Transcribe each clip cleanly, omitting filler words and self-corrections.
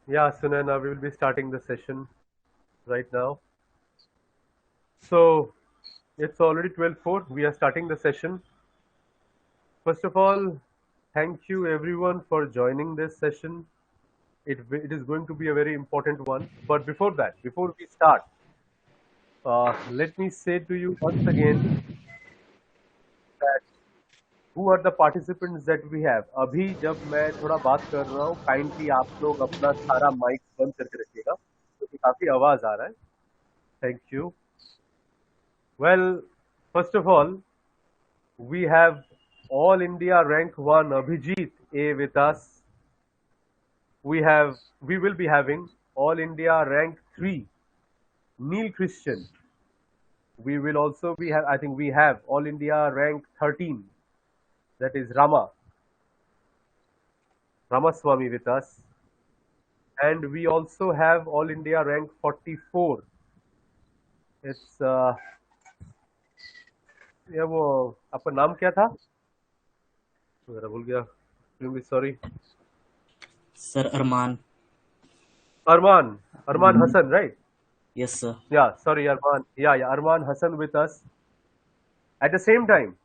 Yeah, Sunana, we will be starting the session right now. So it's already 12:04. We are starting the session. First of all, thank you everyone for joining this session. It is going to be a very important one. But before that, before we start, let me say to you once again that who are the participants that we have. अभी जब मैं थोड़ा बात कर रहा हूँ, kindly आप लोग अपना सारा माइक बंद करके रखिएगा, क्योंकि काफी आवाज आ रहा है. Thank you. Well, first of all, we have All India Rank 1 Abhijit A with us. We will be having All India Rank 3 Neil Christian. We will also be I think we have All India Rank 13, that is Ramaswamy with us. And we also have All India Rank 44. It's ये वो आपका नाम क्या था? मेरा भूल गया. Extremely sorry. Sir Arman. Arman Hassan, right? Yes, sir. Yeah, sorry, Arman. Yeah, Arman Hassan with us. At the same time,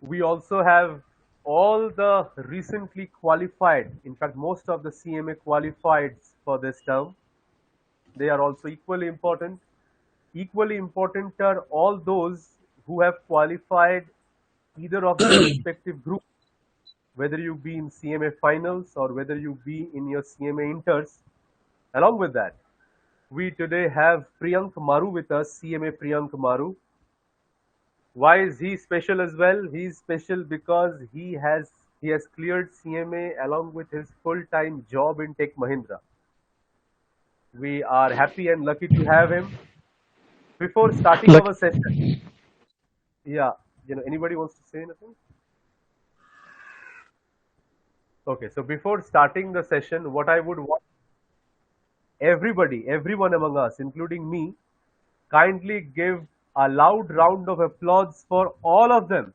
we also have all the recently qualified, in fact, most of the CMA qualifieds for this term. They are also equally important. Equally important are all those who have qualified either of their respective groups, whether you be in CMA finals or whether you be in your CMA inters. Along with that, we today have Priyank Maru with us, CMA Priyank Maru. Why is he special as well? He's special because he has cleared CMA along with his full-time job in Tech Mahindra. We are happy and lucky to have him. Before starting Like, our session, yeah, anybody wants to say anything? Okay, so before starting the session, what I would want everyone among us, including me, kindly give a loud round of applause for all of them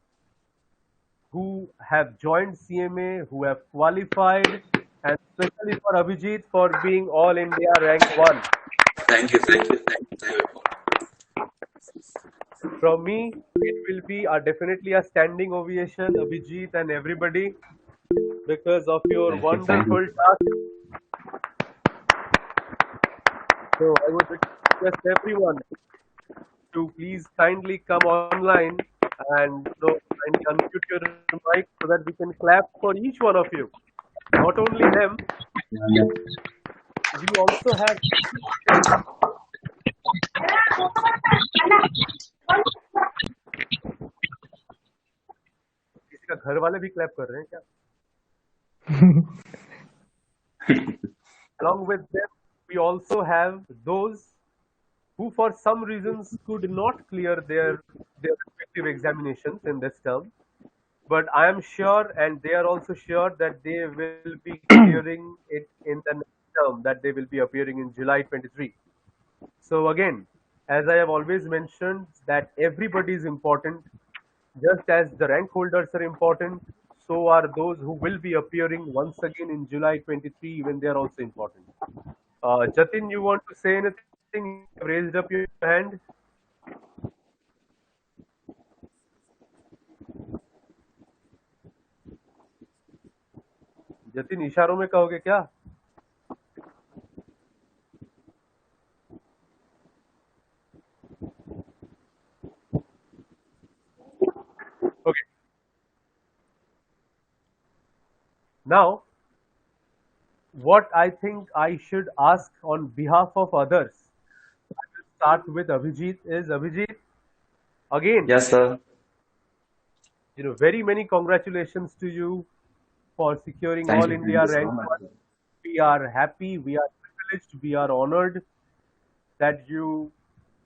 who have joined CMA, who have qualified, and especially for Abhijit for being All India Rank 1. Thank you, thank you. From me, it will be definitely a standing ovation, Abhijit and everybody, because of your Thank you. wonderful task. So I would request everyone to please kindly come online and kindly unmute your mic so that we can clap for each one of you. Not only them, we also have किसी का घर वाले भी clap कर रहे हैं क्या? Along with them, we also have those who for some reasons could not clear their respective examinations in this term. But I am sure, and they are also sure, that they will be clearing it in the next term, that they will be appearing in July 23. So again, as I have always mentioned, that everybody is important. Just as the rank holders are important, so are those who will be appearing once again in July 23, even they are also important. Jatin, you want to say anything? You have raised up your hand. Jatin इशारों में कहोगे क्या? Okay. Now, what I think I should ask on behalf of others, I will start with Abhijit. Is Abhijit, again, Yes, sir. very many congratulations to you for securing Thank All you. Thank India you so Rank much. 1. We are happy, we are privileged, we are honored that you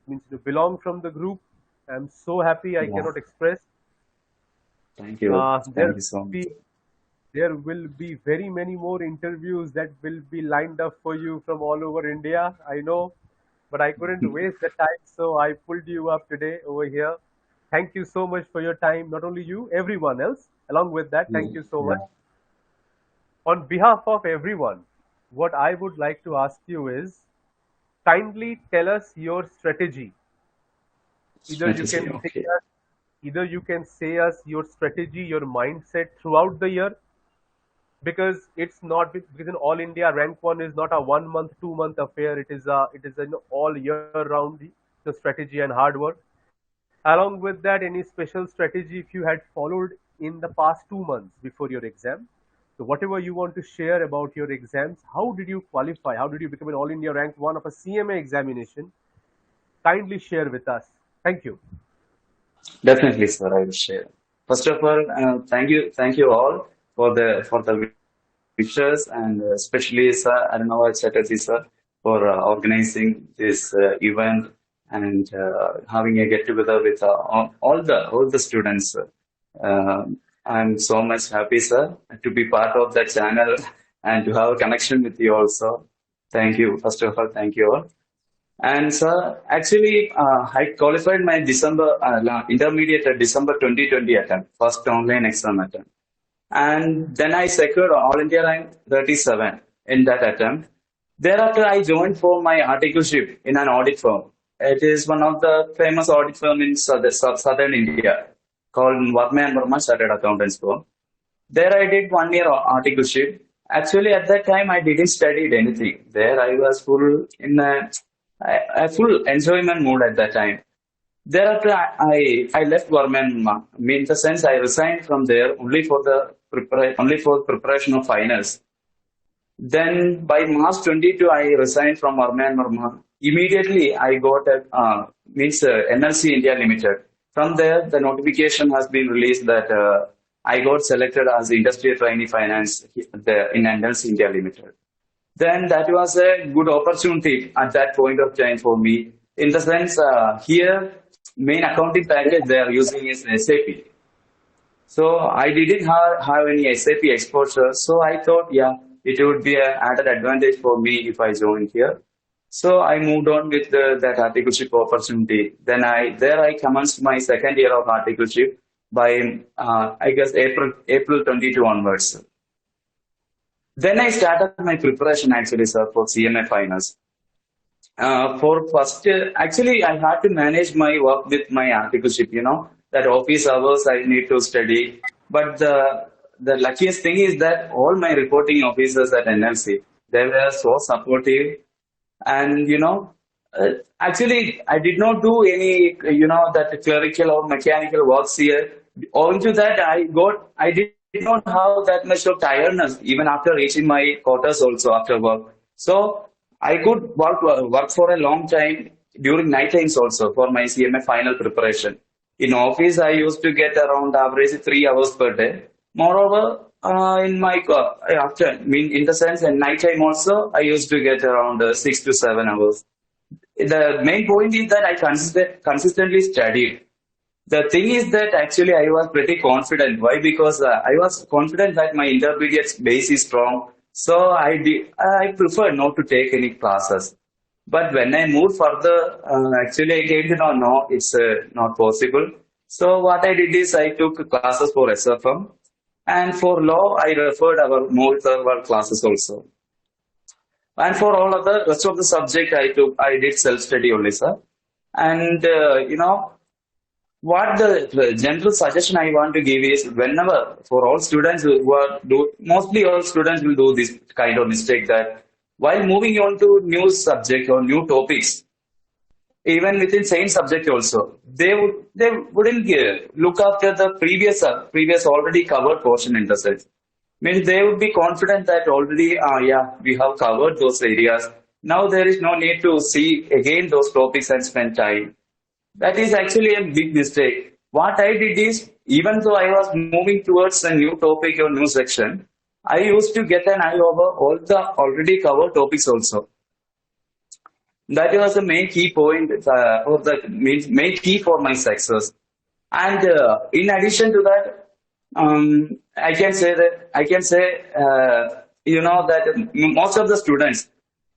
means you belong from the group. I'm so happy I Yeah. cannot express. Thank you. Uh, there Thank you so will much. be there will be very many more interviews that will be lined up for you from all over India. I know, but I couldn't waste the time, so I pulled you up today over here. Thank you so much for your time. Not only you, everyone else. Along with that, Yeah. thank you so Yeah. much. On behalf of everyone, what I would like to ask you is kindly tell us your strategy. Either you Strategy. can say Okay. us, either you can say us your strategy, your mindset throughout the year, because it's not because in all India rank one is not a 1 month, 2 month affair. It is an all year round the strategy and hard work. Along with that, any special strategy if you had followed in the past 2 months before your exam. So whatever you want to share about your exams, how did you qualify? How did you become an all India rank one of a CMA examination? Kindly share with us. Thank you. Definitely, sir. I will share. First of all, thank you all for the wishes, and especially sir Arunava Chatterjee sir for organizing this event and having a get together with all the students. I'm so much happy, sir, to be part of that channel and to have a connection with you also. Thank you. First of all, thank you all. And sir, actually, I qualified my December intermediate at December 2020 attempt, first online exam attempt. And then I secured All India rank 37 in that attempt. Thereafter, I joined for my articleship in an audit firm. It is one of the famous audit firm in southern India called Varma and Verma Chartered Accountants firm. There I did 1 year articleship. Actually, at that time, I didn't study anything. There I was full in a full enjoyment mood at that time. Thereafter, I left government. In the sense, I resigned from there only for preparation of finals. Then by March 22, I resigned from Arman Murma. Immediately, I got a NLC India Limited. From there, the notification has been released that I got selected as industrial trainee finance in NLC India Limited. Then that was a good opportunity at that point of time for me. In the sense, here, main accounting package they are using is SAP. So I didn't have any SAP exposure. So I thought, yeah, it would be an added advantage for me if I joined here. So I moved on with that articleship opportunity. Then I commenced my second year of articleship by I guess April 22 onwards. Then I started my preparation actually, sir, for CMA finals. For first, actually, I had to manage my work with my articleship, that office hours I need to study. But the luckiest thing is that all my reporting officers at NLC, they were so supportive. And, actually, I did not do any, that clerical or mechanical works here. Owing to that, I did not have that much of tiredness even after reaching my quarters also after work. So I could work for a long time during night times also for my CMA final preparation. In office, I used to get around average 3 hours per day. Moreover, in my in the sense, in night time also, I used to get around 6 to 7 hours. The main point is that I consistently studied. The thing is that actually I was pretty confident. Why? Because I was confident that my intermediate base is strong. So I prefer not to take any classes. But when I moved further, actually I came to know, no, it's not possible. So what I did is I took classes for SFM, and for law I referred our more thorough classes also. And for all other rest of the subject I did self-study only, sir. And what the general suggestion I want to give is whenever for all students mostly all students will do this kind of mistake that while moving on to new subject or new topics, even within same subject also, they wouldn't look after the previous already covered portion in the sense. Means they would be confident that already yeah, we have covered those areas. Now there is no need to see again those topics and spend time. That is actually a big mistake. What I did is, even though I was moving towards a new topic or new section, I used to get an eye over all the already covered topics also. That was the main key point, or the main key for my success. And in addition to that, I can say that most of the students,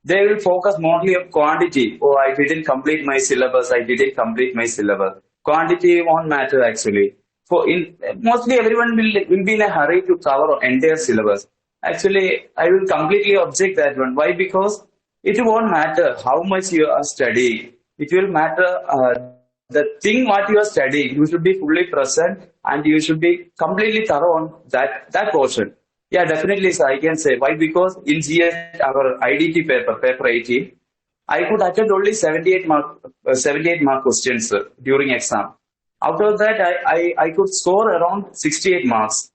they will focus mostly on quantity. Oh, I didn't complete my syllabus. I didn't complete my syllabus. Quantity won't matter actually. Mostly everyone will be in a hurry to cover entire syllabus. Actually, I will completely object that one. Why? Because it won't matter how much you are studying. It will matter the thing what you are studying. You should be fully present and you should be completely thorough on that portion. Yeah, definitely, sir. I can say why because in GS our IDT paper 18, I could attempt only 78 mark questions during exam. After that, I could score around 68 marks.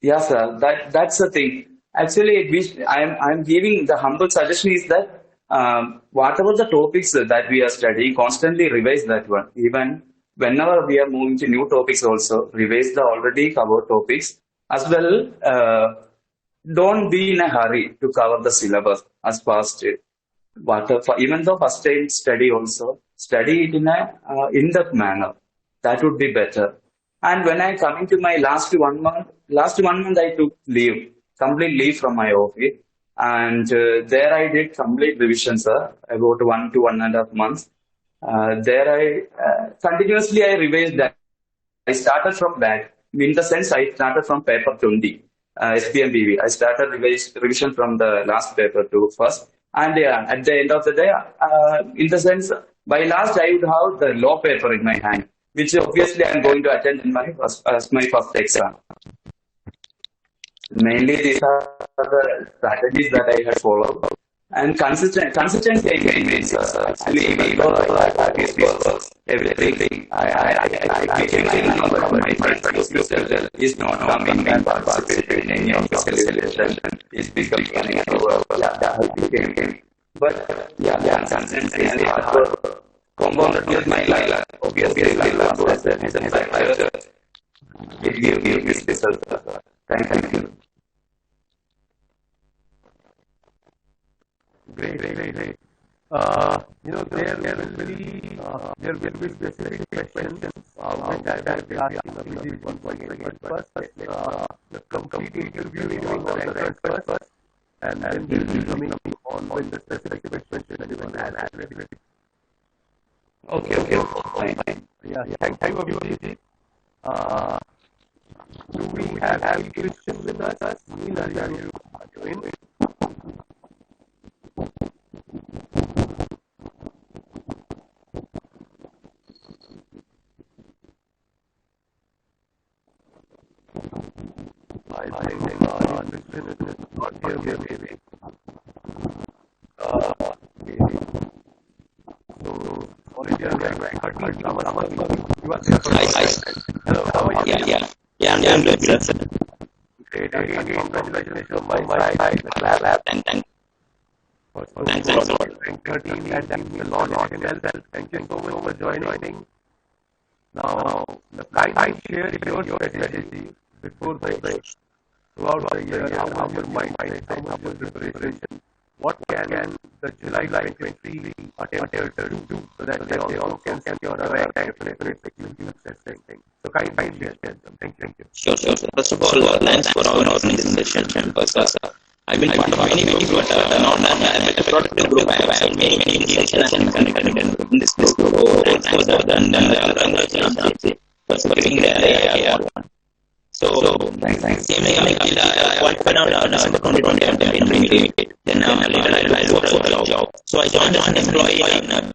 Yeah, sir. That's the thing. Actually, I'm giving the humble suggestion is that whatever the topics that we are studying, constantly revise that one. Even whenever we are moving to new topics, also revise the already covered topics as well. Don't be in a hurry to cover the syllabus as fast. Even though first time study also study it in a in-depth manner. That would be better. And when I coming to my last 1 month I took leave, complete leave from my office, and there I did complete revision, sir, about 1 to 1.5 months. There I continuously I revised that. I started from back. In the sense, I started from paper 20, SPMBV. I started revision from the last paper to first. And yeah, at the end of the day, in the sense, by last I would have the law paper in my hand, which obviously I'm going to attend in my first, as my first exam. Mainly these are the strategies that I had followed. And consistency I made, actually, even though I practice everything, I became a number of my friends is not coming and participating in any of the celebration, is becoming an introvert. Yeah, I became. But yeah, consistency and hard work compounded with my life. Obviously, life was a factor. It gave me this result. Thank you. Great. There will be specific questions which I will be asking Abhijit once again. But first, the complete interview on the rankers first, and then we'll be coming on with the specific questions that you will add. Okay, fine. Yeah, thank you, Abhijit. Do we have any questions with us? Neil, are you in? I think Christian is not here, maybe. Okay. So, sorry, dear, right. 13 you are there for hello, how are you? Yeah, I'm doing good, sir. Great. Again, congratulations on my side. Thanks. Thanks a lot. Rank 13 at the launch itself. Thank you so much for joining. Now, the kind share your strategy before the break. Throughout the year, how was your mindset, how was your preparation? What can the July 2023 attempt do so that they also can secure a rank definite thing? So kind share. Thank you. Sure. First of all, thanks for organizing this session because I've been part of many groups, but not a productive group. I have many initiations and connected in this group. So thanks for that, and congratulations for securing the award. So thanks. CMA qualified on December 2020 and then then later I looked for a job. So I joined as an employee in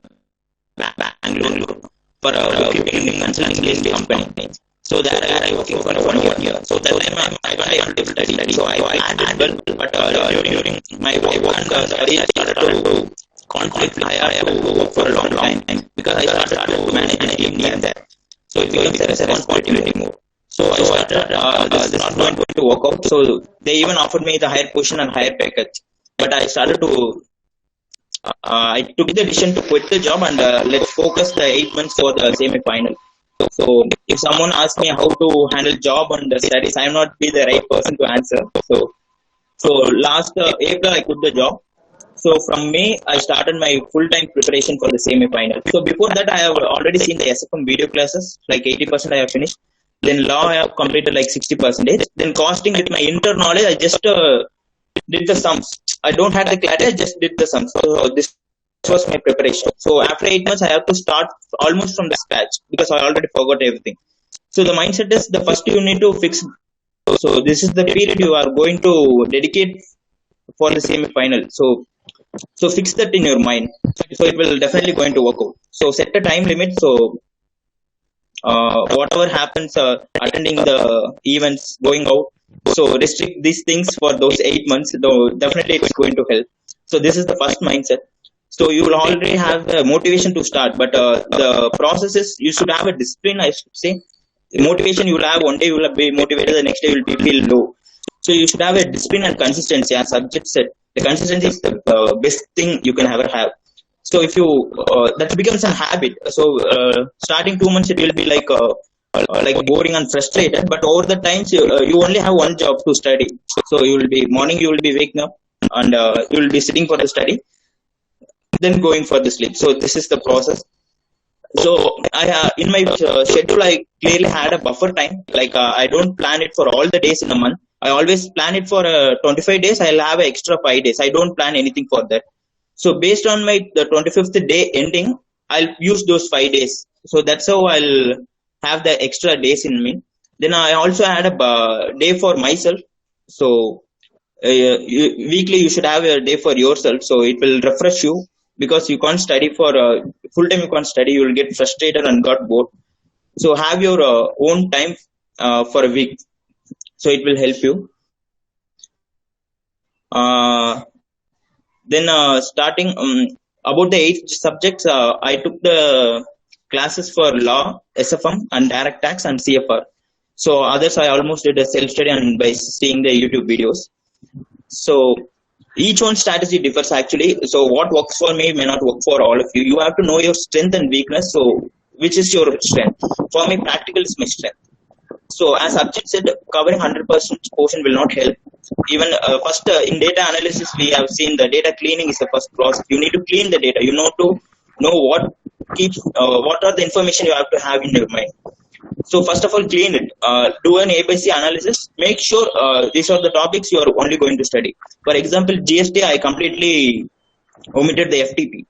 Bangalore for a bookkeeping consulting-based company. So there I worked for 1 year. So that time I was able to study. So I did well, but during my work and study, I started to conflict. I had to work for a long time because I started to manage a team here and there. So it becomes a responsibility more. So I started, this is not going to work out. So they even offered me the higher position and higher package. But I started to, I took the decision to quit the job and let's focus the 8 months for the CMA final. So if someone asks me how to handle job and the studies, I am not be the right person to answer. So last April I quit the job. So from May I started my full-time preparation for the CMA final. So before that I have already seen the SFM video classes, like 80% I have finished. Then law I have completed like 60%. Then costing with my inter knowledge, I just did the sums. I don't have the clarity, I just did the sums. So this was my preparation. So after 8 months, I have to start almost from the scratch because I already forgot everything. So the mindset is the first you need to fix So this is the period you are going to dedicate for the CMA final. So fix that in your mind. So it will definitely going to work out. So set a time limit. So whatever happens, attending the events, going out. So restrict these things for those 8 months. Though definitely it's going to help. So this is the first mindset. So you will already have the motivation to start, but the process is you should have a discipline. I should say, the motivation you will have one day you will be motivated, the next day you will be feel low. So you should have a discipline and consistency. As subject said, the consistency is the best thing you can ever have. So if you that becomes a habit. So starting 2 months it will be like boring and frustrated. But over the times you only have one job to study. So you will be morning you will be waking up and you will be sitting for the study, then going for the sleep. So this is the process. So I in my schedule I clearly had a buffer time. Like I don't plan it for all the days in a month. I always plan it for 25 days. I'll have an extra 5 days. I don't plan anything for that. So based on my the 25th day ending, I'll use those 5 days. So that's how I'll have the extra days in me. Then I also had a day for myself. So weekly you should have a day for yourself. So it will refresh you, because you can't study for full time. You can't study. You will get frustrated and got bored. So have your own time for a week. So it will help you. Then starting about the 8 subjects, I took the classes for law, SFM, and direct tax and CFR. So others I almost did a self study and by seeing the YouTube videos. So each one strategy differs actually. So what works for me may not work for all of you. You have to know your strength and weakness. So which is your strength? For me, practical is my strength. So as Arjit said, covering 100% portion will not help. Even first in data analysis, we have seen the data cleaning is the first process. You need to clean the data. You know to know what are the information you have to have in your mind. So first of all, clean it. Do an ABC analysis. Make sure these are the topics you are only going to study. For example, GST, I completely omitted the FTP.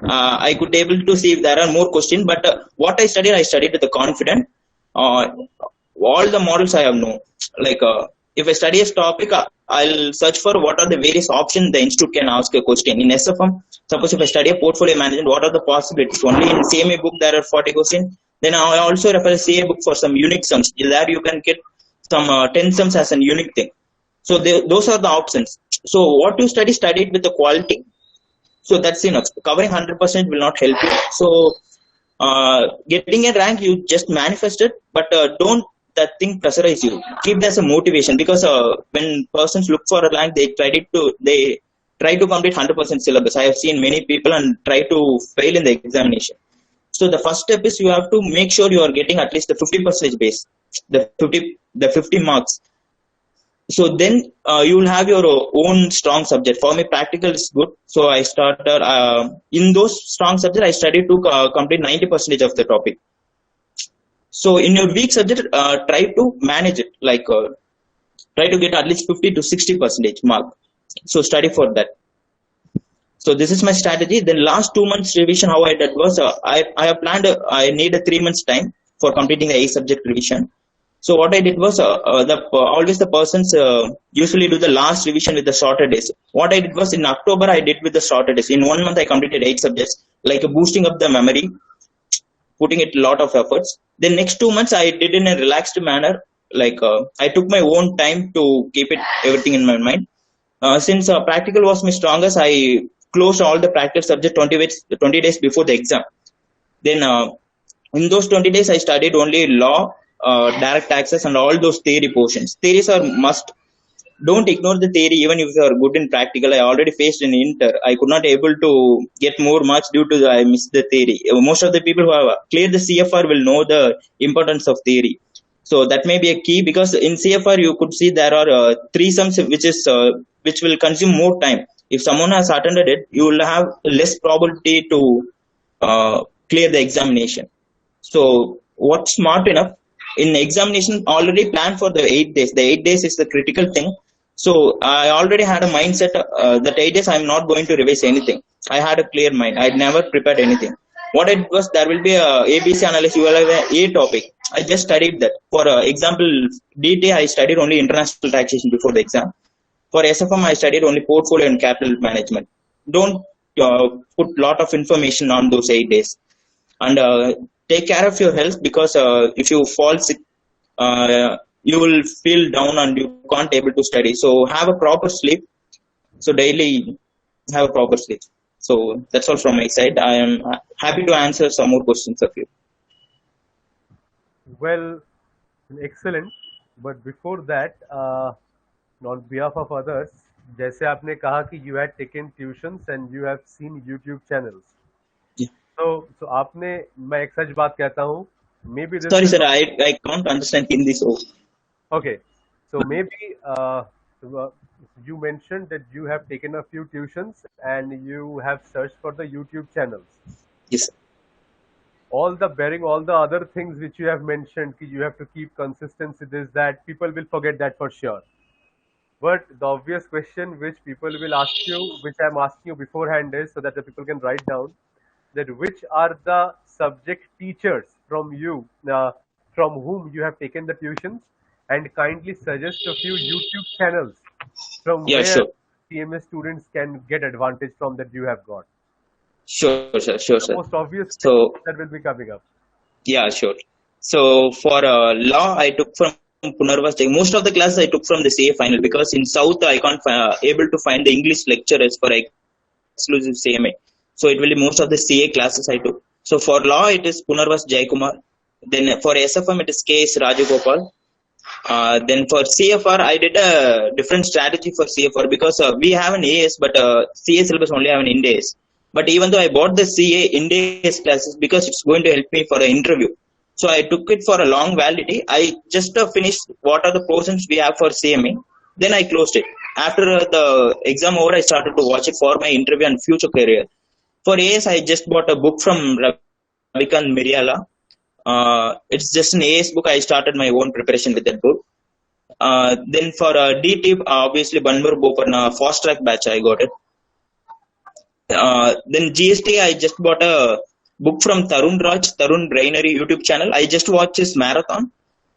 I could able to see if there are more questions, but what I studied with the confident. All the models I have known. Like if I study a topic, I'll search for what are the various options the institute can ask a question. In SFM, suppose if I study a portfolio management, what are the possibilities? Only in CMA book there are 40 questions. Then I also refer to CA book for some unique sums. There you can get some 10 sums as a unique thing. So those are the options. So what you study it with the quality. So that's enough. Covering 100% will not help you. So getting a rank, you just manifest it, but don't that thing pressurize you. Keep it as a motivation, because when persons look for a rank, they try to complete 100% syllabus. I have seen many people and try to fail in the examination. So the first step is you have to make sure you are getting at least the 50% base, the 50 marks. So then you will have your own strong subject. For me, practical is good. So I started in those strong subjects. I studied to complete 90% of the topic. So in your weak subject, try to manage it. Like try to get at least 50 to 60% mark. So study for that. So this is my strategy. Then last 2 months revision, how I did was I have planned. I need a 3 months time for completing the A subject revision. So what I did was always the persons usually do the last revision with the shorter days. What I did was in October I did with the shorter days. In 1 month I completed 8 subjects, like boosting up the memory, putting it a lot of efforts. Then next 2 months I did in a relaxed manner. Like I took my own time to keep everything in my mind. Since practical was my strongest, I closed all the practical subject 20 days before the exam. Then in those 20 days I studied only law, direct taxes, and all those theory portions. Theories are must. Don't ignore the theory even if you are good in practical. I already faced in inter. I could not able to get more marks due to I missed the theory. Most of the people who have cleared the CFR will know the importance of theory. So that may be a key, because in CFR you could see there are 3 sums which will consume more time. If someone has attended it, you will have less probability to clear the examination. So what's smart enough? In examination, already planned for the 8 days. The 8 days is the critical thing. So I already had a mindset that 8 days I'm not going to revise anything. I had a clear mind. I never prepared anything. What it was, there will be a ABC analysis. You will have a topic. I just studied that. For example, DT, I studied only international taxation before the exam. For SFM, I studied only portfolio and capital management. Don't put lot of information on those 8 days. And take care of your health, because if you fall sick, you will feel down and you can't able to study. So have a proper sleep. So daily have a proper sleep. So that's all from my side. I am happy to answer some more questions of you. Well, excellent. But before that, on behalf of others, जैसे आपने कहा कि you had taken tuitions and you have seen YouTube channels. Yeah. So आपने मैं एक सच बात कहता हूँ. Maybe this Sorry, will sir, I can't understand Hindi. So okay. So maybe you mentioned that you have taken a few tuitions and you have searched for the YouTube channels. yes, sir. All the other things which you have mentioned, ki you have to keep consistency, this, that, people will forget that for sure. But the obvious question which people will ask you, which I'm asking you beforehand, is so that the people can write down that which are the subject teachers from you, from whom you have taken the tuitions, and kindly suggest a few YouTube channels from Yeah, where sure. CMA students can get advantage from that you have got. Sure, sir. Sure, The sir. most obvious thing So that will be coming up. yeah, sure. So for law, I took from Punarvas. Most of the classes I took from the CA final, because in South I can't able to find the English lecturers for exclusive CMA. So it will be most of the CA classes I took. So for law it is Punarvas Jaikumar. Then for SFM it is KS Rajagopal. Then for CFR I did a different strategy for CFR, because we have an AS, but CA syllabus only have an Ind AS. But even though I bought the CA Ind AS classes, because it's going to help me for the interview, so I took it for a long validity. I just finished what are the portions we have for CMA. Then I closed it. After the exam over, I started to watch it for my interview and future career. For AS, I just bought a book from Ravikant Miriala. It's just an AS book. I started my own preparation with that book. Then for DT, obviously Banmur Boparna fast track batch, I got it. Then GST, I just bought a book from Tarun Rainery YouTube channel. I just watched his marathon.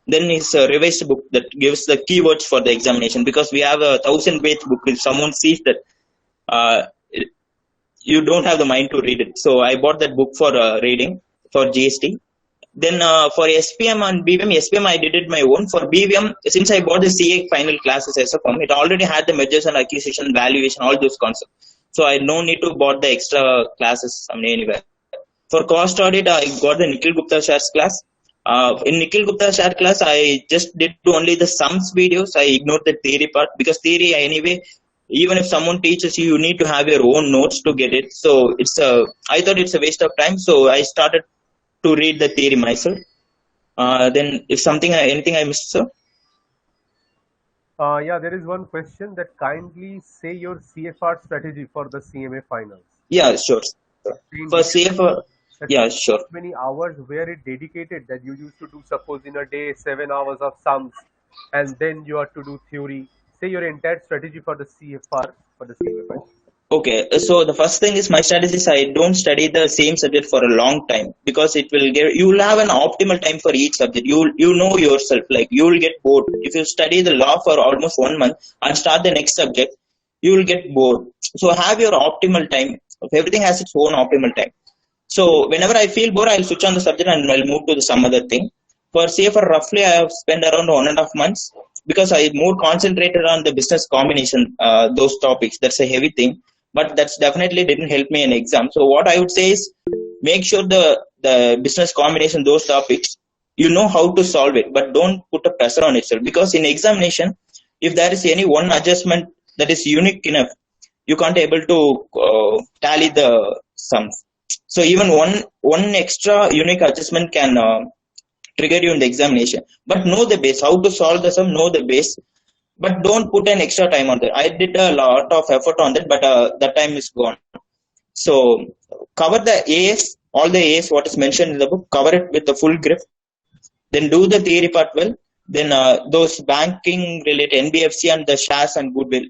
Then his revised book that gives the keywords for the examination, because we have a 1,000-page book. If someone sees that, you don't have the mind to read it. So I bought that book for reading for GST. Then for SPM and BVM, SPM I did it my own. For BVM, since I bought the CA final classes as a form, it already had the mergers and acquisition, valuation, all those concepts. So I no need to bought the extra classes anywhere. For cost audit, I got the Nikhil Gupta Shar's class. In Nikhil Gupta Shar class, I just did only the sums videos. I ignored the theory part, because theory anyway, even if someone teaches you, you need to have your own notes to get it. So I thought it's a waste of time. So I started to read the theory myself. Then if anything I missed, sir? Yeah, there is one question that kindly say your CFR strategy for the CMA finals. Yeah, sure. For CFR, yeah, sure. How many hours were it dedicated that you used to do, suppose in a day, 7 hours of sums, and then you are to do theory. Say your entire strategy for the CFR, for the CMA finals. Okay, so the first thing is my strategy is I don't study the same subject for a long time, because you will have an optimal time for each subject. You know yourself, like you will get bored. If you study the law for almost 1 month and start the next subject, you will get bored. So have your optimal time. Everything has its own optimal time. So whenever I feel bored, I'll switch on the subject and I'll move to some other thing. For CFR, roughly I have spent around 1.5 months, because I more concentrated on the business combination, those topics. That's a heavy thing. But that's definitely didn't help me in exam. So what I would say is, make sure the business combination, those topics, you know how to solve it, but don't put a pressure on itself, because in examination, if there is any one adjustment that is unique enough, you can't able to tally the sums. So even one extra unique adjustment can trigger you in the examination. But know the base, how to solve the sum, know the base. But don't put an extra time on that. I did a lot of effort on that, but that time is gone. So cover the AS, all the AS, what is mentioned in the book, cover it with the full grip. Then do the theory part well. Then those banking related NBFC and the shares and goodwill.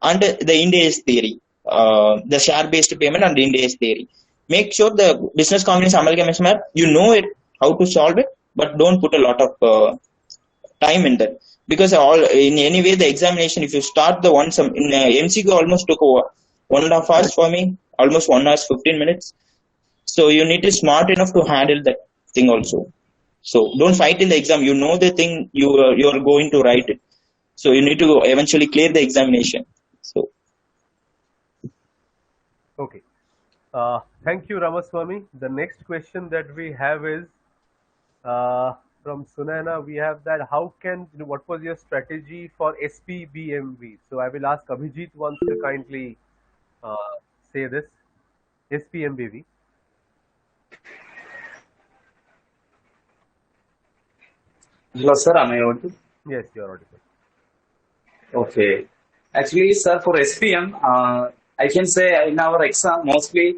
And the Ind AS theory, the share-based payment and Ind AS theory. Make sure the business combination amalgamation map, you know it, how to solve it, but don't put a lot of time in that, because all in any way the examination, if you start the one some in MCQ almost took 1.5 hours for me, almost 1 hour 15 minutes. So you need to smart enough to handle that thing also. So don't fight in the exam. You know the thing you are going to write it. So you need to eventually clear the examination. So Okay. Thank you, Ramaswamy. The next question that we have is from Sunana. We have that what was your strategy for SPBMV? So I will ask Abhijit once to kindly say this. SPMBV. Hello, sir. Am I audible? Yes, you are audible. Okay. Actually, sir, for SPM, I can say in our exam mostly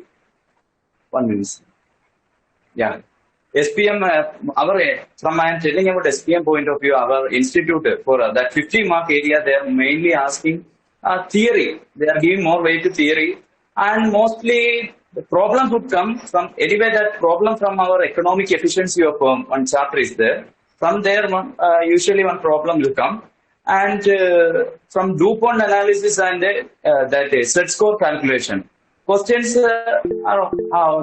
1 minute. Yeah. SPM, from I am telling about SPM point of view, our institute for that 50-mark area, they are mainly asking theory. They are giving more weight to theory, and mostly the problems would come from anyway. That problem from our economic efficiency of one chapter is there. From there, usually one problem will come, and from DuPont analysis and that set score calculation, questions are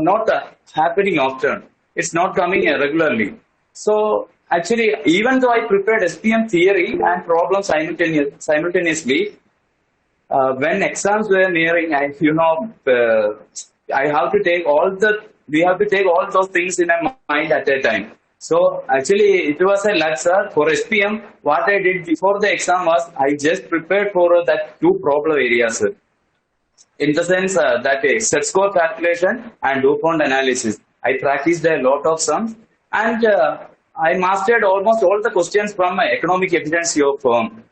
not happening often. It's not coming regularly. So actually, even though I prepared SPM theory and problems simultaneously, when exams were nearing, I have to take we have to take all those things in my mind at a time. So actually, it was a luck, sir. For SPM, what I did before the exam was I just prepared for that two problem areas, sir. In the sense that set score calculation and DuPont analysis. I practiced a lot of sums, and I mastered almost all the questions from my economic efficiency of firm.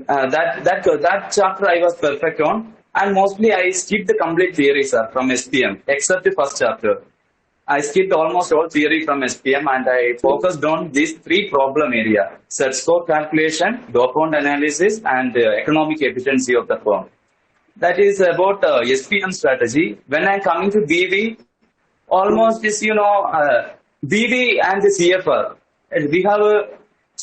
That chapter I was perfect on, and mostly I skipped the complete theory, sir, from SPM, except the first chapter. I skipped almost all theory from SPM, and I focused on these three problem area: set score calculation, DuPont analysis, and economic efficiency of the firm. That is about SPM strategy. When I'm coming to BV, almost is BV and the CFR. And we have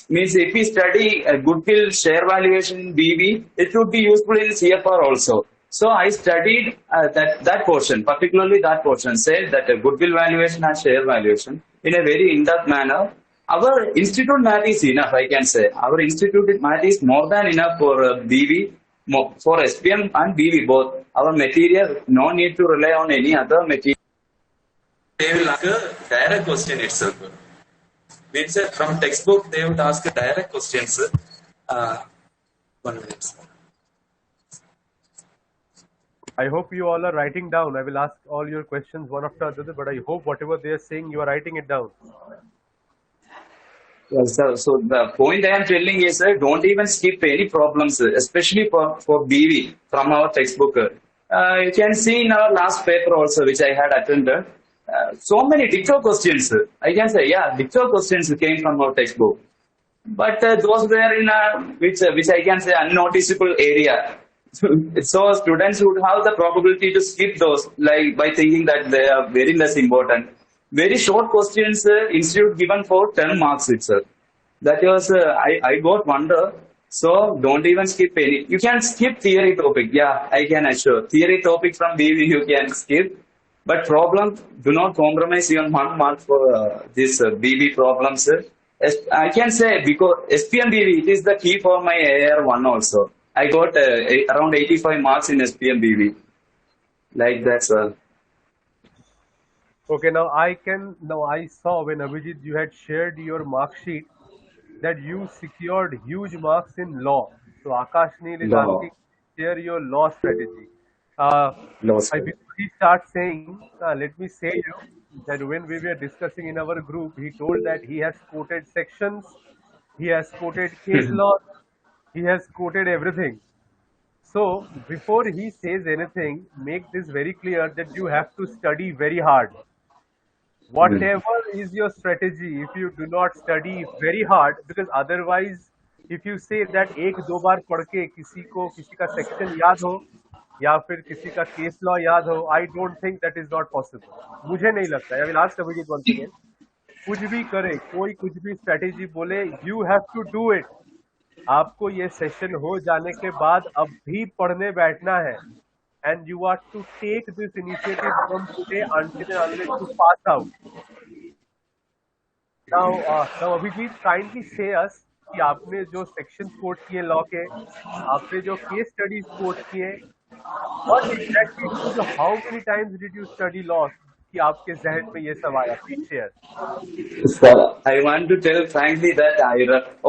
means if we study a goodwill share valuation in BV, it would be useful in CFR also. So I studied that portion, particularly that portion, said that goodwill valuation and share valuation in a very in-depth manner. Our institute math is enough, I can say. Our institute math is more than enough for BV, for SPM and BV both. Our material, no need to rely on any other material. They will ask a direct question itself. Means from textbook, they would ask a direct questions. 1 minute. I hope you all are writing down. I will ask all your questions one after the other, but I hope whatever they are saying, you are writing it down. Yes, sir. So the point I am telling is don't even skip any problems, especially for BV from our textbook. You can see in our last paper also, which I had attended, so many dicto questions. I can say, dicto questions came from our textbook. But those were in which I can say unnoticeable area. So students would have the probability to skip those, like by thinking that they are very less important. Very short questions, institute given for 10 marks itself. That was, I got wonder. So don't even skip any. You can skip theory topic. Yeah, I can assure. Theory topic from BV you can skip. But problem, do not compromise even 1 mark for this BV problems. I can say because SPM BV, it is the key for my AR1 also. I got around 85 marks in SPM BV. Like that, sir. Okay, now I saw when Abhijit you had shared your mark sheet that you secured huge marks in law. So Akash Neil is Law. asking share your law strategy. Uh, Law, sir. before he starts saying, let me say you that when we were discussing in our group, he told that he has quoted sections, he has quoted case law, he has quoted everything. So before he says anything, make this very clear that you have to study very hard. Whatever is your strategy, if you do not study very hard, because otherwise if you say that एक दो बार पढ़ के किसी का section याद हो या फिर किसी का case law याद हो, I don't think that is not possible. मुझे नहीं लगता. I will ask Abhijit once again. कुछ भी करे, कोई कुछ भी स्ट्रेटेजी बोले, you have to do it. आपको ये सेशन हो जाने के बाद अब भी पढ़ने बैठना है, and you are to take this initiative from today until and unless you pass out. Now Abhijit, kindly say us कि आपने जो सेक्शन कोट किए लॉ के, आपने जो केस स्टडीज कोट किए, what exactly did you, how many times did you study law कि आपके जहन में ये सब आया? Please share. So I want to tell frankly that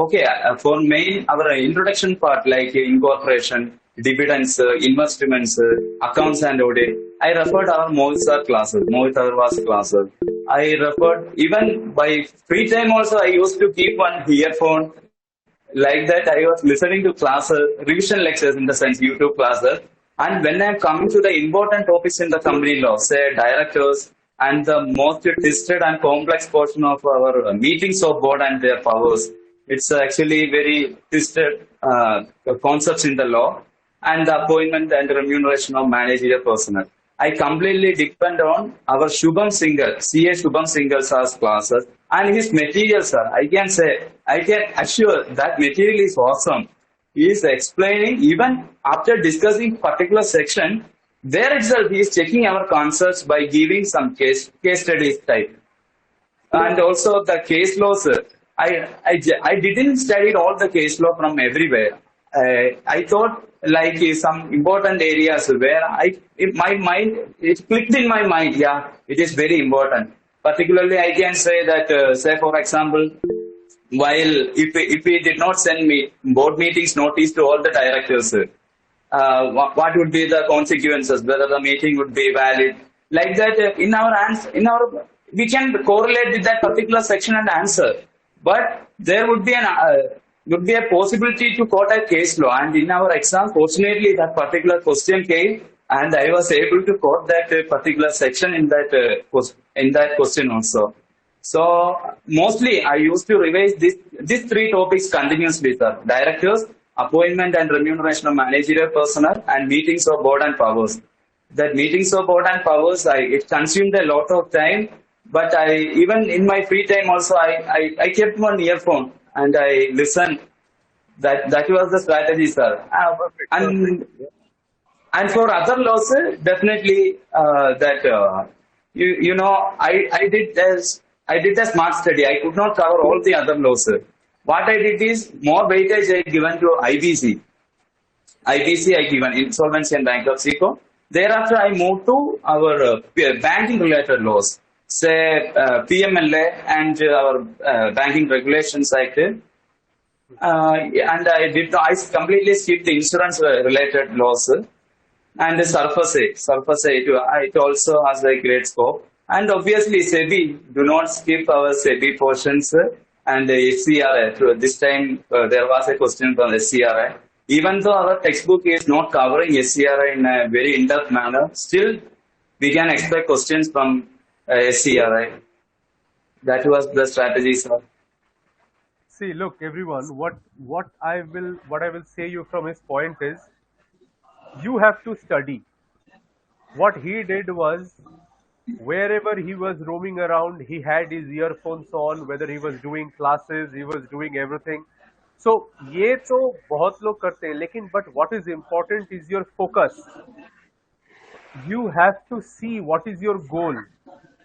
okay, for main our introduction part like incorporation, dividends, investments, accounts and audit, I referred our Mohit classes, Mohit Agarwal's classes. I referred even by free time also I used to keep one earphone like that. I was listening to classes, revision lectures in the sense YouTube classes. And when I'm coming to the important topics in the company law, say directors and the most twisted and complex portion of our meetings of board and their powers, it's actually very twisted concepts in the law and the appointment and remuneration of managerial personnel. I completely depend on our Shubham Singhal, CA Shubham Singhal sir's classes and his material, sir. I can assure that material is awesome. He is explaining, even after discussing particular section, there itself he is checking our concepts by giving some case studies type. And also the case laws. I didn't study all the case law from everywhere. I thought like some important areas where my mind, it clicked in my mind. Yeah, it is very important. Particularly, I can say that, say for example, while if we did not send me board meetings notice to all the directors, what would be the consequences, whether the meeting would be valid, like that. In our we can correlate with that particular section and answer, but there would be a possibility to quote a case law, and in our exam fortunately that particular question came and I was able to quote that particular section in that question also. So mostly I used to revise these three topics continuously, sir. Directors, appointment and remuneration of managerial personnel, and meetings of board and powers. That meetings of board and powers, it consumed a lot of time, but I even in my free time also I kept one earphone and I listened. That was the strategy, sir. Perfect, And perfect. and for other laws, definitely that you know I did a smart study. I could not cover all the other laws. What I did is more weightage I given to IBC. IBC I given insolvency and bankruptcy code. Thereafter I moved to our banking related laws, say PMLA and our Banking Regulations Act. And I completely skipped the insurance related laws. And the surface it also has a great scope. And obviously SEBI, do not skip our SEBI portions and SCRI. This time there was a question from SCRI. Even though our textbook is not covering SCRI in a very in-depth manner, still we can expect questions from SCRI. That was the strategy, sir. See, look, everyone, what I will say you from his point is, you have to study. What he did was, wherever he was roaming around, he had his earphones on, whether he was doing classes, he was doing everything. So ये तो बहुत लोग करते हैं, लेकिन but what is important is your focus. You have to see what is your goal.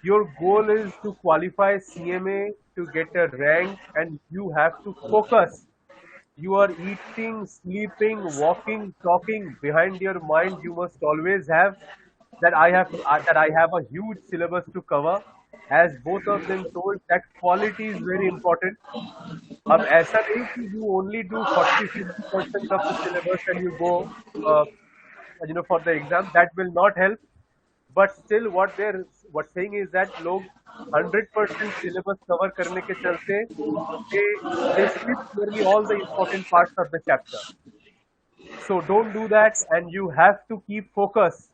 Your goal is to qualify CMA, to get a rank, and you have to focus. You are eating, sleeping, walking, talking. Behind your mind, you must always have that I have a huge syllabus to cover. As both of them told, that quality is very important. अब ऐसा नहीं कि you only do 40-50% of the syllabus and you go uh, for the exam. That will not help. But still, what saying is that लोग 100% syllabus cover करने के चलते they they skip nearly all the important parts of the chapter. So don't do that, and you have to keep focus.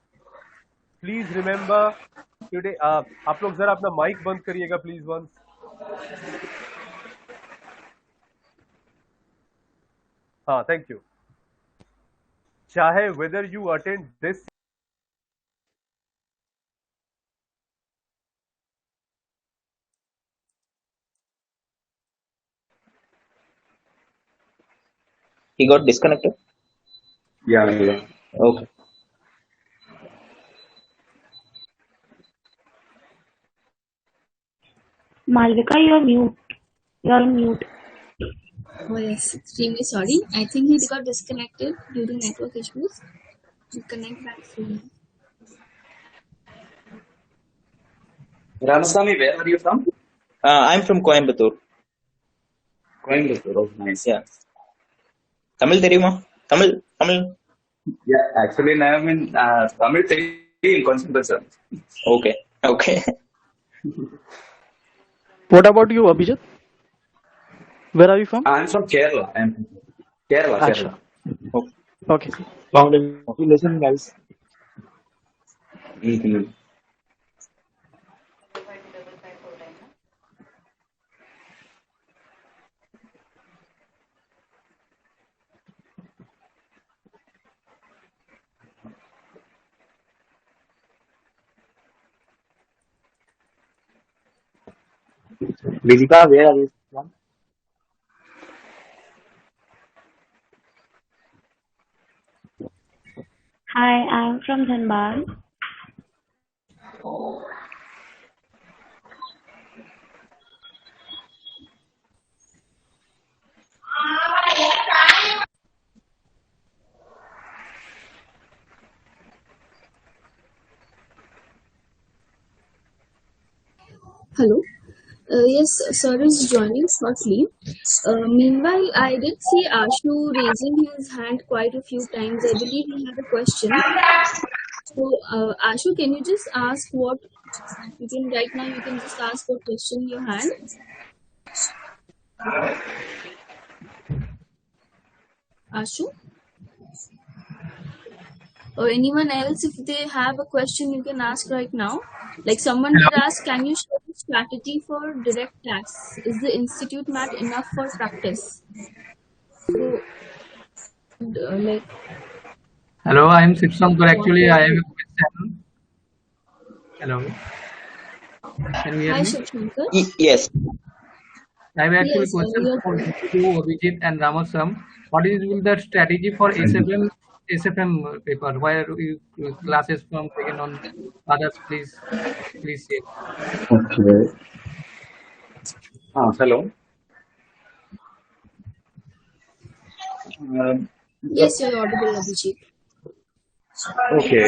Please remember today. आप लोग जरा अपना mic बंद करिएगा please once. हाँ, thank you. चाहे whether you attend this He got disconnected. Yeah, yeah. Okay. Malvika, you're mute. You're on mute. Oh yes, extremely sorry. I think he got disconnected due to network issues. We'll connect back soon. Ramasamy, where are you from? I'm from Coimbatore. Coimbatore. Oh, nice. Yeah. Tamil தெரியுமா? Tamil. Yeah, actually, I am in Tamil Telugu in concentration. Okay. What about you, Abhijit? Where are you from? I am from Kerala. I am from Kerala. Acha. Okay. Congratulations, guys. Mm-hmm. Vidika, where are you from? Hi, I'm from Dhanbad. Hello. Yes, sir is joining shortly. Meanwhile, I did see Ashu raising his hand quite a few times. I believe he had a question. So, Ashu, can you just ask what you can right now? You can just ask what question you had. Ashu, or anyone else, if they have a question, you can ask right now. Like someone did ask, can you share the strategy for direct tax? Is the institute mat enough for practice? So, like. Hello, I am Sipsankar. Actually, I have a question. Hello. Can you hear Hi, me? Shivshankar. Yes. I have actually Yes, question you're for you, Abhijit and Ramasam. What is the strategy for SFM paper? Where you classes from taken on others? Please say. Okay. Hello. Yes, you're audible, Abhijit. Okay.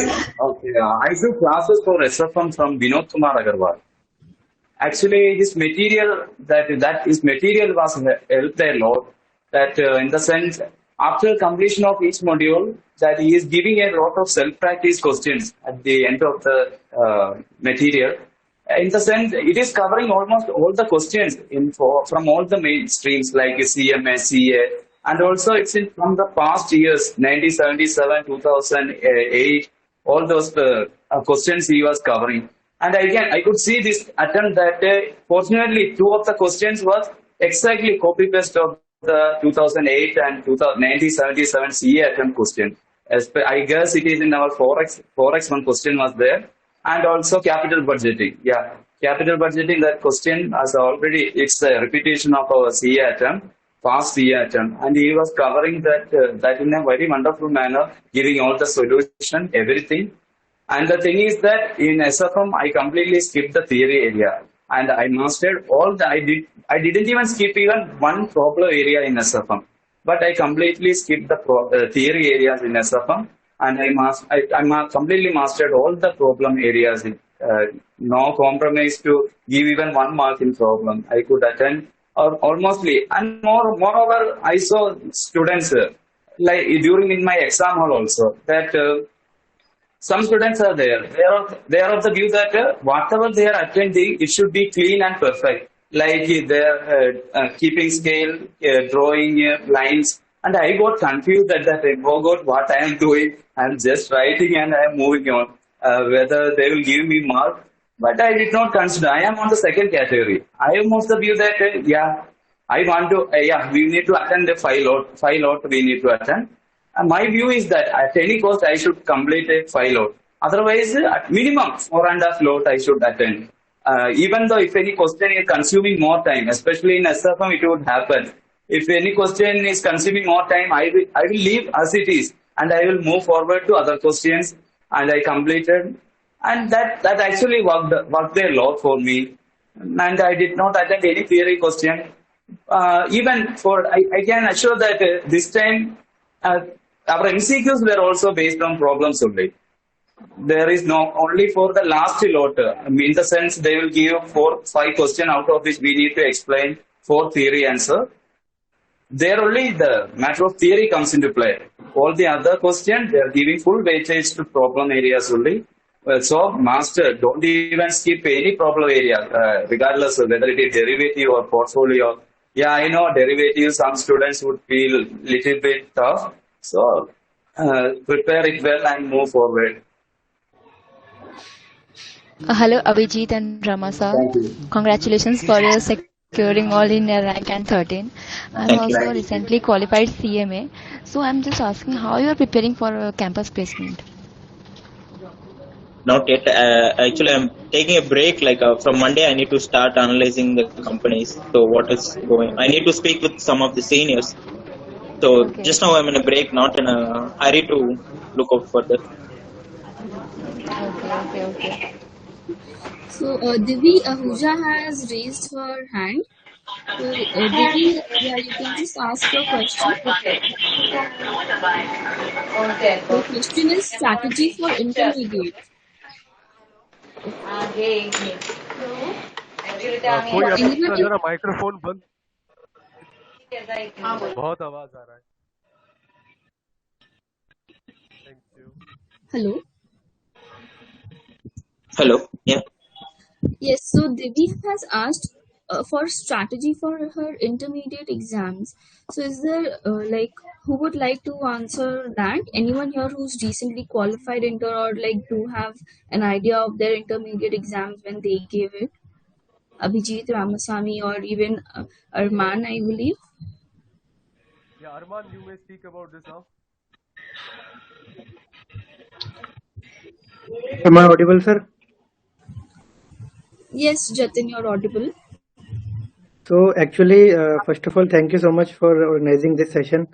I took classes for SFM from Vinod Kumar Agarwal. Actually, his material that his material was helped a lot. That in the sense, after completion of each module, that he is giving a lot of self-practice questions at the end of the material. In the sense, it is covering almost all the questions from all the main streams like CMA, CA, and also it's from the past years, 1977, 2008, all those questions he was covering. And again, I could see this attempt that fortunately two of the questions was exactly copy paste of the 2008 and 1977 CA attempt question. I guess it is in our Forex one question was there, and also capital budgeting. Yeah, capital budgeting, that question was already, it's a repetition of our CA attempt, past CA attempt, and he was covering that in a very wonderful manner, giving all the solution, everything. And the thing is that in SFM, I completely skipped the theory area, and I mastered all the. I didn't even skip even one problem area in SFM, but I completely skipped the theory areas in SFM, and I completely mastered all the problem areas. No compromise to give even 1 mark in problem. I could attend or almostly, and moreover, I saw students like during in my exam hall also that. Some students are there. They are of the view that whatever they are attending, it should be clean and perfect. Like they are keeping scale, drawing lines. And I got confused at that time. Oh God, what I am doing? I am just writing and I am moving on. Whether they will give me mark. But I did not consider. I am on the second category. I am of the view that, I want to, we need to attend the 5 lot we need to attend. My view is that at any cost I should complete a 5 lot. Otherwise, at minimum 4.5 lot I should attend. Even though if any question is consuming more time, especially in SFM, it would happen. If any question is consuming more time, I will leave as it is, and I will move forward to other questions, and I completed, and that actually worked a lot for me, and I did not attend any theory question. Even for I can assure that this time uh, our MCQs were also based on problems only. There is no only for the last lot. In the sense they will give 4 5 questions out of which we need to explain 4 theory answer. There only the matter of theory comes into play. All the other questions they are giving full weightage to problem areas only. So master, don't even skip any problem area, regardless of whether it is derivative or portfolio. Yeah, I know derivatives. Some students would feel little bit tough. So prepare it well and move forward. Hello, Abhijit and Rama sir. Thank you. Congratulations for securing all in rank and 13. I'm Thank you. also recently qualified CMA. So I'm just asking how you are preparing for a campus placement. Not yet. Actually, I'm taking a break. Like from Monday, I need to start analyzing the companies. So what is going? I need to speak with some of the seniors. So Okay. just now I'm in a break, not in a hurry to look out for that. Okay. So Divi Ahuja has raised her hand. So Divi, yeah, you can just ask your question. The question is strategy for intermediate. कोई Anyone? अपना जरा microphone बंद, बहुत आवाज आ रहा है. Thank you. Hello. Hello. Yeah. Yes. So Divi has asked for strategy for her intermediate exams. So is there who would like to answer that? Anyone here who's recently qualified inter or like do have an idea of their intermediate exams when they gave it? Abhijit, Ramasamy, or even Arman, I believe. Yeah, Arman, you may speak about this now. Am I audible, sir? Yes, Jatin, you're audible. So actually, first of all, thank you so much for organizing this session,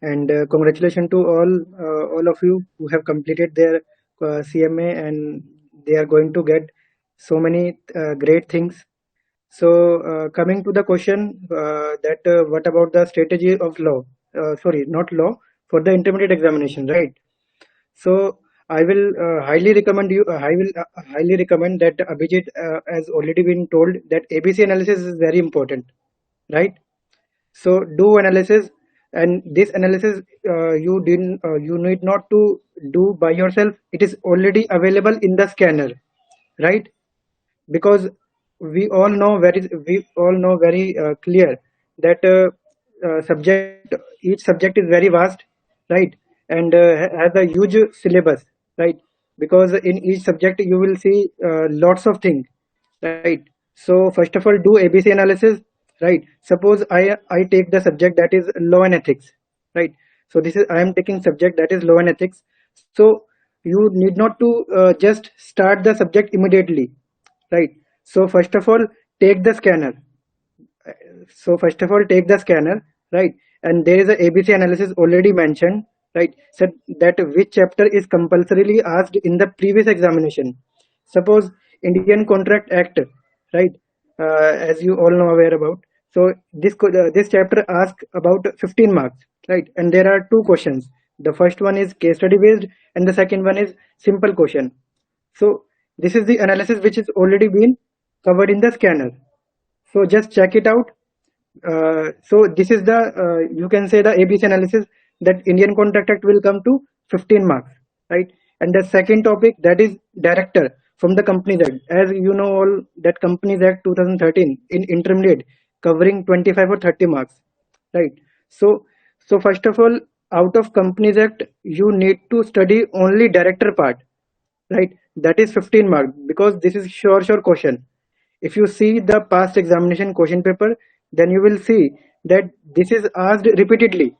and congratulations to all of you who have completed their CMA, and they are going to get so many great things. So coming to the question that what about the strategy of law? Sorry, not law, for the intermediate examination, right? So I will highly recommend you. I will highly recommend that Abhijit has already been told that ABC analysis is very important, right? So do analysis, and this analysis you need not to do by yourself. It is already available in the scanner, right? Because we all know very clear that subject each subject is very vast, right? And has a huge syllabus, right? Because in each subject you will see lots of things, right? So first of all, do ABC analysis, right? Suppose I take the subject that is law and ethics, right? So this is I am taking subject that is law and ethics. So you need not to just start the subject immediately, right? So first of all, take the scanner. So first of all, take the scanner, right? And there is a ABC analysis already mentioned, right? So that which chapter is compulsorily asked in the previous examination. Suppose Indian Contract Act, right? As you all know aware about. So this chapter asks about 15 marks, right? And there are two questions. The first one is case study based, and the second one is simple question. So this is the analysis which is already been covered in the scanner. So just check it out. So this is the you can say the ABC analysis that Indian Contract Act will come to 15 marks, right? And the second topic, that is director from the Companies Act. As you know all that Companies Act 2013 in intermediate covering 25 or 30 marks, right? So first of all, out of Companies Act you need to study only director part, right? That is 15 marks, because this is sure question. If you see the past examination question paper, then you will see that this is asked repeatedly.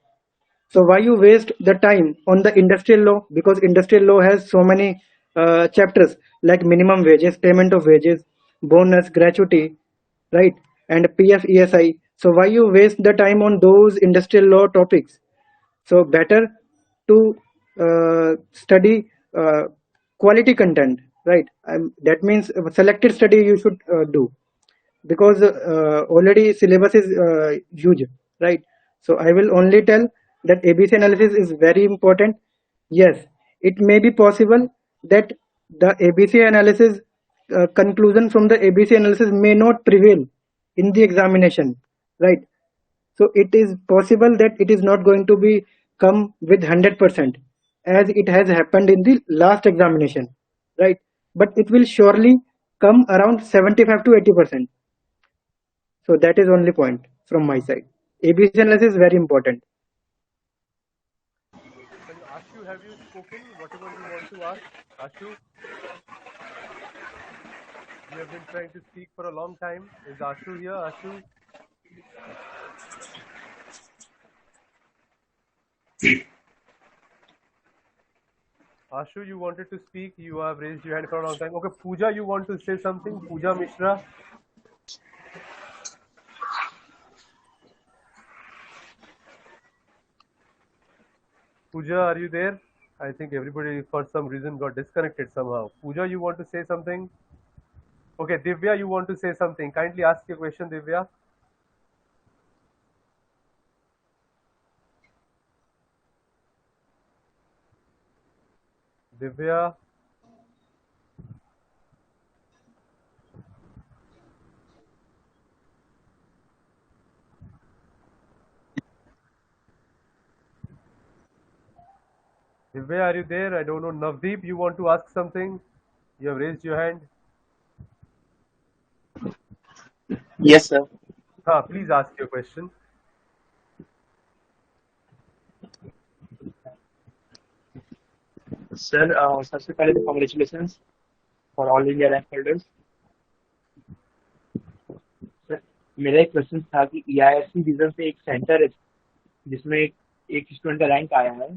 So why you waste the time on the industrial law? Because industrial law has so many chapters like minimum wages, payment of wages, bonus, gratuity, right? And PF ESI. So why you waste the time on those industrial law topics? So better to study quality content, right? That means selected study you should do, because already syllabus is huge, right? So I will only tell that ABC analysis is very important. Yes, it may be possible that the ABC analysis conclusion from the ABC analysis may not prevail in the examination, right? So it is possible that it is not going to be come with 100% as it has happened in the last examination, right? But it will surely come around 75 to 80%. So that is only point from my side. ABC analysis is very important. Ashu, have you spoken? Whatever you want to ask, Ashu. You have been trying to speak for a long time. Is Ashu here? Ashu? Ashu, you wanted to speak. You have raised your hand for a long time. Okay, Pooja, you want to say something? Pooja Mishra. Pooja, are you there? I think everybody, for some reason, got disconnected somehow. Pooja, you want to say something? Okay, Divya, you want to say something? Kindly ask your question, Divya. Divya. Divya, are you there? I don't know. Navdeep, you want to ask something? You have raised your hand. Yes, sir. Please ask your question. Sir सबसे पहले तो congratulations for all India rank holders. Sir मेरा एक question था कि EISC reason से एक centre है जिसमें एक स्टूडेंट का रैंक आया है,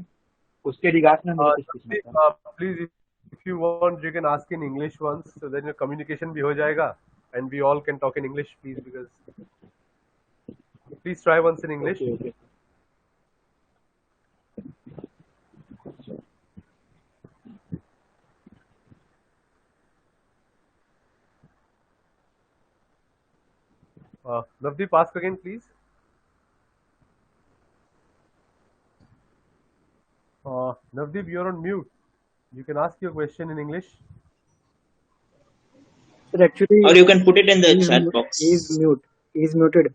उसके रिगार्ड्स में मुझे कुछ पूछना था. Please, if you want, you can ask in English once, so then your communication भी हो जाएगा, and we all can talk in English, please, because please try once in English. Okay. Navdeep, ask again, please. Navdeep, you're on mute. You can ask your question in English. But actually, Or you can put it in the chat box. He is muted.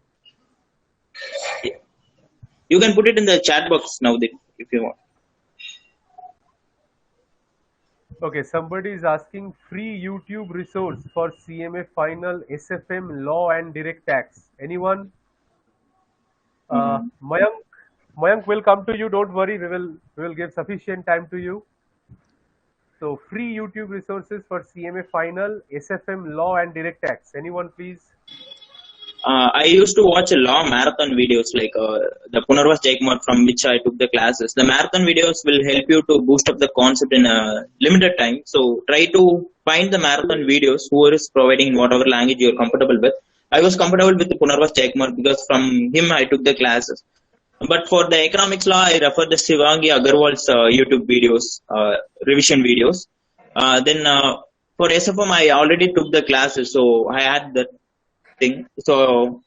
You can put it in the chat box now, if you want. Okay, somebody is asking free YouTube resource for CMA Final, SFM, Law and Direct Tax. Anyone? Mayank will come to you. Don't worry. We will give sufficient time to you. So free YouTube resources for CMA Final, SFM, Law and Direct Tax. Anyone, please? I used to watch a law marathon videos like the Punarvas Jaikmar from which I took the classes. The marathon videos will help you to boost up the concept in a limited time. So try to find the marathon videos who is providing whatever language you're comfortable with. I was comfortable with the Punarvas Jaikmar because from him I took the classes. But for the economics law, I refer the Shivangi Agarwal's YouTube videos, revision videos. Then for SFM, I already took the classes, so I had that thing. So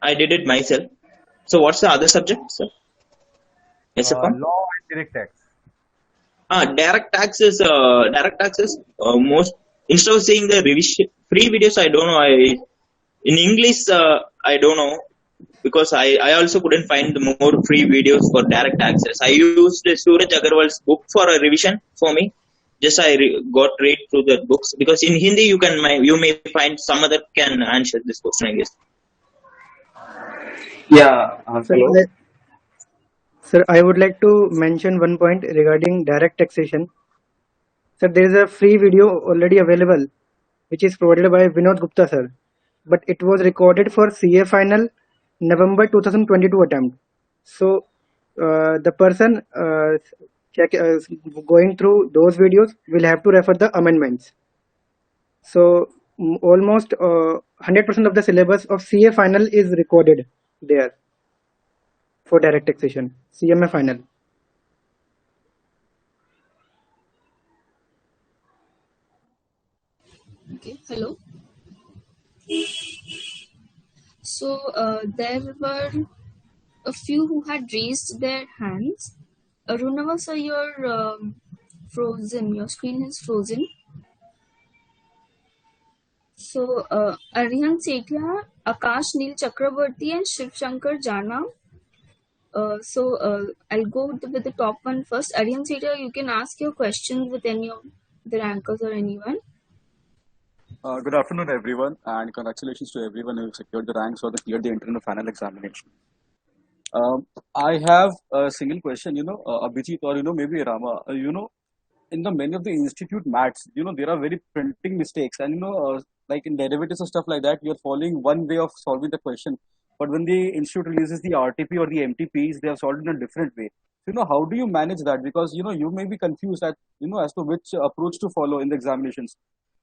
I did it myself. So what's the other subject, sir? SFM? Law and direct tax. Direct tax is most, instead of saying the revision free videos, I don't know. In English, I don't know, because I also couldn't find the more free videos for direct taxes. I used Suraj Agarwal's book for a revision for me. Just I got read through the books, because in Hindi you may find some other can answer this question, I guess. Yeah, hello. Sir, I would like to mention one point regarding direct taxation. Sir, there is a free video already available, which is provided by Vinod Gupta, sir. But it was recorded for CA Final November 2022 attempt. So the person going through those videos will have to refer the amendments. So almost 100% of the syllabus of CA final is recorded there for direct taxation, CMA final. Okay, hello. So there were a few who had raised their hands. Arunava, sir, you're frozen. Your screen is frozen. So Aryan Sethia, Akash Neil Chakraborty, and Shiv Shankar Jana. I'll go with the top one first. Aryan Sethia, you can ask your questions with any of the rankers or anyone. Good afternoon, everyone, and congratulations to everyone who secured the ranks or cleared the internal final examination. I have a single question, Abhijit or, maybe Rama, in the many of the institute mats, there are very printing mistakes and, like in derivatives and stuff like that, you're following one way of solving the question. But when the institute releases the RTP or the MTPs, they have solved in a different way. So, how do you manage that? Because, you may be confused at, as to which approach to follow in the examinations.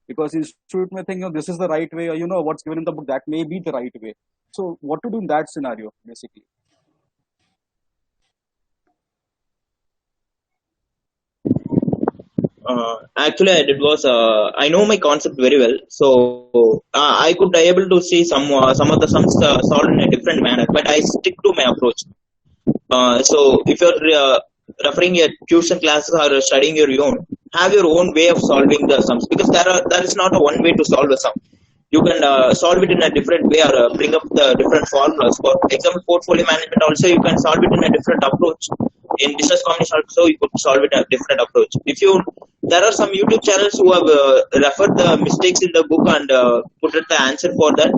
Because institute may think, this is the right way, or, what's given in the book, that may be the right way. So what to do in that scenario, basically? Actually, I did was I know my concept very well, so I could able to see some of the sums solved in a different manner, but I stick to my approach. So if you're referring your tuition classes or studying your own, have your own way of solving the sums, because there is not a one way to solve a sum. You can solve it in a different way or bring up the different formulas. For example, portfolio management also you can solve it in a different approach. In business combination also you could solve it a different approach. There are some YouTube channels who have referred the mistakes in the book and put the answer for that.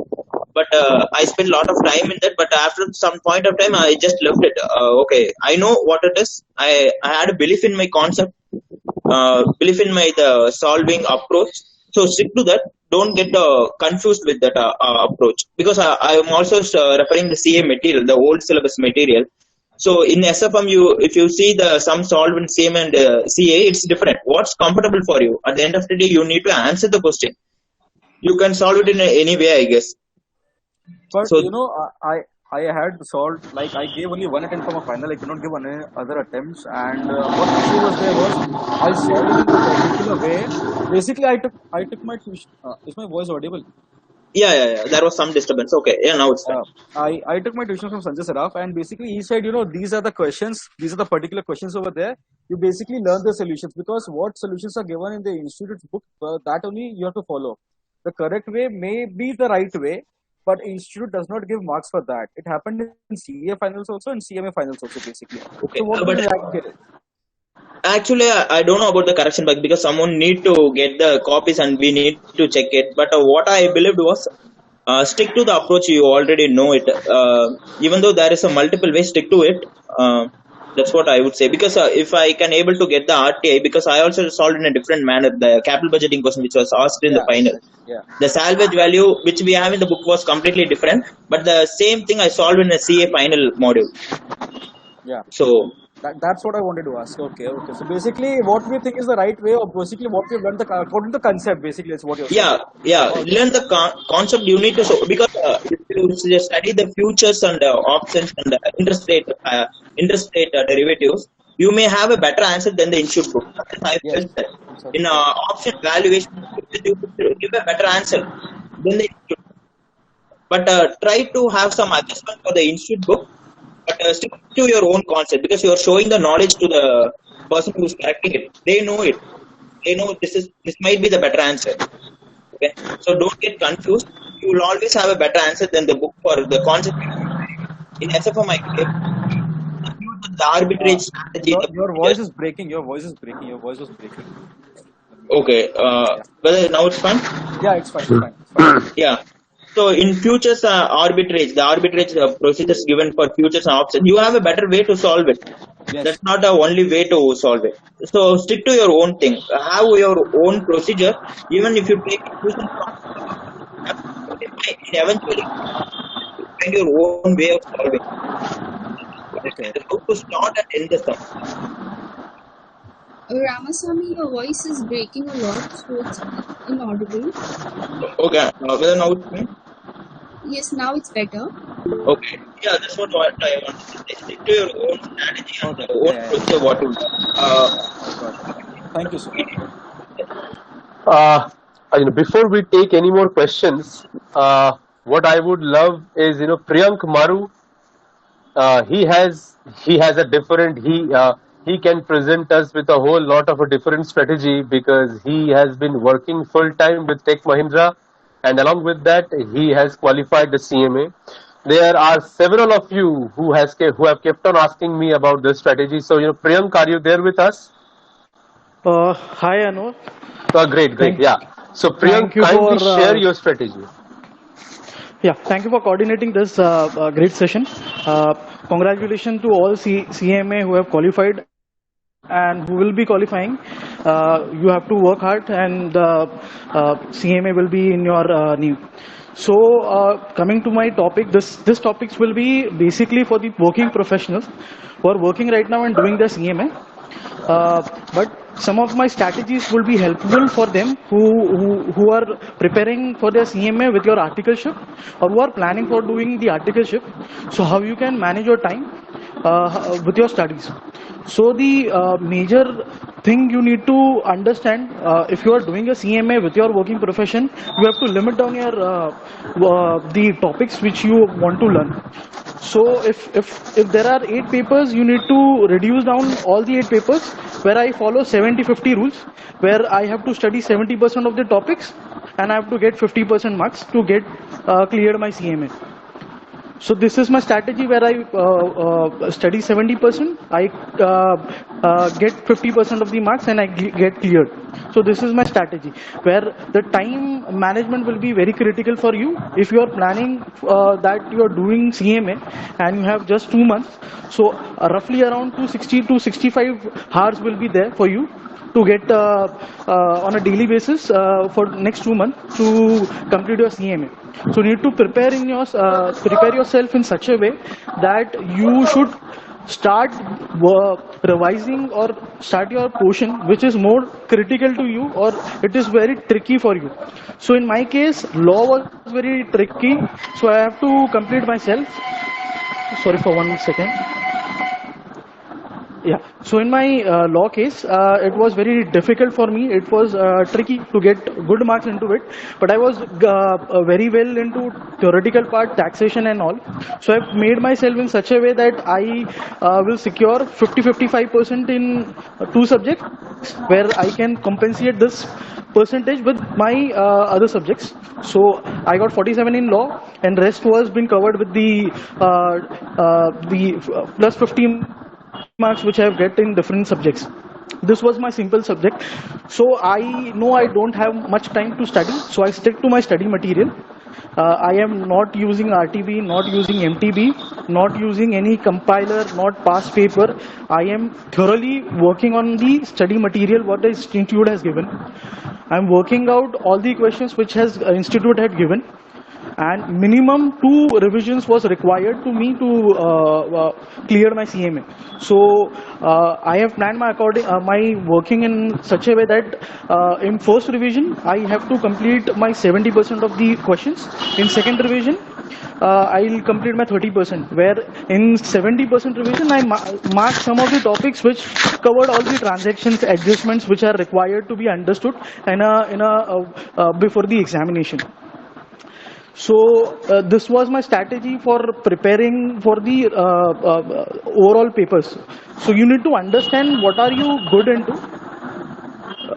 But I spent a lot of time in that. But after some point of time, I just left it. Okay, I know what it is. I had a belief in my concept, belief in my the solving approach. So stick to that. Don't get confused with that approach, because I am also referring the CA material, the old syllabus material. So in SFM, if you see the sum solved in CM and CA, it's different. What's comfortable for you? At the end of the day, you need to answer the question. You can solve it in any way, I guess. But I had solved, like I gave only one attempt for my final. I could not give any other attempts, and what issue was there was I solved it in a particular way. Basically, I took my tuition. Is my voice audible? Yeah. There was some disturbance. Okay, yeah, now it's fine. I took my tuition from Sanjay Saraf, and basically he said, these are the questions, these are the particular questions over there. You basically learn the solutions, because what solutions are given in the institute's book, that only you have to follow. The correct way may be the right way, but institute does not give marks for that. It happened in CA finals also and CMA finals also, basically. Okay, so what do you like it? Actually, I don't know about the correction bug, because someone need to get the copies and we need to check it. But what I believed was stick to the approach. You already know it. Even though there is a multiple way, stick to it. That's what I would say, because if I can able to get the RTI, because I also solved in a different manner the capital budgeting question which was asked in the final. Yeah. The salvage value which we have in the book was completely different, but the same thing I solved in a CA final module. Yeah. So that's what I wanted to ask. Okay. So basically, what we think is the right way, or basically what we've learned according to the concept, basically, is what you're saying. Yeah. Learn the concept. You need to because if you study the futures and options and interest rate derivatives, you may have a better answer than the institute book. I felt that in option valuation, you could give a better answer than the institute. But try to have some adjustment for the institute book. But stick to your own concept, because you are showing the knowledge to the person who is correcting it. They know it. They know this might be the better answer. Okay, so don't get confused. You will always have a better answer than the book for the concept. In SFM, the arbitrage strategy. Your voice is breaking. Your voice was breaking. Okay. Whether now it's fine? Yeah, it's fine. Yeah. So in futures arbitrage, the arbitrage procedures given for futures and options, you have a better way to solve it. Yes. That's not the only way to solve it. So stick to your own thing. Have your own procedure. Even if you take tuition, eventually find your own way of solving. Okay. How to start and end the sum. Ramasamy, your voice is breaking a lot, so it's inaudible. Okay, whether now it's me? Yes, now it's better. Okay, yeah, that's what I want to say. Stick to your own strategy and Okay. own Yeah. procedure, what you do. Got it. Thank you, sir. Uh, Before we take any more questions, what I would love is, Priyank Maru. He has a different he can present us with a whole lot of a different strategy because he has been working full time with Tech Mahindra, and along with that he has qualified the CMA. There are several of you who have kept on asking me about this strategy. So Priyank, are you there with us? Hi, Anur. Great, Thank, yeah. So thank Priyank, you for kindly share your strategy. thank you for coordinating this great session. Uh, Congratulations to all CMA who have qualified and who will be qualifying. You have to work hard, and CMA will be in your name. So, coming to my topic, this topics will be basically for the working professionals who are working right now and doing the CMA. But some of my strategies will be helpful for them who are preparing for their CMA with your articleship or who are planning for doing the articleship. So how you can manage your time with your studies. So the major thing you need to understand, if you are doing a CMA with your working profession, you have to limit down your the topics which you want to learn. So if there are 8 papers, you need to reduce down all the 8 papers, where I follow 70-50 rules, where I have to study 70% of the topics and I have to get 50% marks to get cleared my CMA. So this is my strategy, where I study 70%, I get 50% of the marks, and I get cleared. So this is my strategy, where the time management will be very critical for you. If you are planning that you are doing CMA and you have just 2 months, so roughly around 260 to 65 hours will be there for you to get on a daily basis for next 2 months to complete your CMA. So you need to prepare yourself in such a way that you should start revising or start your portion which is more critical to you, or it is very tricky for you. So in my case, law was very tricky, so I have to complete myself. Sorry for 1 second. Yeah. So in my law case, it was very difficult for me. It was tricky to get good marks into it. But I was very well into theoretical part, taxation and all. So I've made myself in such a way that I will secure 50-55% in 2 subjects, where I can compensate this percentage with my other subjects. So I got 47 in law, and rest was been covered with the plus 15 marks which I have get in different subjects. This was my simple subject. So I know I don't have much time to study, so I stick to my study material. I am not using RTB, not using MTB, not using any compiler, not past paper. I am thoroughly working on the study material what the institute has given. I am working out all the questions which has institute had given, and minimum 2 revisions was required to me to clear my CMA. So I have planned my working in such a way that in first revision I have to complete my 70% of the questions. In second revision, I'll complete my 30%, where in 70% revision I mark some of the topics which covered all the transactions, adjustments which are required to be understood before the examination. So this was my strategy for preparing for the overall papers. So you need to understand what are you good into,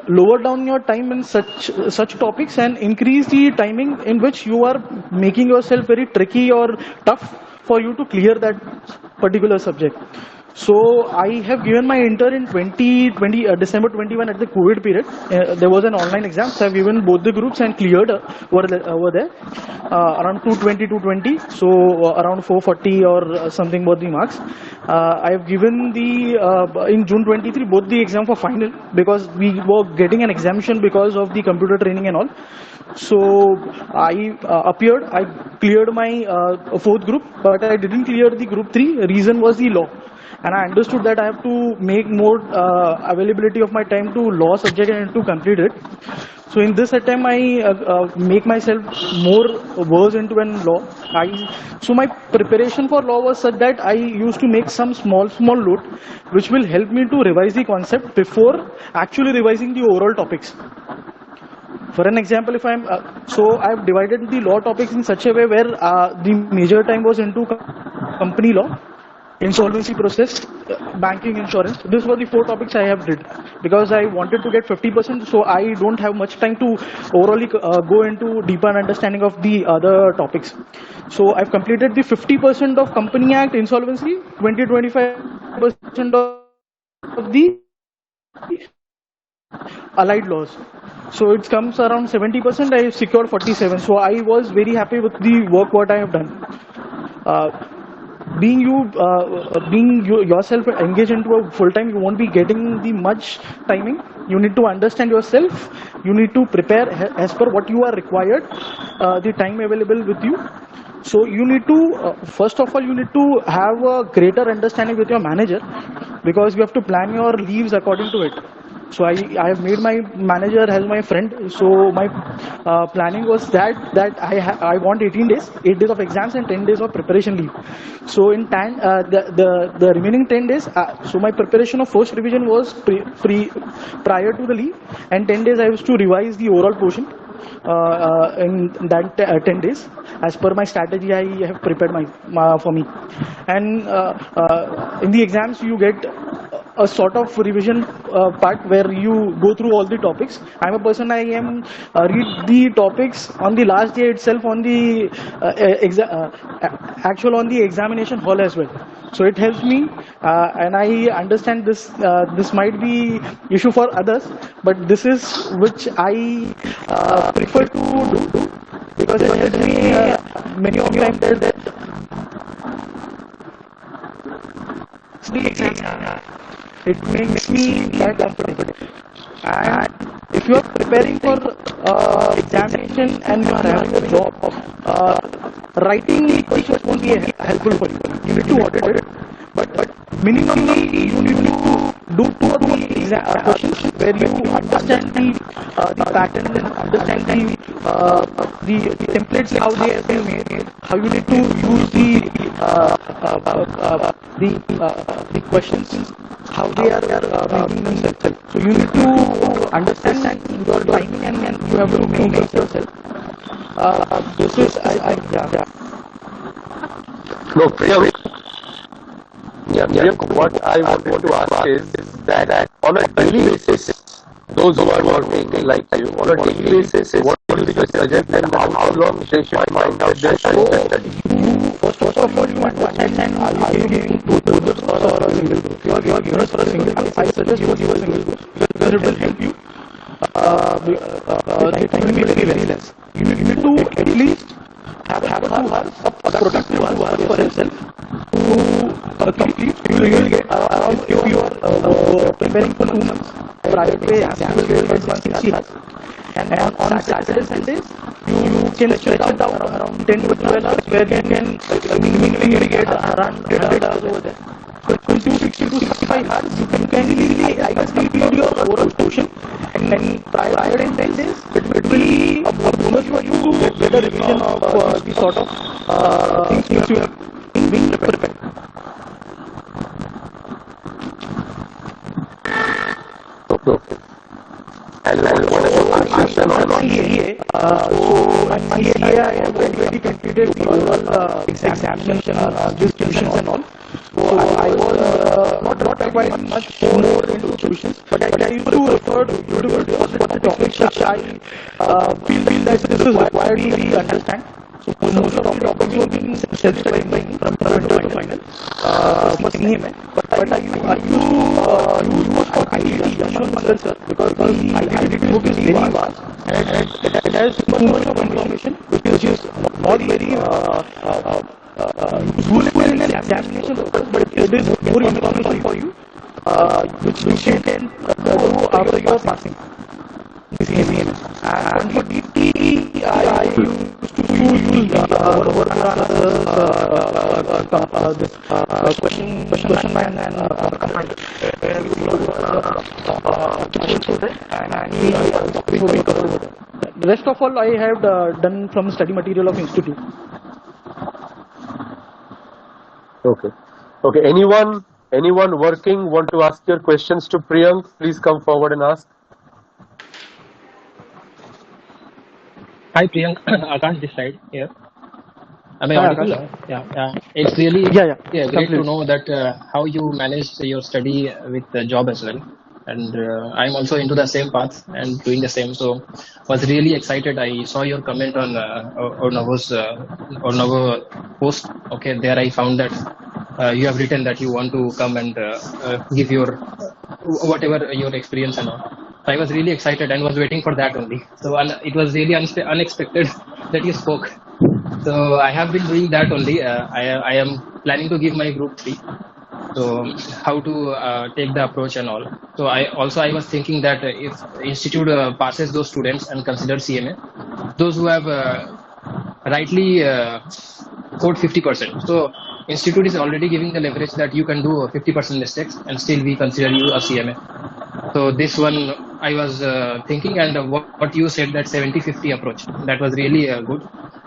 lower down your time in such topics, and increase the timing in which you are making yourself very tricky or tough for you to clear that particular subject. So I have given my intern in 2020 December 21 at the COVID period. There was an online exam, so I've given both the groups and cleared over there around 220 220. So around 440 or something about the marks. I have given the in June 23 both the exam for final, because we were getting an exemption because of the computer training and all. So I appeared. I cleared my 4th group, but I didn't clear the group 3. Reason was the law. and I understood that I have to make more availability of my time to law subject and to complete it. So in this attempt, I make myself more versed into an law. So my preparation for law was such that I used to make some small note, which will help me to revise the concept before actually revising the overall topics. For an example, if I'm so I've divided the law topics in such a way where the major time was into company law, insolvency process, banking, insurance. These were the 4 topics I have did because I wanted to get 50%. So I don't have much time to overall go into deeper understanding of the other topics. So I've completed the 50% of Company Act, insolvency, 20-25% of the allied laws. So it comes around 70%. I secured 47. So I was very happy with the work what I have done. Being yourself engaged into a full time, you won't be getting the much timing. You need to understand yourself. You need to prepare as per what you are required, the time available with you. So you need to first of all you need to have a greater understanding with your manager, because you have to plan your leaves according to it. So I have made my manager as my friend. So my planning was that I want 18 days, 8 days of exams and 10 days of preparation leave. So in the remaining 10 days, so my preparation of first revision was prior to the leave, and 10 days I was to revise the overall portion in that 10 days as per my strategy I have prepared for me. And in the exams you get a sort of revision part where you go through all the topics. I'm a person, I am read the topics on the last day itself on the actual on the examination hall as well. So it helps me, and I understand this might be issue for others, but this is which I prefer to do, because it helps me many of times that the exam, it makes me more comfortable. And if you are preparing for examination and you are having a job, writing questions won't be helpful for you. You need to audit it, but minimally you need to do 2 or 3 questions where you understand the pattern and understand the templates, how they have been made, how you need to use the questions, how they are making themselves. So you need to understand your timing and you have to make yourself. This is No, what I wanted to ask is that on a daily basis, those who are working like you, on a daily basis, what will be the suggest and how long they should find out their time? First of all, you understand are you giving 2 groups or a single group? If you are giving us for a single group, I suggest you give a single group, because it will help you. The time will be very less. You need to at least have a productive hours for yourself to complete. You will get around, if you are preparing for 2 months, prior to exams, you will get 160 hours. And on Saturdays, Sundays, you can stretch it out around 10 to 12 hours, where you can minimally get around 100 hours over there. So 60 to 65 hours, you can easily complete your overall portion, and then prior to 10 days, it will be a bonus for you to get better revision of the sort of things you have been prepared. Okay. And what about CMA? I have already completed the overall examination, tuitions and all. So I was not quite much more into tuitions, but I used to refer to the topics which I feel that this is required to be understand. So most of the topics were being self-studying from front to final for CMA. But I used to use most of the Yashwant Mangal sir, because the identity book is very vast and it has too much of information which is not very useful in an examination purpose, but it is more information for you which you can do after your passing the CMA. And for DT, I used to use this question bank and combined, where we and we cover it. The rest of all I have done from study material of institute. Okay. Okay. Anyone working want to ask your questions to Priyank? Please come forward and ask. Hi Priyank, Akash this side here. Am I Hi, audible? Akash. Yeah. It's really Yeah, great to completely. know that how you managed your study with the job as well. And I'm also into the same path and doing the same. So was really excited. I saw your comment on Arunava post. Okay, there I found that you have written that you want to come and give your whatever your experience and all. So I was really excited and was waiting for that only. So it was really unexpected that you spoke. So I have been doing that only. I am planning to give my group 3. So how to take the approach and all. So I was thinking that if institute passes those students and consider CMA, those who have rightly scored 50%. So institute is already giving the leverage that you can do 50% mistakes and still we consider you a CMA. So this one I was thinking, and what you said, that 70-50 approach, that was really good,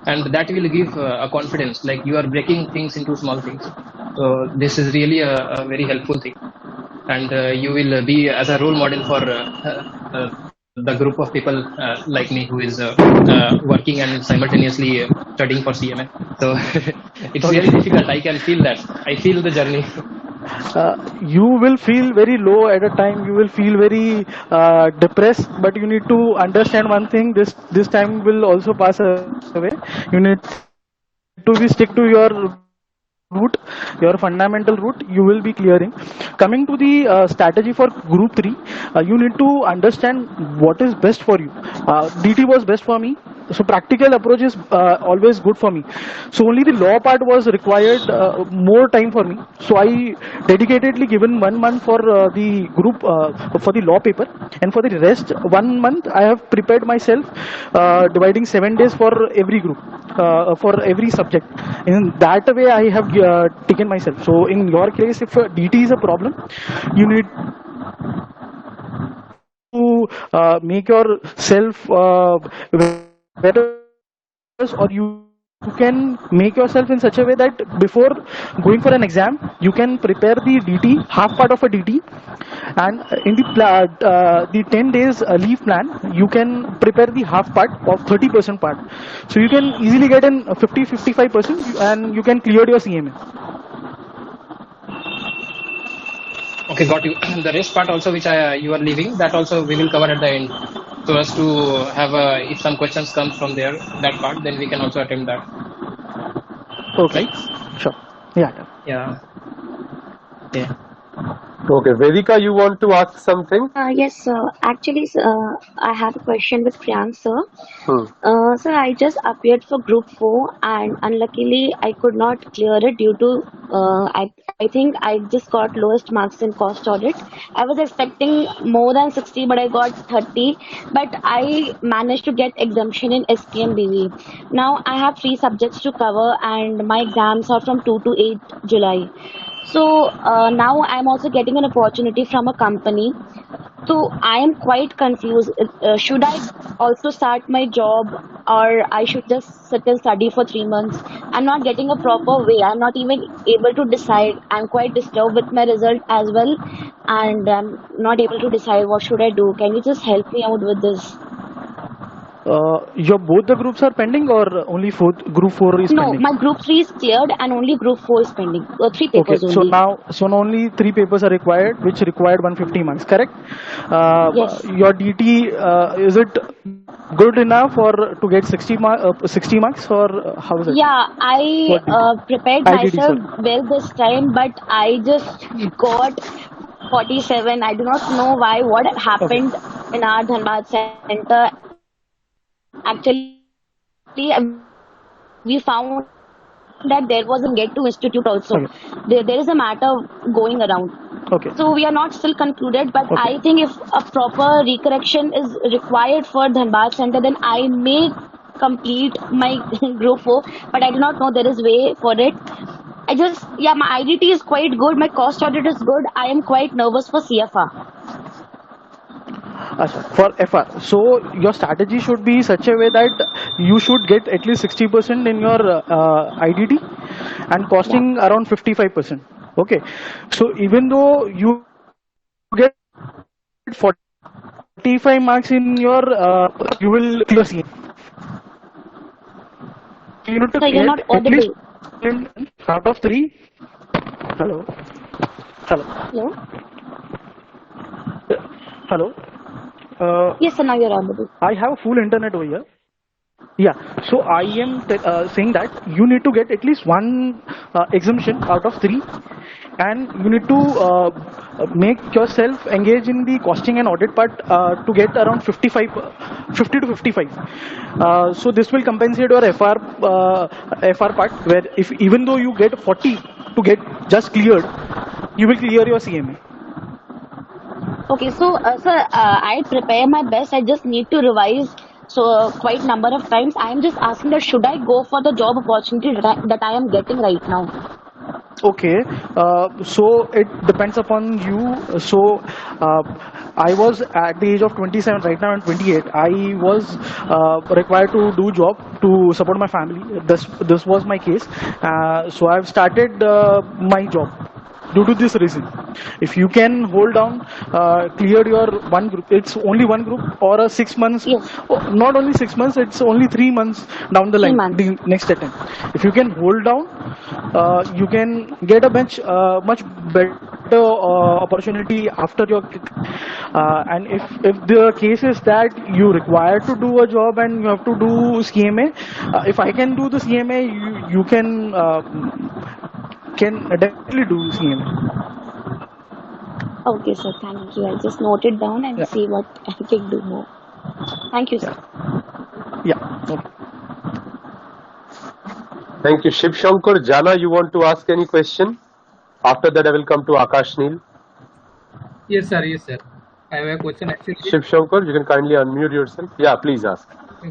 and that will give a confidence, like you are breaking things into small things. So this is really a very helpful thing, and you will be as a role model for the group of people like me who is working and simultaneously studying for CMA. So it's really difficult. I can feel that. I feel the journey. You will feel very low at a time. You will feel very depressed. But you need to understand one thing: this time will also pass away. You need to be stick to your route, your fundamental route. You will be clearing. Coming to the strategy for group 3, you need to understand what is best for you. DT was best for me. So practical approach is always good for me. So only the law part was required more time for me. So I dedicatedly given 1 month for the group for the law paper, and for the rest 1 month I have prepared myself, dividing 7 days for every group, for every subject. In that way I have taken myself. So in your case, if DT is a problem, you need to make yourself better, or you can make yourself in such a way that before going for an exam you can prepare the DT, half part of a DT, and in the 10 days leave plan you can prepare the half part of 30% part, so you can easily get in 50-55% and you can clear your CMA. Okay, got you. The rest part also which you are leaving, that also we will cover at the end. So as to have if some questions come from there, that part, then we can also attempt that. Okay. Right? Sure. Yeah. Yeah. Okay, Vedika, you want to ask something? Yes, sir. Actually, sir, I have a question with Priyank, sir. Hmm. Sir, I just appeared for Group 4 and unluckily I could not clear it due to I think I just got lowest marks in cost audit. I was expecting more than 60 but I got 30, but I managed to get exemption in SPMBV. Now I have 3 subjects to cover and my exams are from 2 to 8 July. So now I'm also getting an opportunity from a company. So I am quite confused. Should I also start my job or I should just sit and study for 3 months? I'm not getting a proper way. I'm not even able to decide. I'm quite disturbed with my result as well, and I'm not able to decide what should I do. Can you just help me out with this? Your both the groups are pending, or only group 4 is No, pending? my group 3 is cleared and only group 4 is pending. 3 papers Okay, only. so now only 3 papers are required, which required 150 marks, correct? Yes. Your DT, is it good enough for to get 60 marks, or how is it? Yeah, I prepared IDT, myself sir. well this time, but I just got 47. I do not know why, what happened in our Dhanbad center. Actually, we found that there was a get to institute also. There is a matter going around. Okay. So we are not still concluded, but I think if a proper recorrection is required for Dhanbad center, then I may complete my group 4, but I do not know there is way for it. My IDT is quite good. My cost audit is good. I am quite nervous for CFR. For FR. So your strategy should be such a way that you should get at least 60% in your IDT and costing around 55%. Okay. So even though you get 45 marks in your, you will clear CMA. You need to So you're get not at least audible. out of 3. Hello. Hello. Hello? Hello. Yes, sir, now you're audible. I have full internet over here. Yeah, so I am saying that you need to get at least one exemption out of 3, and you need to make yourself engage in the costing and audit part to get around 50 to 55. So this will compensate your FR part, where if even though you get 40 to get just cleared, you will clear your CMA. Okay, so sir, I prepare my best. I just need to revise quite number of times. I am just asking that should I go for the job opportunity that I am getting right now? Okay, so it depends upon you. So I was at the age of 27. Right now I'm 28. I was required to do job to support my family. This was my case. So I've started my job due to this reason. If you can hold down, clear your one group, it's only one group, or a 6 months, not only 6 months, it's only 3 months down the line, the next attempt. If you can hold down, you can get a much better opportunity after your and if the case is that you require to do a job and you have to do CMA, if I can do the CMA, you can definitely do CMA. Okay, sir. Thank you. I'll just note it down and see what I can do more. Thank you, sir. Yeah. Okay. Thank you. Shiv Shankar, Jana, you want to ask any question? After that, I will come to Akash Neil. Yes, sir. Yes, sir. I have a question actually. Shiv Shankar, you can kindly unmute yourself. Yeah, please ask.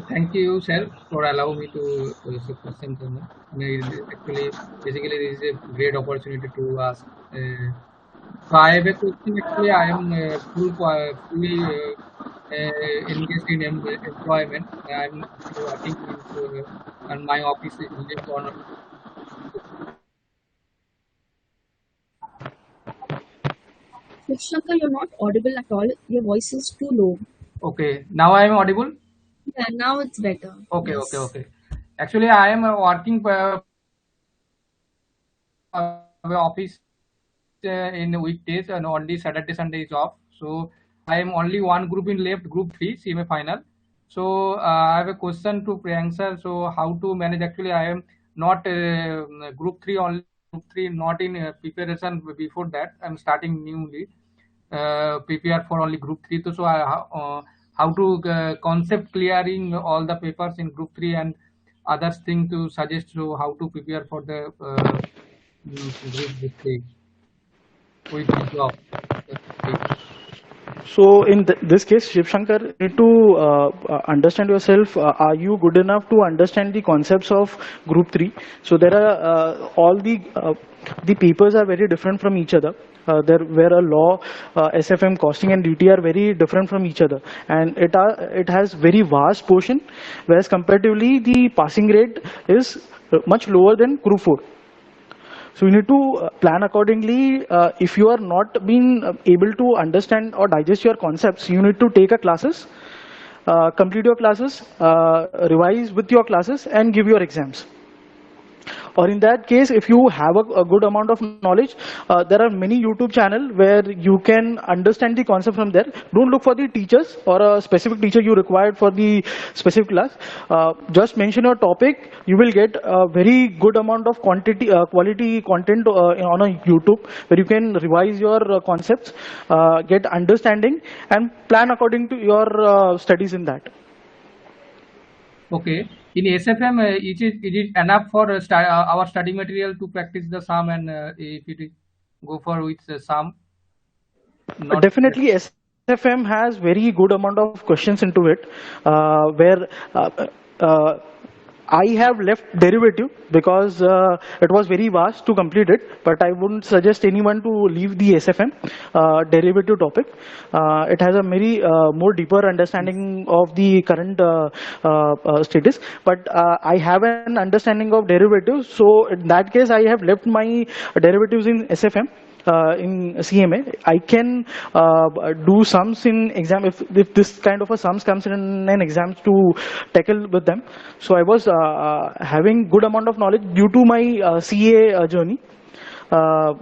Thank you, sir, for allowing me to ask a question. Actually, basically, this is a great opportunity to ask. So I have a question. Actually, I am fully engaged in employment. I'm working and my office is live on. Shankar, you're not audible at all. Your voice is too low. Okay, now I am audible. Yeah, now it's better. Okay, Yes. okay. Actually, I am working office in weekdays, and only Saturday, Sunday is off. So I am only one group in left, group 3, CMA final. So I have a question to answer. So how to manage? Actually, I am not group 3 only. Group 3 not in preparation. Before that, I'm starting newly prepare for only group 3. So how to concept clearing all the papers in group 3 and others thing to suggest. So how to prepare for the group 3 with the job. So in this case, Shiv Shankar, you need to understand yourself. Are you good enough to understand the concepts of Group 3? So there are all the papers are very different from each other. Where a law, SFM, costing, and DT are very different from each other, and it has very vast portion, whereas comparatively the passing rate is much lower than Group 4. So you need to plan accordingly. If you are not being able to understand or digest your concepts, you need to take a classes, complete your classes, revise with your classes, and give your exams. Or in that case, if you have a good amount of knowledge, there are many YouTube channels where you can understand the concept from there. Don't look for the teachers or a specific teacher you required for the specific class. Just mention your topic. You will get a very good amount of quality content on a YouTube where you can revise your concepts, get understanding, and plan according to your studies in that. Okay. In SFM, is it enough for our study material to practice the sum, and if it go for with the sum? Definitely, SFM has very good amount of questions into it, where I have left derivative because it was very vast to complete it, but I wouldn't suggest anyone to leave the SFM derivative topic. It has a very more deeper understanding of the current status, but I have an understanding of derivatives. So in that case, I have left my derivatives in SFM. In CMA, I can do sums in exam if this kind of a sums comes in an exam to tackle with them. So I was having good amount of knowledge due to my CA journey. Uh,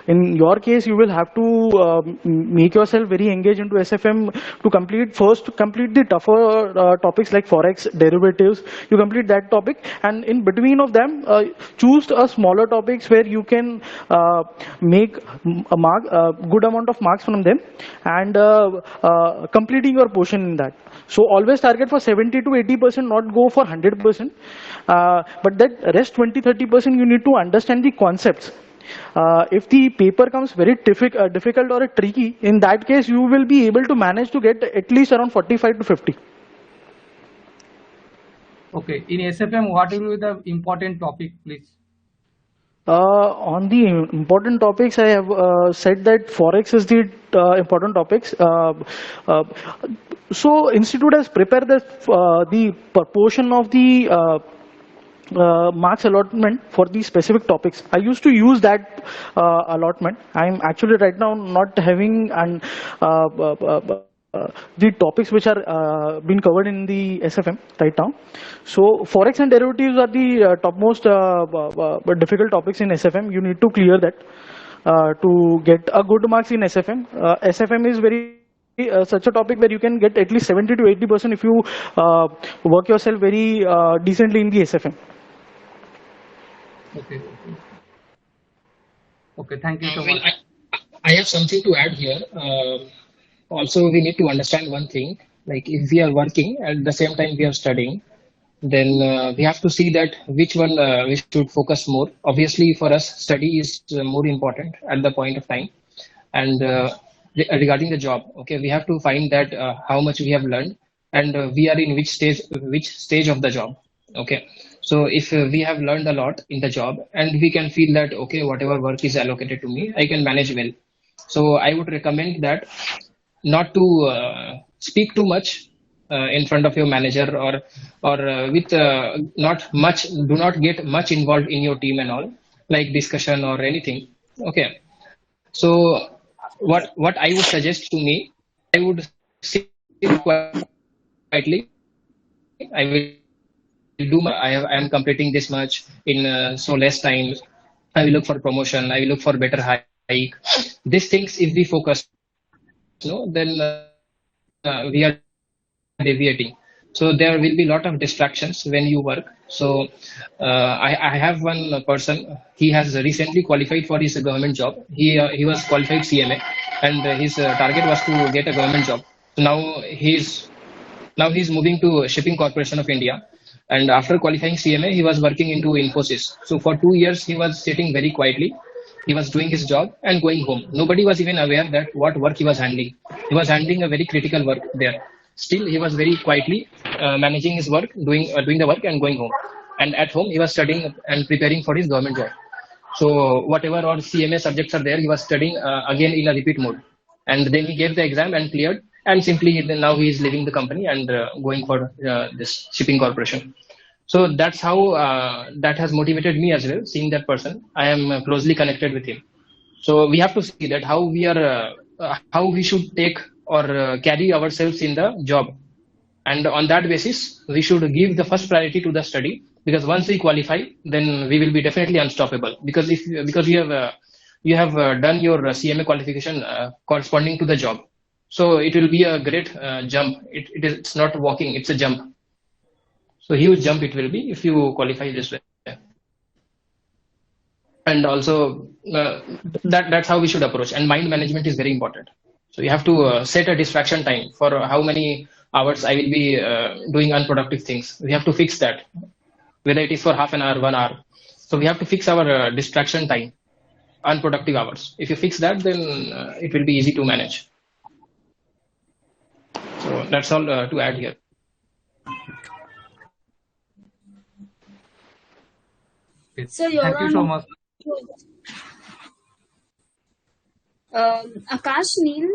in your case, you will have to make yourself very engaged into SFM to complete the tougher topics like forex, derivatives. You complete that topic, and in between of them, choose a smaller topics where you can make good amount of marks from them, and completing your portion in that. So always target for 70 to 80%, not go for 100%. But that rest 20-30%, you need to understand the concepts. If the paper comes very difficult or tricky, in that case you will be able to manage to get at least around 45 to 50. Okay, in SFM, what will be the important topic, please? On the important topics, I have said that forex is the important topics. So institute has prepared the proportion of the marks allotment for the specific topics. I used to use that allotment. I'm actually right now not having the topics which are being covered in the SFM right now. So forex and derivatives are the topmost difficult topics in SFM. You need to clear that to get a good marks in SFM. SFM is very such a topic where you can get at least 70 to 80% if you work yourself very decently in the SFM. Okay. Okay, thank you so Well, much. I have something to add here. Also, we need to understand one thing. Like, if we are working at the same time we are studying, then we have to see that which one we should focus more. Obviously, for us, study is more important at the point of time. And regarding the job, okay, we have to find that how much we have learned, and we are in which stage of the job. Okay, so if we have learned a lot in the job, and we can feel that okay, whatever work is allocated to me, I can manage well. So I would recommend that not to speak too much in front of your manager, or with not much, do not get much involved in your team and all, like discussion or anything. Okay, so what I would suggest to me, I would sit quietly. I will do my, I am completing this much in so less time. I will look for promotion. I will look for better hike. These things, if we focus, no, then we are deviating. So there will be a lot of distractions when you work. So I have one person. He has recently qualified for his government job. He was qualified CMA, and his target was to get a government job. So now he's moving to Shipping Corporation of India. And after qualifying CMA, he was working into Infosys. So for 2 years, he was sitting very quietly. He was doing his job and going home. Nobody was even aware that what work he was handling. He was handling a very critical work there. Still, he was very quietly managing his work, doing the work and going home. And at home, he was studying and preparing for his government job. So whatever all CMA subjects are there, he was studying again in a repeat mode. And then he gave the exam and cleared. And simply now he is leaving the company and going for this shipping corporation. So that's how that has motivated me as well. Seeing that person, I am closely connected with him. So we have to see that how we should take or carry ourselves in the job, and on that basis we should give the first priority to the study, because once we qualify, then we will be definitely unstoppable, because you have done your CMA qualification corresponding to the job, so it will be a great jump. It's not walking, it's a jump. So huge jump it will be if you qualify this way. And also that's how we should approach, and mind management is very important. So you have to set a distraction time for how many hours I will be doing unproductive things. We have to fix that, whether it is for half an hour, 1 hour. So we have to fix our distraction time, unproductive hours. If you fix that, then it will be easy to manage. So that's all to add here. Okay. So you're Thank you so on. much. Akash Neil,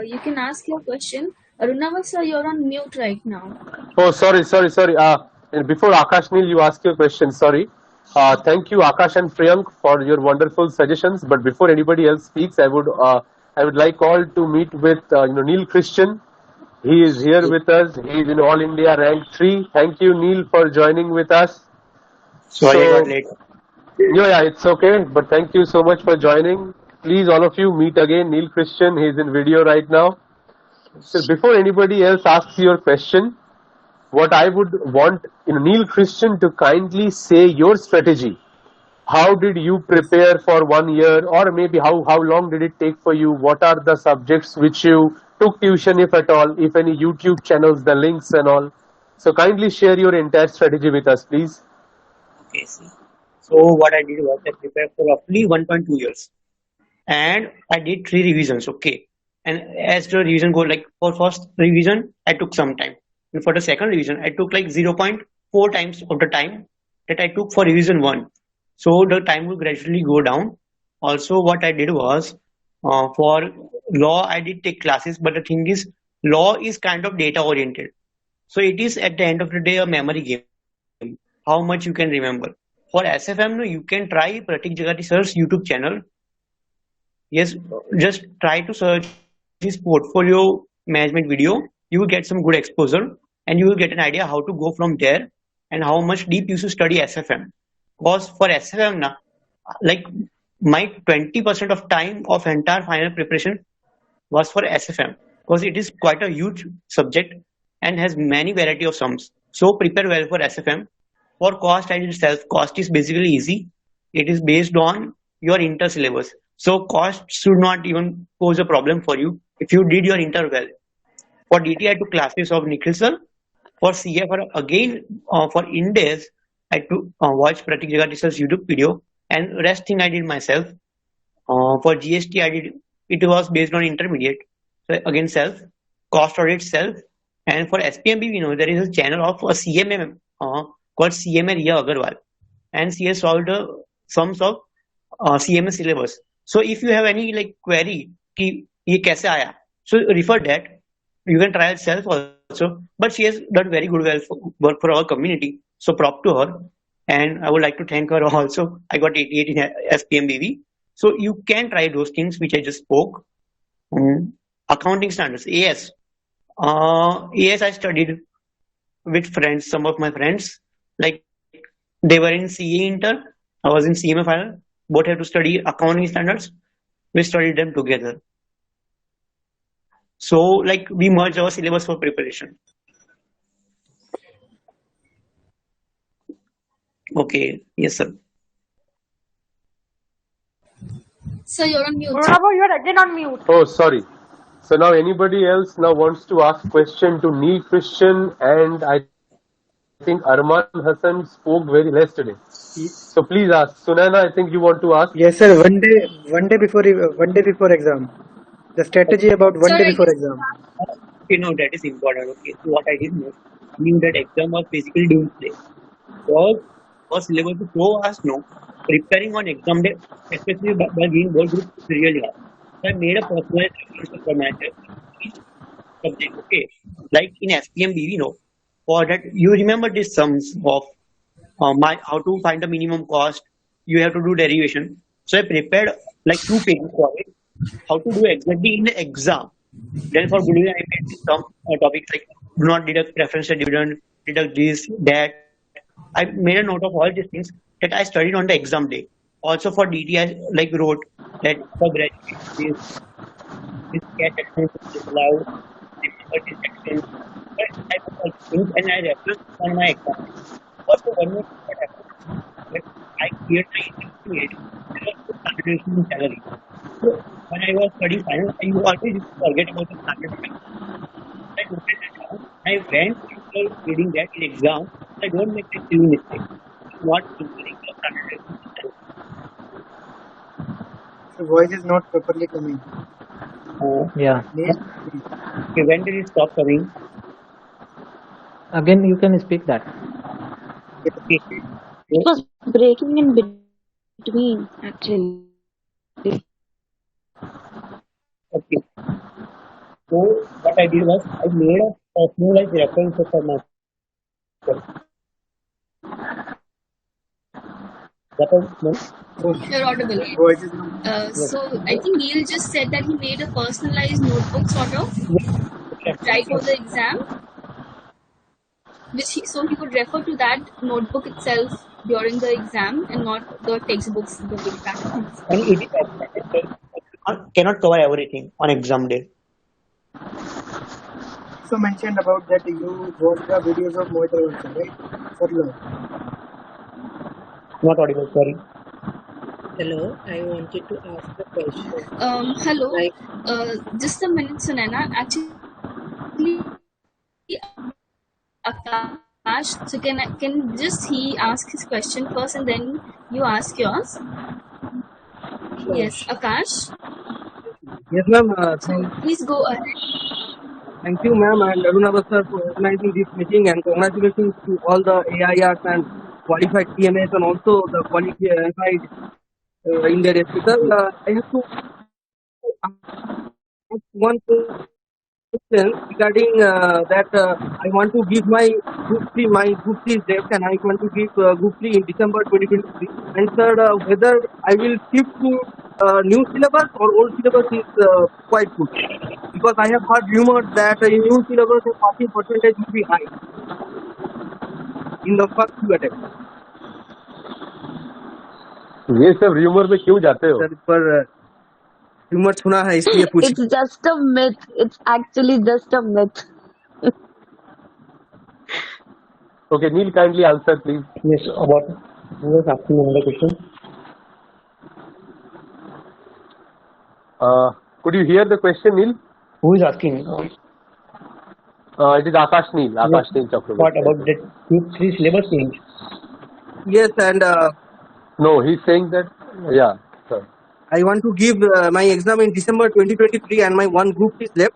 you can ask your question. Arunava sir, you're on mute right now. Oh, sorry. And before Akash Neil, you ask your question. Sorry. Thank you, Akash and Priyank, for your wonderful suggestions. But before anybody else speaks, I would like all to meet with Neil Christian. He is here with us. He is in All India Rank 3. Thank you, Neil, for joining with us. Sorry, I got So, late. yeah, it's okay. But thank you so much for joining. Please, all of you, meet again. Neil Christian, he's in video right now. So, before anybody else asks your question, what I would want Neil Christian to kindly say your strategy. How did you prepare for 1 year, or maybe how long did it take for you? What are the subjects which you took tuition, if at all, if any YouTube channels, the links and all? So kindly share your entire strategy with us, please. Okay, see. So what I did was I prepared for roughly 1.2 years, and I did 3 revisions. Okay, and as the revision go, like for first revision I took some time, and for the second revision I took like 0.4 times of the time that I took for revision 1. So the time will gradually go down. Also, what I did was for law I did take classes, but the thing is, law is kind of data oriented. So it is at the end of the day a memory game. How much you can remember. For SFM, no, you can try Pratik Jagati sir's YouTube channel. Yes, just try to search his portfolio management video. You will get some good exposure, and you will get an idea how to go from there and how much deep you should study SFM. Because for SFM, na, like my 20% of time of entire final preparation was for SFM, because it is quite a huge subject and has many variety of sums. So prepare well for SFM. For cost, I did self. Cost is basically easy. It is based on your inter syllabus. So cost should not even pose a problem for you if you did your inter well. For DT, I took classes of Nikhil sir. For CFR, again, for Indes, I took watch Pratik Jagati sir's YouTube video, and rest thing I did myself. For GST, I did it was based on intermediate. So again, self, cost audit self, and for SPMB, we know there is a channel of a CMA called CMA Agarwal, and she has solved the sums of CMA syllabus. So if you have any like query कि ये कैसे आया, so refer that. You can try it self also, but she has done very good work for our community. So prop to her, and I would like to thank her also. I got 88 in SPMBV. So you can try those things which I just spoke. Accounting standards, AS. AS I studied with friends, some of my friends. Like they were in CA Inter, I was in CMA Final. Both had to study accounting standards. We studied them together. So like we merged our syllabus for preparation. Okay, yes sir. So you're on mute. Arunava, you're again on mute. Oh, sorry. So now anybody else now wants to ask question to Neil Christian, and I think Arman Hassan spoke very less today. So please ask. Sunana, I think you want to ask. Yes, sir. One day before exam. The strategy about one day before exam. Okay, no, that is important. Okay, so what I did was, I knew that exam was basically doing play. Because our syllabus is so vast, no, preparing on exam day, especially by being board group, is really hard. So I made a personalized reference for myself each subject. Okay, like in SPMBV, no, for that you remember these sums of how to find the minimum cost. You have to do derivation. So I prepared like 2 pages for it. How to do exactly in the exam. Then for Boolean, I made some topics like do not deduct preferential dividend, deduct this, that. I made a note of all these things that I studied on the exam day. Also for DT, I like wrote that for graduate, this cash action is allowed, this action, I put all these things and I referenced on my exam. Also, one more thing that happened, that I cleared my intermediate, there was no standardization in salary. So when I was studying final, I always used to forget about the standardization. I noted that down. I went after reading that in exam. I don't make this silly mistake. Not including the standardization. The voice is not properly coming. Yeah. Okay, when did it stop coming? Again, you can speak that. Okay. It was Breaking in between, actually. Okay. So what I did was I made a personalized reference for myself. That was one. You're audible. Yes. So I think Neil just said that he made a personalized notebook sort of right for the exam, so he could refer to that notebook itself during the exam and not the textbooks, the big patterns. And it is cannot cover everything on exam day. Also mentioned about that you watched the videos of Moita also, right? For law. Not audible, sorry. Hello, I wanted to ask a question. Hello. Like, Just a minute, Sunaina. Actually, Akash. So can just he ask his question first and then you ask yours? Yes, Akash. Yes, ma'am. So please go ahead. Thank you, ma'am, and Arunava sir for organizing this meeting, and congratulations to all the AIRs and qualified CMAs and also the qualified in their SP. Sir, I have to ask one question regarding that I want to give my group 3 is left, and I want to give group 3 in December 2023. And sir, whether I will shift to new syllabus or old syllabus is quite good. Because I have heard rumors that in new syllabus the passing percentage will be high in the first few attempts. ये सब rumor में क्यों जाते हो? Sir पर rumor सुना है इसलिए पूछ. It's just a myth. It's actually just a myth. Okay, Neil, kindly answer, please. Yes, about who was asking another question? Could you hear the question, Neil? Who is asking? It is Akash Neil. Akash Neil Chakraborty. What about the group 3 syllabus change? Yes, and no, he's saying that. Yeah, sir. I want to give my exam in December 2023, and my one group is left.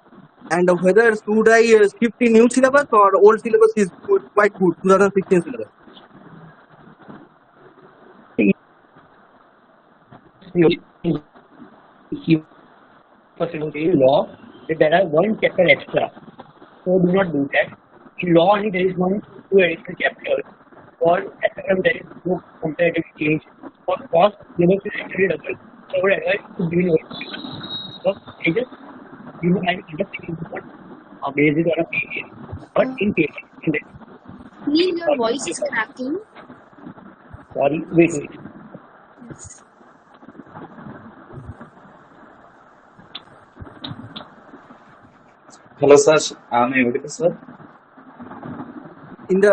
And whether should I shift in new syllabus or old syllabus is quite good, 2016 syllabus. Law, there are one chapter extra. So do not do that. In law only there is two additional chapters. For SRM there is no comparative change. For cost, syllabus is actually double. So I would advise to do it. So I just I'm just thinking about based on a period. But in case Neil, your voice is cracking. Sorry, wait. Yes. Hello, sir. Am I audible, sir? In the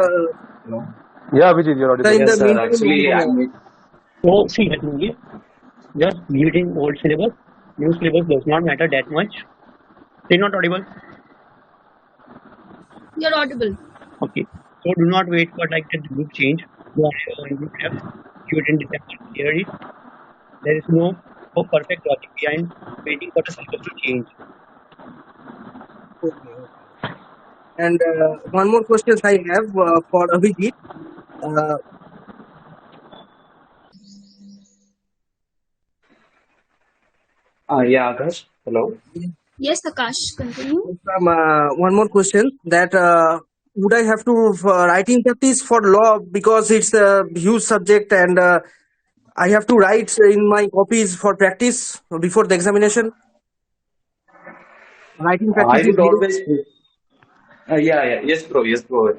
yeah, Vijay, you're audible. Yes, sir. Actually, so see that movie. Just leave it in old syllabus. New syllabus does not matter that much. They're not audible. You're audible. Okay. So do not wait for like the group change. You have group left. You didn't decide it. There is no perfect logic behind waiting for the syllabus to change. Okay. And one more question I have for Abhijit. Yeah, Akash. Hello. Yes, Akash, continue. One more question that would I have to writing practice for law because it's a huge subject and I have to write in my copies for practice before the examination? Writing practice I would always. Yes, bro.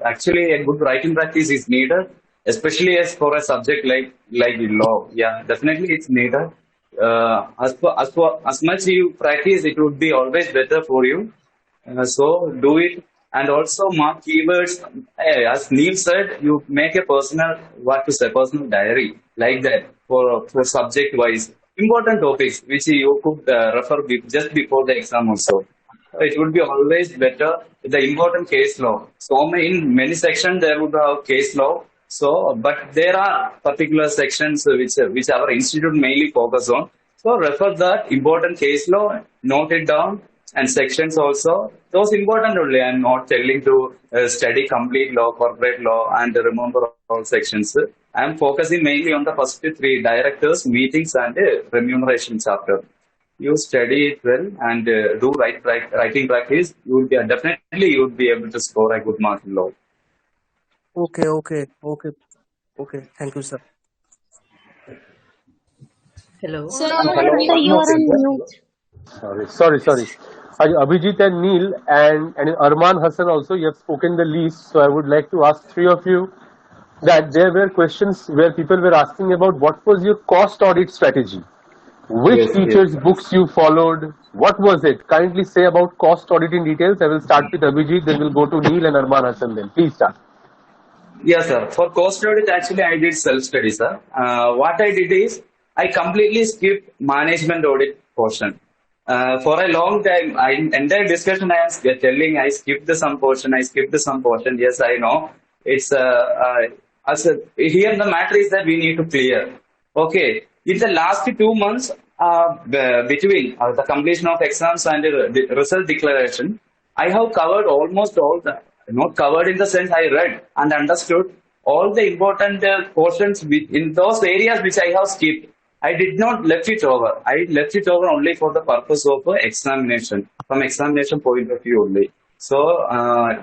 Actually, a good writing practice is needed, especially as for a subject like law. Yeah, definitely it's needed. As much you practice, it would be always better for you. So do it, and also mark keywords. As Neil said, you make a personal diary like that for subject wise important topics which you could refer just before the exam also. It would be always better the important case law. So in many sections there would have case law. So, but there are particular sections which our institute mainly focus on. So refer that important case law, note it down, and sections also. Those important only. I'm not telling to study complete law, corporate law, and remember all sections. I'm focusing mainly on the first three: directors, meetings, and remuneration chapter. You study it well and do writing practice. You will be definitely you would be able to score a good mark in law. Okay, okay, okay, okay. Thank you, sir. Hello. Sir, Hello, sir, one you more are on second. mute. Sorry. Abhijit and Neil and Arman Hassan also, you have spoken the least. So I would like to ask three of you that there were questions where people were asking about what was your cost audit strategy? Which Yes, yes. teachers' books you followed? What was it? Kindly say about cost audit in details. I will start with Abhijit, then we'll go to Neil and Arman Hassan then. Please start. Yes, sir. For cost audit, actually, I did self-study, sir. What I did is I completely skipped management audit portion. For a long time, entire discussion I am telling I skipped the some portion, I skipped the some portion. Yes, I know. It's here the matter is that we need to clear. Okay, in the last 2 months, between the completion of exams and the result declaration, I have covered almost all the, not covered in the sense I read and understood all the important portions in those areas which I have skipped. I did not left it over. I left it over only for the purpose of examination, from examination point of view only. So,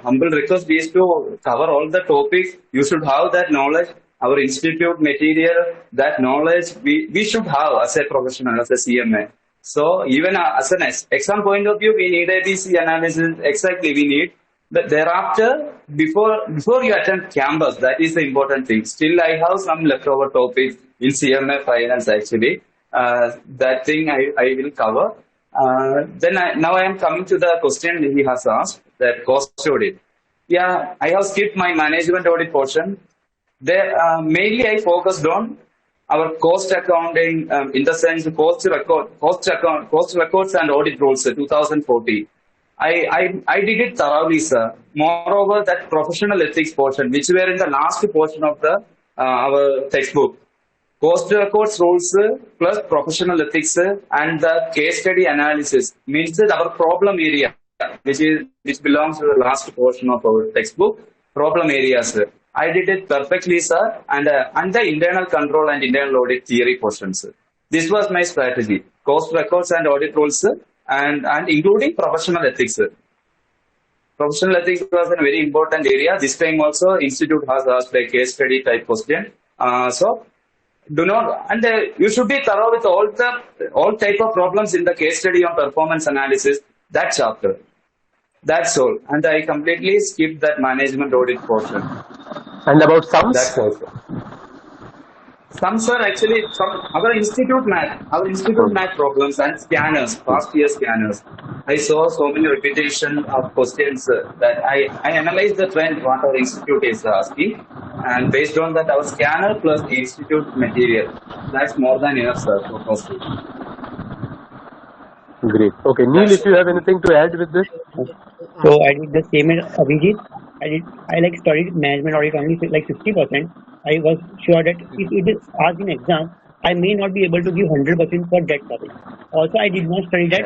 humble request is to cover all the topics. You should have that knowledge. Our institute material, that knowledge we should have as a professional, as a CMA. So even as an exam point of view, we need ABC analysis. Exactly, we need. But thereafter, before you attend campus, that is the important thing. Still, I have some leftover topics in CMA finance actually. That thing I will cover. Now I am coming to the question he has asked, that cost audit. Yeah, I have skipped my management audit portion. There, mainly I focused on our cost accounting, in the sense cost records and audit rules, 2014. I did it thoroughly, sir. Moreover, that professional ethics portion, which were in the last portion of the our textbook, cost records rules plus professional ethics and the case study analysis means that our problem area, which belongs to the last portion of our textbook, problem areas. I did it perfectly, sir, and the internal control and internal audit theory portions. This was my strategy: cost records and audit rules, and including professional ethics. Professional ethics was a very important area. This time also, institute has asked a case study type question. So do not, and you should be thorough with all type of problems in the case study on performance analysis, that chapter. That's all. And I completely skipped that management audit portion. And about sums? That's also. Sums are actually from our institute math problems and scanners, past year scanners. I saw so many repetition of questions that I analyzed the trend what our institute is asking, and based on that our scanner plus the institute material. That's more than enough, sir, for question. Great. Okay, Neil, if you have anything to add with this. So I did the same as Abhijit. I like studied management audit only like 60%. I was sure that if it is asked in exam, I may not be able to give 100% for that topic. Also, I did not study that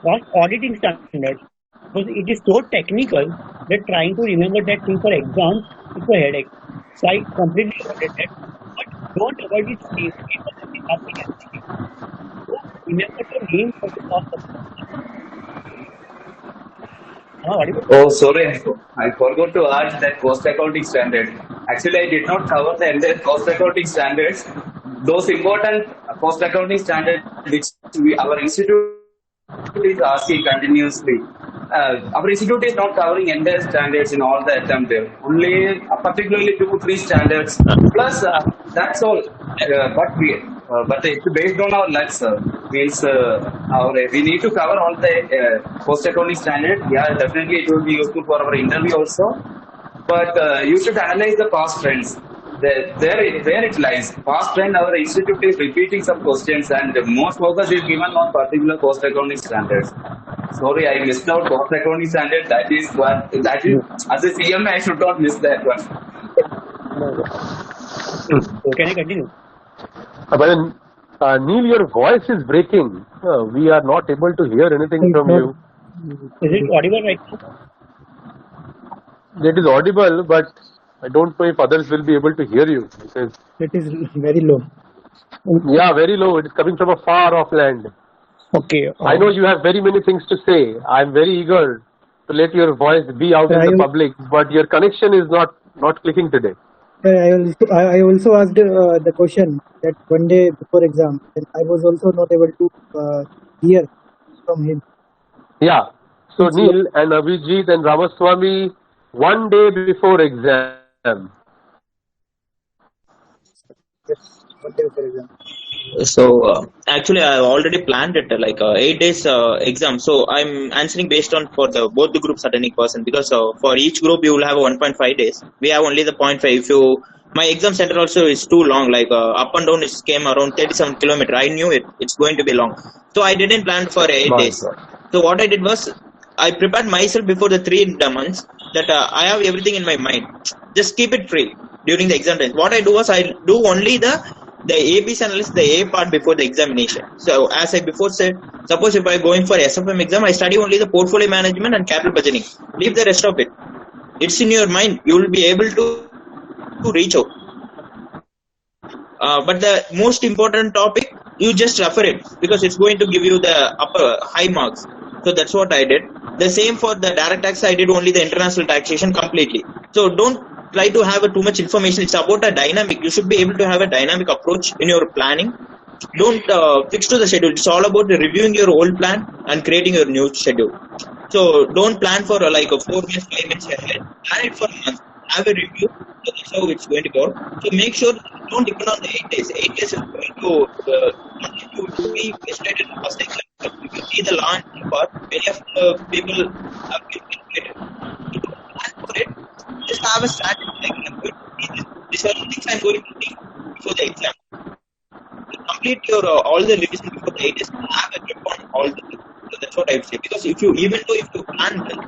cost auditing standards because it is so technical that trying to remember that thing for exams is a headache. So I completely avoided that. But don't avoid it same because of the asking MCQ. So remember the name of the cost of Oh, sorry, I forgot to add that cost accounting standard. Actually, I did not cover the entire cost accounting standards. Those important cost accounting standards which our institute is asking continuously. Our institute is not covering entire standards in all the attempt there. Only particularly 2-3 standards. Plus, that's all. But it's based on our luck, sir. Means we need to cover all the cost accounting standard. Yeah, definitely it will be useful for our interview also. But you should analyze the past trends. Where it lies. Past trend, our institute is repeating some questions, and most focus is given on particular cost accounting standards. Sorry, I missed out cost accounting standard. That is as a CMA, I should not miss that one. Can I continue? But then, Neil, your voice is breaking. We are not able to hear anything from you. Is it audible right now? It is audible, but I don't know if others will be able to hear you. Because It is very low. yeah, very low. It is coming from a far off land. Okay. I know you have very many things to say. I am very eager to let your voice be out in the public, but your connection is not clicking today. I also asked the question that one day before exam, and I was also not able to hear from him. Yeah. So Neil and Abhijit and Ramaswamy, one day before exam. Yes, one day before exam. So actually, I already planned it like 8 days exam. So I'm answering based on for the both the groups attending person, because for each group you will have 1.5 days. We have only the 0.5. If you my exam center also is too long. Like up and down, it came around 37 kilometers. I knew it's going to be long. So I didn't plan for 8 days. So what I did was I prepared myself before the 3 months that I have everything in my mind. Just keep it free during the exam time. What I do was I do only the ABC analysis, the A part before the examination. So as I before said, suppose if I going for SFM exam, I study only the portfolio management and capital budgeting. Leave the rest of it. It's in your mind. You will be able to reach out. But the most important topic, you just refer it, because it's going to give you the upper high marks. So that's what I did. The same for the direct tax, I did only the international taxation completely. So don't try to have too much information. It's about a dynamic. You should be able to have a dynamic approach in your planning. Don't fix to the schedule. It's all about reviewing your old plan and creating your new schedule. So don't plan for like 4 months, 5 months ahead. Plan it for a month. Have a review. So that's how it's going to go. So make sure don't depend on the 8 days. 8 days is going to be frustrated in the first exam. If you see the launch part, many of the people have been frustrated. Plan for it. Just have a strategy. Like I'm going to see this. These are the things I'm going to do before the exam. Complete your all the revision before the 8 days. Have a grip on all the things. So that's what I would say. Because if you plan well,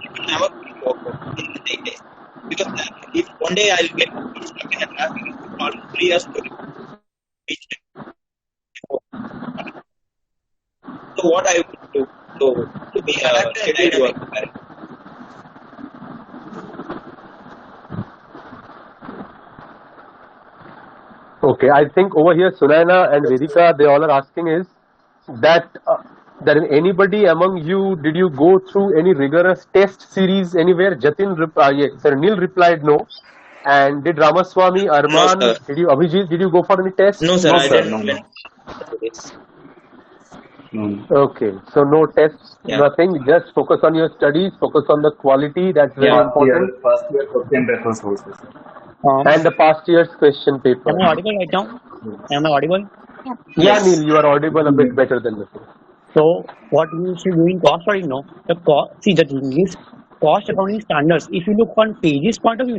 you will never work out in the 8 days. Because if one day I'll get stuck in a traffic, it will call 3 years to reach. So what I would do to be a scheduled worker. Okay, I think over here Sunaina and Vedika, they all are asking is that anybody among you, did you go through any rigorous test series anywhere? Neil replied no. And did Ramaswamy, Arman, Abhijit, did you go for any tests? No, sir. I didn't. No. Okay, so no tests, nothing. Just focus on your studies, focus on the quality. That's very important. First year question papers also, sir. And the past year's question paper. Am I audible right now? Am I audible? Yeah, Neil, you are audible a bit better than before. So what we should do in cost auditing now? The thing is, cost accounting standards. If you look on pages point of view,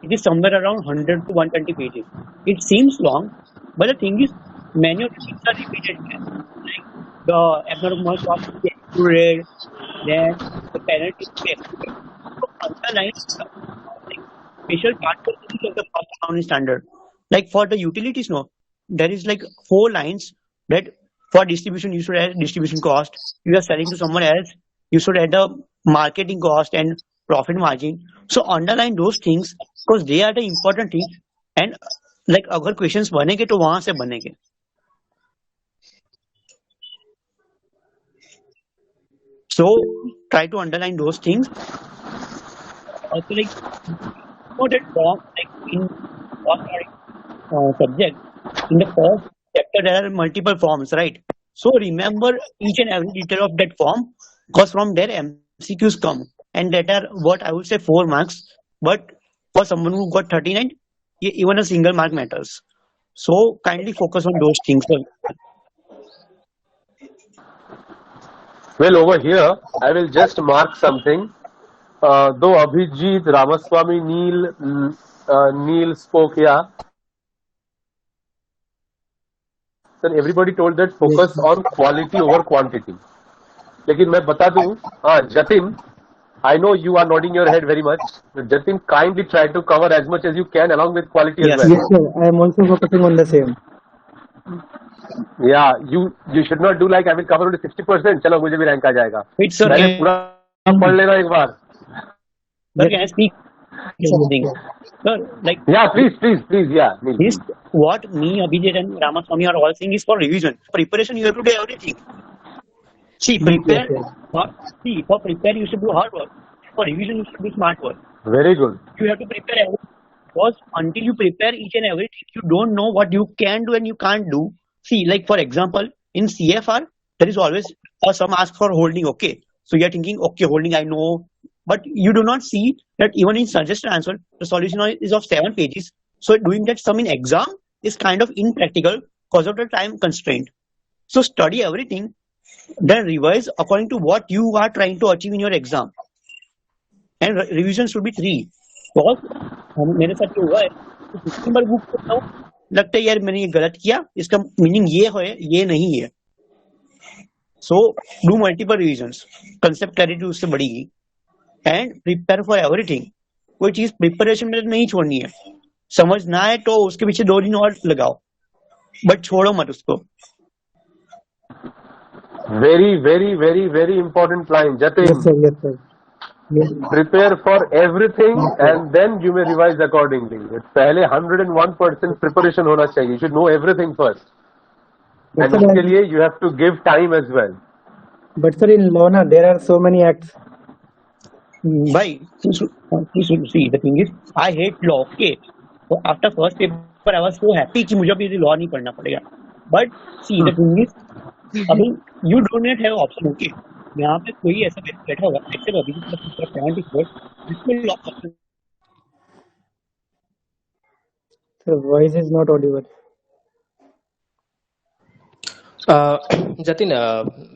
it is somewhere around 100 to 120 pages. It seems long, but the thing is, many of the things are repeated. Like the abnormal cost to be excluded, then the penalty to be excluded. So underline special part of the cost accounting standard. Like for the utilities, there is like 4 lines that for distribution you should add distribution cost. You are selling to someone else, you should add the marketing cost and profit margin. So underline those things because they are the important things. And like अगर questions बनेंगे तो वहां से बनेंगे. So try to underline those things. Also like that form, like in subject, in the first chapter there are multiple forms, right? So remember each and every detail of that form because from there MCQs come and that are what I would say 4 marks, but for someone who got 39, even a single mark matters. So kindly focus on those things. Well, over here I will just mark something. Though Abhijit, Ramaswamy, Neil spoke, then everybody told that focus on quality over quantity. लेकिन मैं बता दूं, Jatin, I know you are nodding your head very much. Jatin, kindly try to cover as much as you can along with quality as well. Yes, sir. I am also focusing on the same. Yeah, you should not do like I will cover only 60%. चलो मुझे भी rank आ जाएगा. Wait, sir. पहले पूरा पढ़ लेना एक बार. Sir, can I speak something? Sir, like Yeah, please. Yeah. this, what me, Abhijit, and Ramaswamy are all saying is for revision. Preparation, you have to do everything. See, prepare. For prepare, you should do hard work. For revision, you should do smart work. Very good. You have to prepare everything. Because until you prepare each and everything, you don't know what you can do and you can't do. See, like for example, in CFR, there is always some ask for holding. Okay, so you are thinking, okay, holding, I know, but you do not see that even in suggested answer, the solution is of 7 pages. So doing that sum in exam is kind of impractical because of the time constraint. So study everything, then revise according to what you are trying to achieve in your exam. And revision should be 3. Because मेरे साथ क्या हुआ है, कितनी बार book करता हूँ, लगता है यार मैंने ये गलत किया, इसका मीनिंग ये नहीं है. So do multiple revisions, concept clarity उससे बढ़ेगी, and prepare for everything. कोई चीज प्रिपरेशन में नहीं छोड़नी है, समझ ना आए तो उसके पीछे 2 दिन और लगाओ, बट छोड़ो मत उसको. Very important line, Jatin. Yes, sir. Prepare for everything and then you may revise accordingly. पहले 101% preparation होना चाहिए. You should know everything first. And उसके लिए you have to give time as well. But sir, in law na, there are so many acts. Why? See, the thing is, I hate law. Okay, so after first paper, I was so happy कि मुझे अभी law नहीं पढ़ना पड़ेगा. But see, the thing is, अभी you do not have option. Okay, यहाँ पे कोई ऐसा बैठा होगा, एक्सेप्ट अभी की 74, जिसमें law option. The voice is not audible. Jatin,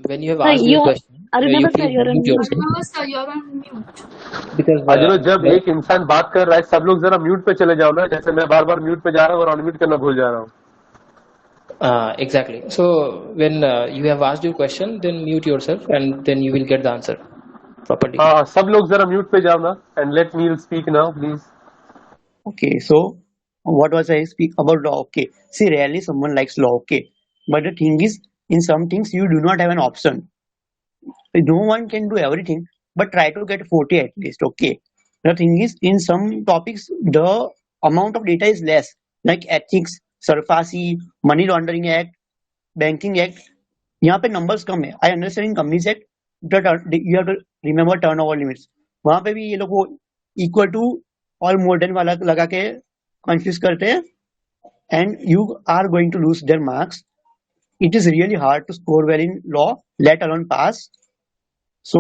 when you have Sir, asked your question, Arunava you sir, you're on mute mute. yourself Arunava sir, you're on mute. because अजरो जब एक इंसान बात कर रहा है सब लोग जरा म्यूट पे चले जाओ ना, जैसे मैं बार म्यूट पे जा रहा हूँ और अनम्यूट करना भूल जा रहा हूँ. Exactly. So when you have asked your question, then mute yourself and then you will get the answer properly. सब लोग जरा म्यूट पे जाओ ना, and let Neil speak now, please. Okay, so what was I speak about law? Okay, see, rarely someone likes law. Okay, but the thing is, in some things you do not have an option. No one can do everything, but try to get 40 at least. Okay, the thing is, in some topics the amount of data is less, like ethics, SARFAESI, Money Laundering Act, Banking Act. यहाँ पे numbers कम है. I understand in Companies Act that you have to remember turnover limits. वहाँ पे भी ये लोग वो equal to और more than वाला लगा के confuse करते हैं, and you are going to lose their marks. It is really hard to score well in law, let alone pass. So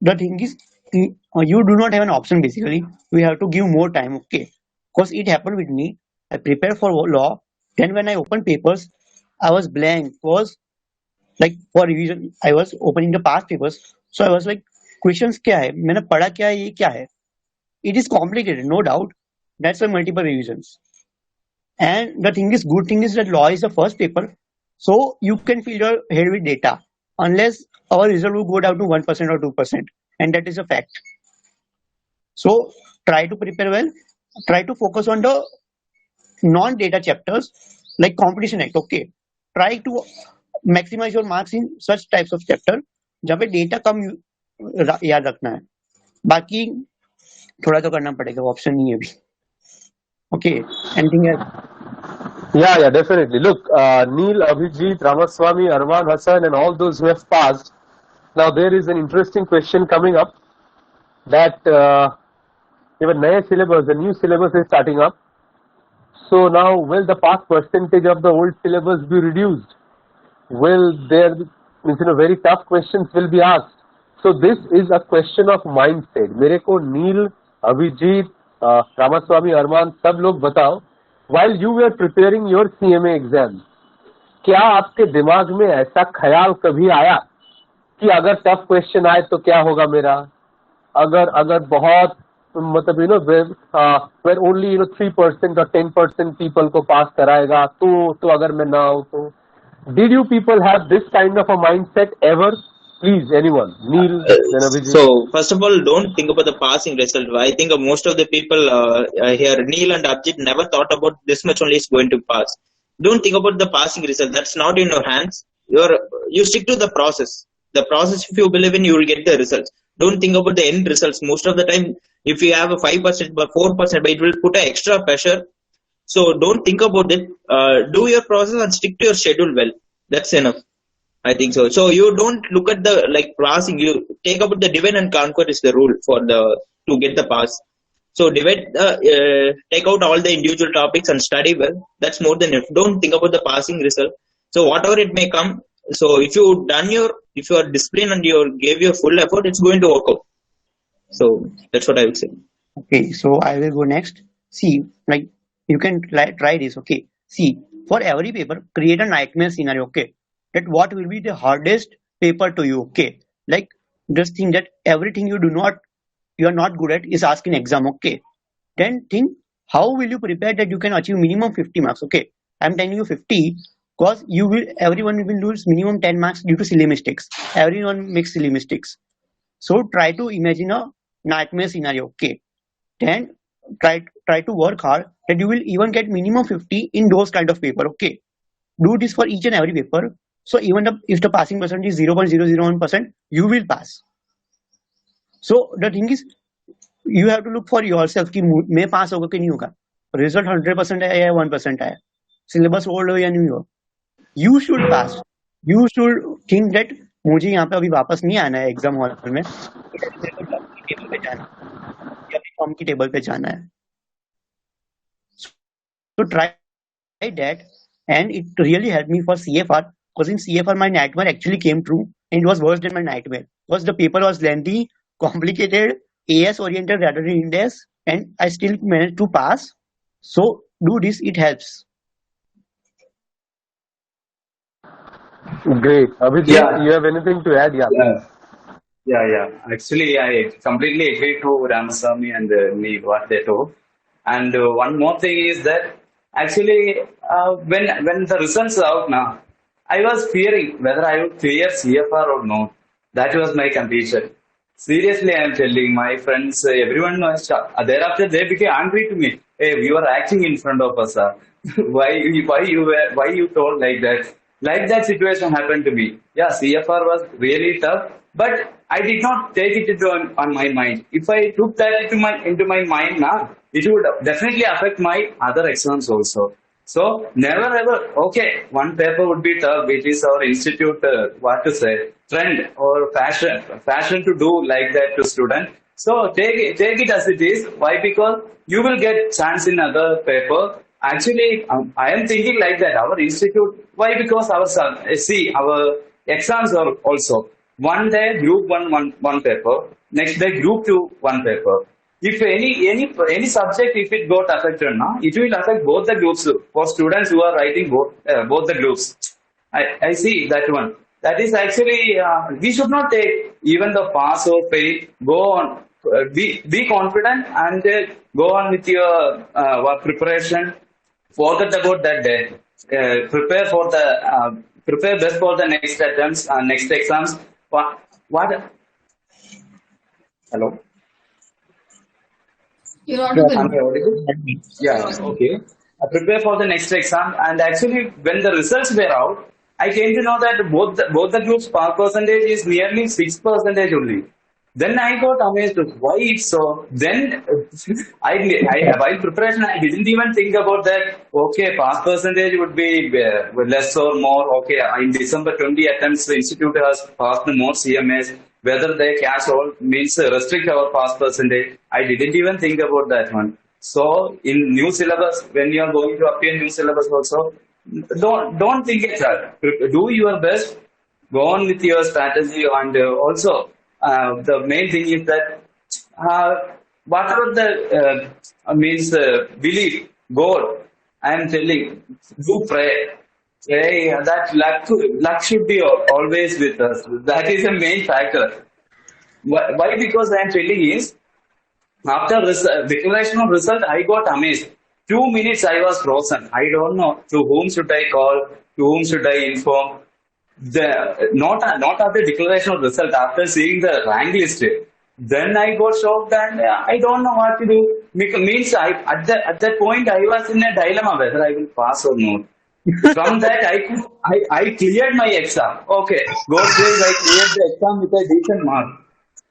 the thing is, you do not have an option basically. We have to give more time. Okay, because it happened with me. I prepared for law. Then when I opened papers, I was blank. Was like for revision, I was opening the past papers. So I was like, questions क्या है? मैंने पढ़ा क्या है? ये क्या है? It is complicated, no doubt. That's why multiple revisions. And the thing is, good thing is that law is the first paper, so you can fill your head with data. Unless our result will go down to 1% or 2%, and that is a fact. So try to prepare well. Try to focus on the non-data chapters like Competition Act. Okay, try to maximize your marks in such types of chapter जहाँ पे data कम याद रखना है. बाकी थोड़ा तो करना पड़ेगा, ऑप्शन नहीं है अभी. Okay, anything else? Yeah, definitely. Look, Neil, Abhijit, Ramaswamy, Arman Hassan, and all those who have passed. Now there is an interesting question coming up that even the new syllabus is starting up. So now, will the pass percentage of the old syllabus be reduced? Will there, very tough questions will be asked? So this is a question of mindset. मेरे को Neil, Abhijit, Ramaswamy, Arman, सब लोग बताओ. While you were preparing your CMA exam, क्या आपके दिमाग में ऐसा ख्याल कभी आया कि अगर टफ क्वेश्चन आए तो क्या होगा मेरा? अगर बहुत मतलब where only 3% or 10% people को पास कराएगा तो अगर मैं ना हूं तो. Did you people have this kind of a mindset ever? Please, anyone. Neil, so first of all, don't think about the passing result. I think most of the people here, Neil and Abhijit, never thought about this much only is going to pass. Don't think about the passing result. That's not in your hands. You stick to the process. The process, if you believe in, you will get the results. Don't think about the end results. Most of the time, if you have a 5% but 4%, but it will put an extra pressure. So don't think about it. Do your process and stick to your schedule well. That's enough. I think so. So you don't look at the passing. You take about the divide and conquer is the rule for the to get the pass. So take out all the individual topics and study well. That's more than enough. Don't think about the passing result. So whatever it may come. So if you are disciplined and you gave your full effort, it's going to work out. So that's what I would say. Okay, so I will go next. See, like you can try this. Okay, see, for every paper, create a nightmare scenario. Okay, that what will be the hardest paper to you. Okay, like just think that everything you are not good at is asked in exam. Okay, then think how will you prepare that you can achieve minimum 50 marks. Okay, I'm telling you 50 because everyone will lose minimum 10 marks due to silly mistakes. Everyone makes silly mistakes. So try to imagine a nightmare scenario. Okay, then try to work hard that you will even get minimum 50 in those kind of paper. Okay, do this for each and every paper. So even if the passing percentage is 0.001%, you will pass. So the thing is, you have to look for yourself कि मैं पास होगा कि नहीं होगा. Result 100% आया या 1% आया, syllabus old हो या नहीं हो, you should pass. You should think that मुझे यहाँ पे अभी वापस नहीं आना है एग्जाम हॉल में, टेबल पे जाना या फॉर्म की टेबल पे जाना है. So try that, and it really helped me for CFR because in CFR my nightmare actually came true and it was worse than my nightmare because the paper was lengthy, complicated, AS oriented rather than Indes, and I still managed to pass. So do this, it helps. Great. Abhijit, you have anything to add? Yeah. Actually, I completely agree to Ramasamy and me what they told. And one more thing is that actually, when the results are out now, I was fearing whether I would clear CFR or not. That was my condition. Seriously, I am telling my friends, everyone was thereafter they became angry to me. Hey, you are acting in front of us. Why you told like that? Like that situation happened to me. Yeah, CFR was really tough, but I did not take it on my mind. If I took that into my mind now, it would definitely affect my other exams also. So never ever, okay, one paper would be tough, which is our institute, trend or fashion to do like that to student. So take it as it is. Why? Because you will get chance in other paper. Actually, I am thinking like that. Our institute, why? Because our exams are also one day group one paper, next day group 2 one paper. If any subject, if it got affected now, it will affect both the groups for students who are writing both the groups. I see that one. That is actually we should not take even the pass or fail. Go on, be confident and go on with your work preparation. Forget about that day. Prepare best for the next attempts and next exams. What? Hello. You're audible. Am I audible? Yeah, okay. I prepare for the next exam, and actually, when the results were out, I came to know that both the groups' pass percentage is nearly 6% only. Then I got amazed. Why it's so? Then while preparation, I didn't even think about that. Okay, pass percentage would be less or more. Okay, in December 20 attempts, the institute has passed more CMAs. Whether they catch all means restrict our pass percentage. I didn't even think about that one. So in new syllabus, when you are going to appear new syllabus also, don't think it that. Do your best. Go on with your strategy, and also the main thing is that whatever the belief, goal, I am telling, do pray. Pray that luck should be always with us. That is the main factor. Why? Because I am telling is after declaration of result, I got amazed. 2 minutes I was frozen. I don't know to whom should I call, to whom should I inform. Not after declaration of result, after seeing the rank list, then I got shocked and I don't know what to do. Means at that point I was in a dilemma whether I will pass or not. From that, I cleared my exam. Okay, God's grace, I cleared the exam with a decent mark.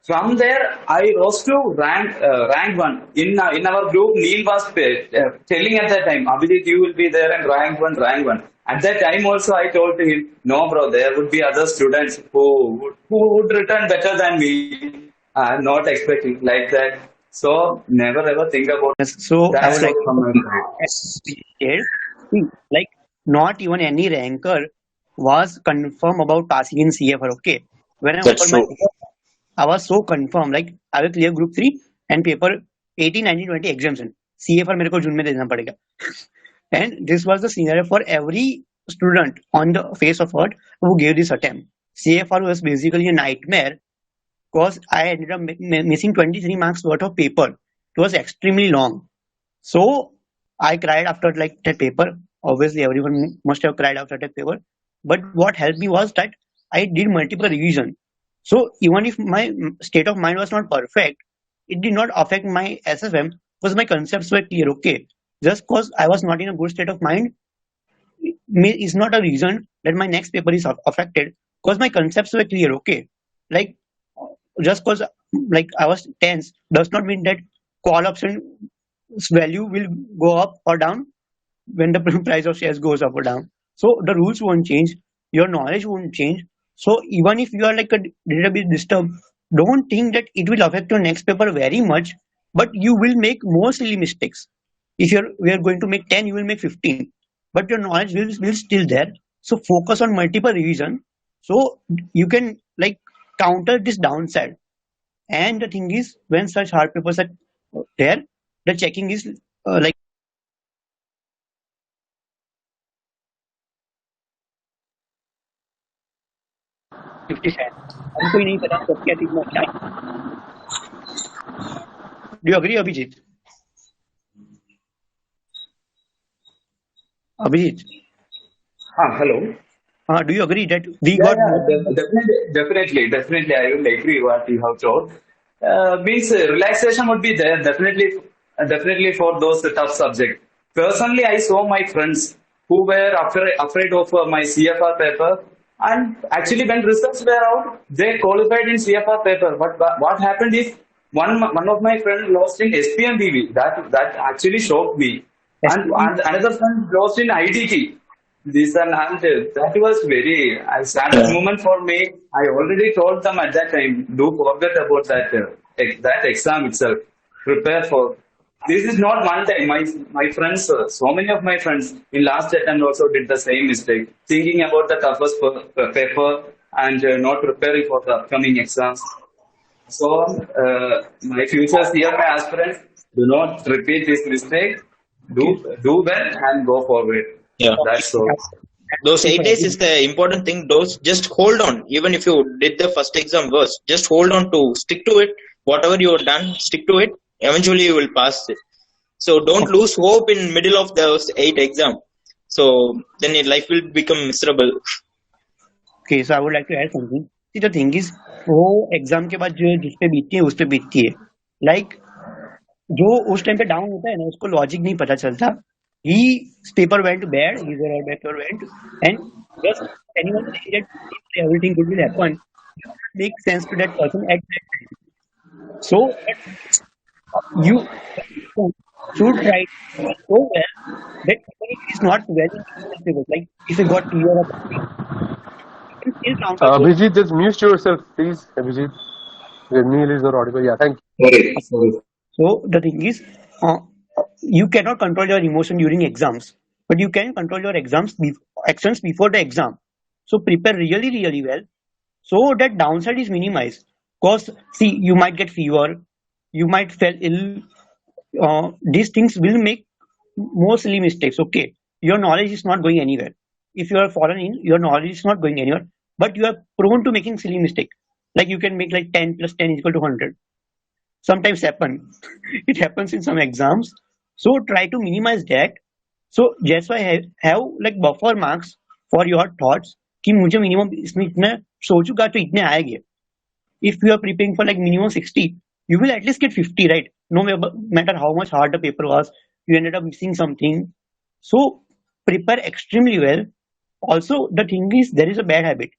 From there, I rose to rank one. In our group, Neil was telling at that time, Abhijit, you will be there and rank one, rank one. At that time also, I told to him, no, bro, there would be other students who would return better than me. I'm not expecting like that. So never ever think about. So I That's would like all from my to side. see, like not even any ranker was confirmed about passing in CFR. Okay, when I That's opened my true. paper, I was so confirmed. Like I will clear group 3 and paper 18, 19, 20 exemption. CFR मेरे को जून में देना पड़ेगा. And this was the scenario for every student on the face of earth who gave this attempt. CFR was basically a nightmare because I ended up missing 23 marks worth of paper. It was extremely long. So I cried after like that paper. Obviously, everyone must have cried after that paper. But what helped me was that I did multiple revision. So even if my state of mind was not perfect, it did not affect my SFM because my concepts were clear. Okay, just because I was not in a good state of mind is not a reason that my next paper is affected because my concepts were clear. Okay, like just because like I was tense does not mean that call option value will go up or down when the price of shares goes up or down. So the rules won't change, your knowledge won't change. So even if you are like a little bit disturbed, don't think that it will affect your next paper very much, but you will make more silly mistakes. If we are going to make 10, you will make 15, but your knowledge will still there. So focus on multiple revision so you can like counter this downside. And the thing is, when such hard papers are there, the checking is like 50 cents. हमको ही नहीं पता कब क्या चीज में क्या है. Do you agree, Abhijit? Abhijit, Hello. do you agree that we Yeah, got yeah, more? definitely. I will agree what you have told. Means relaxation would be there, definitely for those tough subjects. Personally, I saw my friends who were afraid of my CFR paper, and actually when results were out, they qualified in CFR paper. But what happened is one of my friends lost in SPMBV. That actually shocked me, and another friend lost in IDT. This and that was very a saddest moment for me. I already told them at that time, do forget about that exam itself. Prepare for. This is not one time. My friends, so many of my friends in last attempt also did the same mistake, thinking about the toughest paper and not preparing for the upcoming exams. So, my future CMA aspirants, do not repeat this mistake. Do well and go forward. Yeah. That's all. Those 8 days is the important thing. Those just hold on. Even if you did the first exam worse, just hold on to stick to it. Whatever you have done, stick to it. Eventually you will pass it. So don't lose hope in middle of those 8 exam. So then your life will become miserable. Okay, so I would like to add something. See, the thing is, वो exam के बाद जो जिस पे बीतती है उस पे बीतती है. लाइक जो उस टाइम पे डाउन होता है ना उसको लॉजिक नहीं पता चलता. He paper went bad, his or her paper went, and just anyone saying that everything good will happen make sense to that person at that time. So you should try so well that even if it is not well in papers, like if you got clear of something, you can still counter those. Abhijit, just mute yourself, please. Abhijit, your Neil is not audible. Yeah, thank you. Sorry. So the thing is, you cannot control your emotion during exams, but you can control your actions before the exam. So prepare really, really well, so that downside is minimized. Cause see, you might get fever, you might feel ill. These things will make more silly mistakes. Okay, your knowledge is not going anywhere. If you are fallen in, your knowledge is not going anywhere, but you are prone to making silly mistake. Like you can make like 10 plus 10 is equal to 100. Sometimes happen. It happens in some exams. So try to minimize that. So that's why I have like buffer marks for your thoughts कि मुझे minimum इसमें इतना सोचूंगा तो इतने आएंगे. If you are preparing for like minimum 60, you will at least get 50, right? No matter how much hard the paper was, you ended up missing something. So prepare extremely well. Also, the thing is, there is a bad habit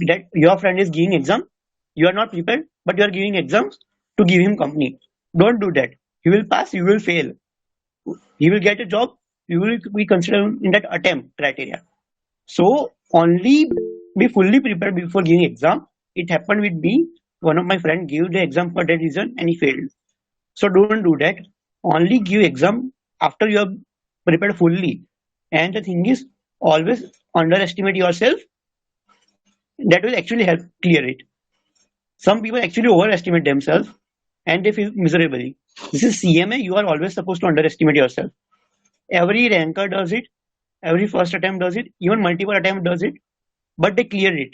that your friend is giving exam, you are not prepared, but you are giving exams to give him company. Don't do that. He will pass, you will fail. He will get a job, you will be considered in that attempt criteria. So only be fully prepared before giving exam. It happened with me. One of my friend gave the exam for that reason and he failed. So don't do that. Only give exam after you are prepared fully. And the thing is, always underestimate yourself. That will actually help clear it. Some people actually overestimate themselves and they feel miserably. This is CMA. You are always supposed to underestimate yourself. Every ranker does it. Every first attempt does it. Even multiple attempt does it. But they clear it.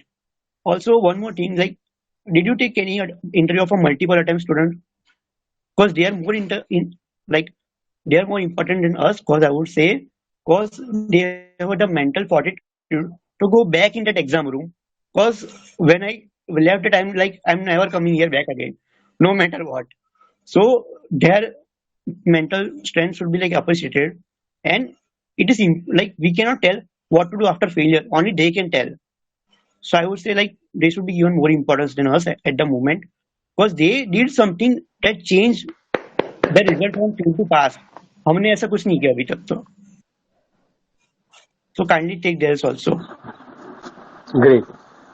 Also, one more thing, like, did you take any interview from multiple attempt student? Because they are more like they are more important than us. Because I would say, because they have the mental fortitude to go back in that exam room. Because when I left the time, like I'm never coming here back again, no matter what. So their mental strength should be like appreciated, and it is like we cannot tell what to do after failure. Only they can tell. So I would say like they should be given more importance than us at the moment because they did something that changed the result from fail to pass. हमने ऐसा कुछ नहीं किया अभी तक तो. So kindly take theirs also. Great.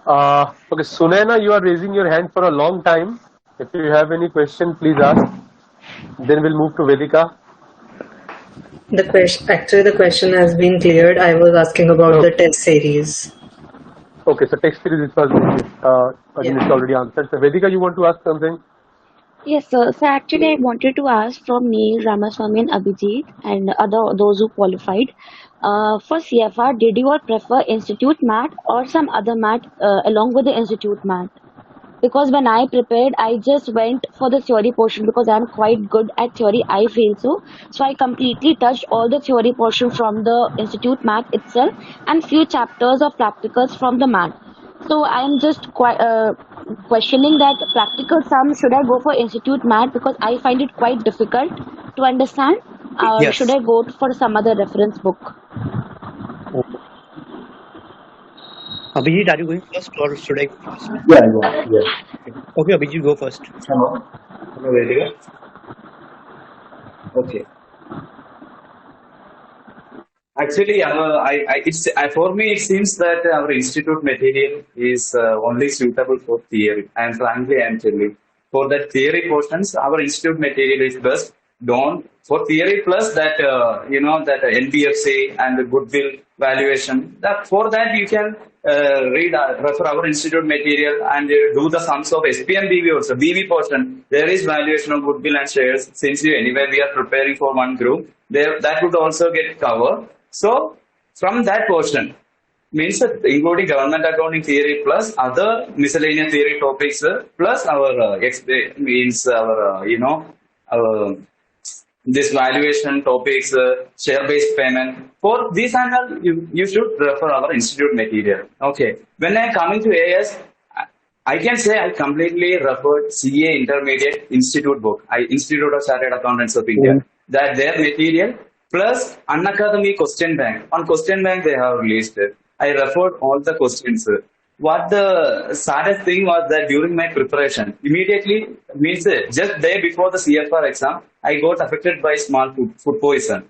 Okay, Sunaina, you are raising your hand for a long time. If you have any question, please ask. Then we'll move to Vedika. Actually, the question has been cleared. I was asking about the test series. Okay, so text series was it's already answered. So Vedika, you want to ask something? Yes, sir. So actually, I wanted to ask from Neil, Ramaswamy, and Abhijit, and those who qualified. For CFR, did you all prefer Institute Math or some other math along with the Institute Math? Because when I prepared, I just went for the theory portion because I'm quite good at theory. I feel so. So I completely touched all the theory portion from the Institute Math itself and few chapters of practicals from the math. So I'm just questioning that practical sum, should I go for Institute Math because I find it quite difficult to understand, or Yes. should I go for some other reference book? Abhijit, are you going first or should I go first? Yeah, yeah. Okay, Abhijit, go first. Hello. Hello, Vedika. Okay. Actually, for me, it seems that our institute material is only suitable for theory. And frankly, I am telling, for the theory portions, our institute material is best. Don't for theory plus that that NBFC and the goodwill valuation. That for that you can refer our institute material and do the sums of SPM BV also. BV portion there is valuation of goodwill and shares. Since anyway we are preparing for one group, there that would also get covered. So from that portion means including government accounting theory plus other miscellaneous theory topics plus our means our this valuation topics, share-based payment. For these and all, you should refer our institute material. Okay. When I coming to AS, I can say I completely referred CA Intermediate Institute book, Institute of Chartered Accountants of India. That their material plus Unacademy Question Bank. On Question Bank they have released it. I referred all the questions. What the saddest thing was that during my preparation, immediately means just day before the CFR exam, I got affected by small food poison.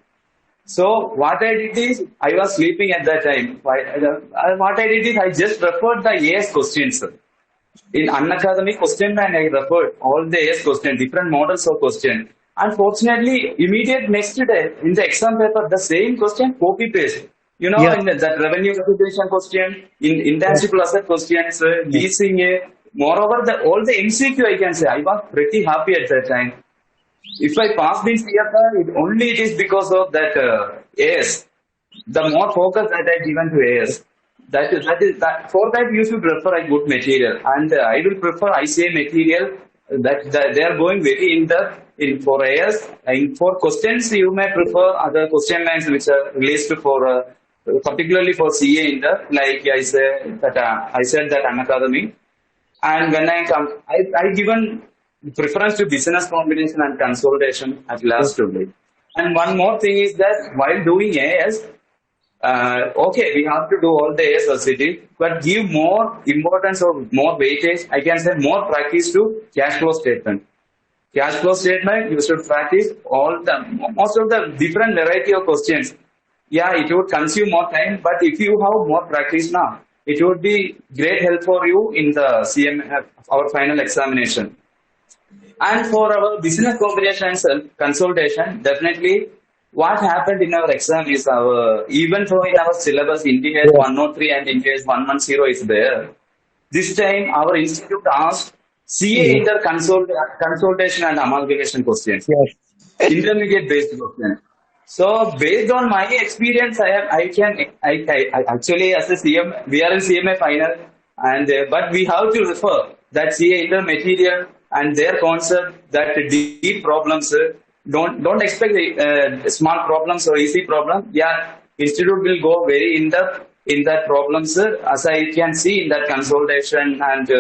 So what I did is, I was sleeping at that time. What I did is, I just referred the AS questions. In Unacademy Question Bank, I referred all the AS questions, different models of question. Unfortunately, immediate next day, in the exam paper, the same question, copy paste. In that revenue recognition question, in intangible asset questions, leasing, moreover, all the MCQ I can say, I was pretty happy at that time. If I passed in CFR, only it is because of that AS. The more focus that I given to AS. That for that you should refer a good material. And I will prefer ICA material that they are going very in depth for AS. And for questions, you may prefer other question banks which are released for particularly for CA in the like I said that Unacademy. And when I come, I given preference to business combination and consolidation at last today. And one more thing is that while doing AS, Okay, we have to do all the ASRCT, but give more importance or more weightage, I can say more practice to cash flow statement. Cash flow statement, you should practice most of the different variety of questions. Yeah, it would consume more time, but if you have more practice now, it would be great help for you in the CMA, our final examination. And for our business combination and self consultation, definitely what happened in our exam is even though in our syllabus India 103 and India 110 is there, this time our institute asked CA inter consultation and amalgamation questions. Intermediate based question. So based on my experience, I actually as a CM, we are in CMA final, and but we have to refer that CA inter material and their concept that deep problems. Don't expect small problems or easy problem. Yeah, institute will go very in depth in that problems as I can see in that consultation and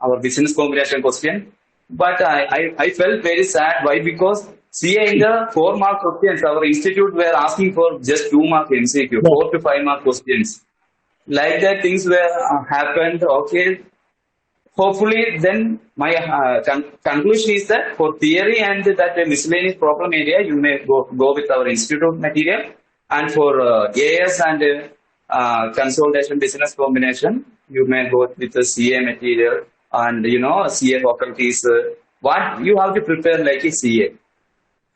our business combination question. But I felt very sad. Why? Because CA in the 4 mark questions, our institute were asking for just 2 mark MCQ, 4 to 5 mark questions. Like that, things were happened. Okay, hopefully, then my conclusion is that for theory and that miscellaneous problem area, you may go with our institute material, and for AS and consolidation business combination, you may go with the CA material and CA faculties. What you have to prepare like a CA.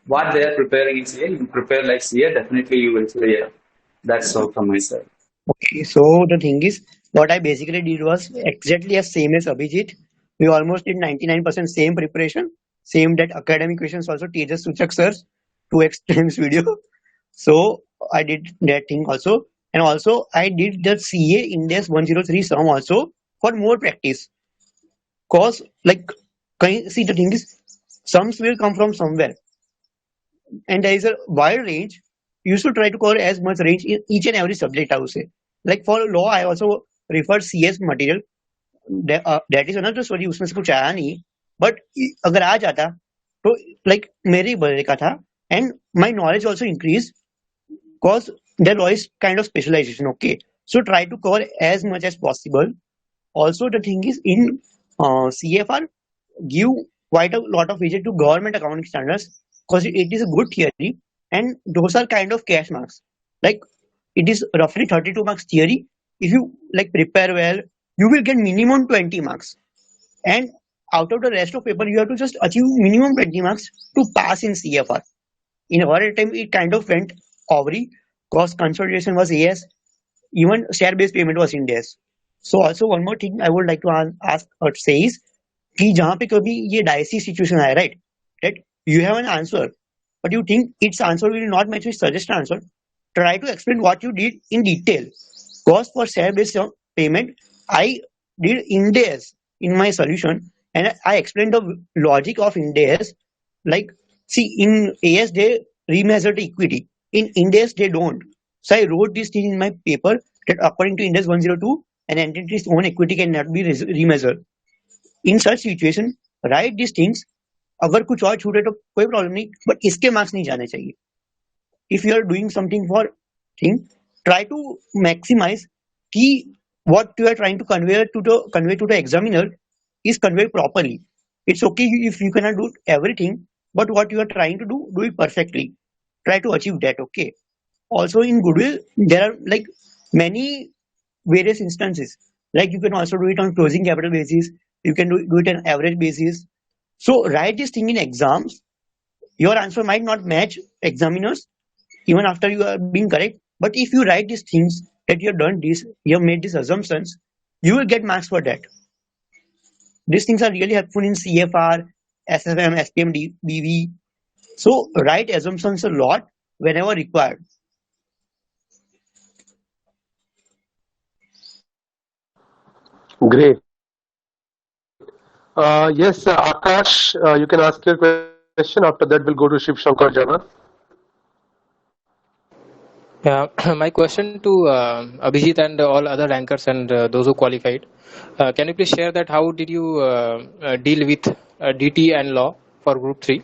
What they are preparing in CA, you prepare like CA, definitely you will clear. That's all from my side. Okay, so the thing is, what I basically did was exactly as same as Abhijit. We almost did 99% same preparation, same that academic questions also teaches Suchak sir, 2x times video. So I did that thing also, and also I did the CA Index 103 sum also for more practice. Cause like, see the thing is, sums will come from somewhere, and there is a wide range. You should try to cover as much range in each and every subject, I would say. Like for law, I also refer CS material. That is another story. उसमें से कुछ आया नहीं. But अगर आ जाता, तो like मेरे बड़े का था, and my knowledge also increased, cause the law is kind of specialization. Okay, so try to cover as much as possible. Also, the thing is in CFR, give quite a lot of weightage to government accounting standards, because it is a good theory, and those are kind of cash marks. Like it is roughly 32 marks theory. If you like prepare well, you will get minimum 20 marks, and out of the rest of paper, you have to just achieve minimum 20 marks to pass in CFR. In our time, it kind of went ovary, because consolidation was AS, even share-based payment was in DS. So also one more thing I would like to ask or say is कि जहाँ पे कभी ये dicey situation है, right? That you have an answer, but you think its answer will not match with suggested answer. Try to explain what you did in detail. Because for share-based payment, I did Index in my solution, and I explained the logic of Index. Like, see, in AS they remeasure the equity. In Index they don't. So I wrote this thing in my paper that according to Index 102, an entity's own equity cannot be remeasured. In such situation, write these things. अगर कुछ और छूटे तो कोई problem नहीं, but इसके marks नहीं जाने चाहिए. If you are doing something for thing, try to maximize कि what you are trying to convey to the examiner is conveyed properly. It's okay if you cannot do everything, but what you are trying to do it perfectly. Try to achieve that. Okay. Also in goodwill, there are like many various instances. Like you can also do it on closing capital basis. You can do it on average basis. So write this thing in exams. Your answer might not match examiners even after you are being correct. But if you write these things that you have done this, you have made these assumptions, you will get marks for that. These things are really helpful in CFR, SFM, SPM, BV. So write assumptions a lot whenever required. Great. Yes, Akash, you can ask your question. After that, we'll go to Shiv Shankar Jana. Yeah, my question to Abhijit and all other rankers and those who qualified. Can you please share that how did you deal with DT and law for Group 3?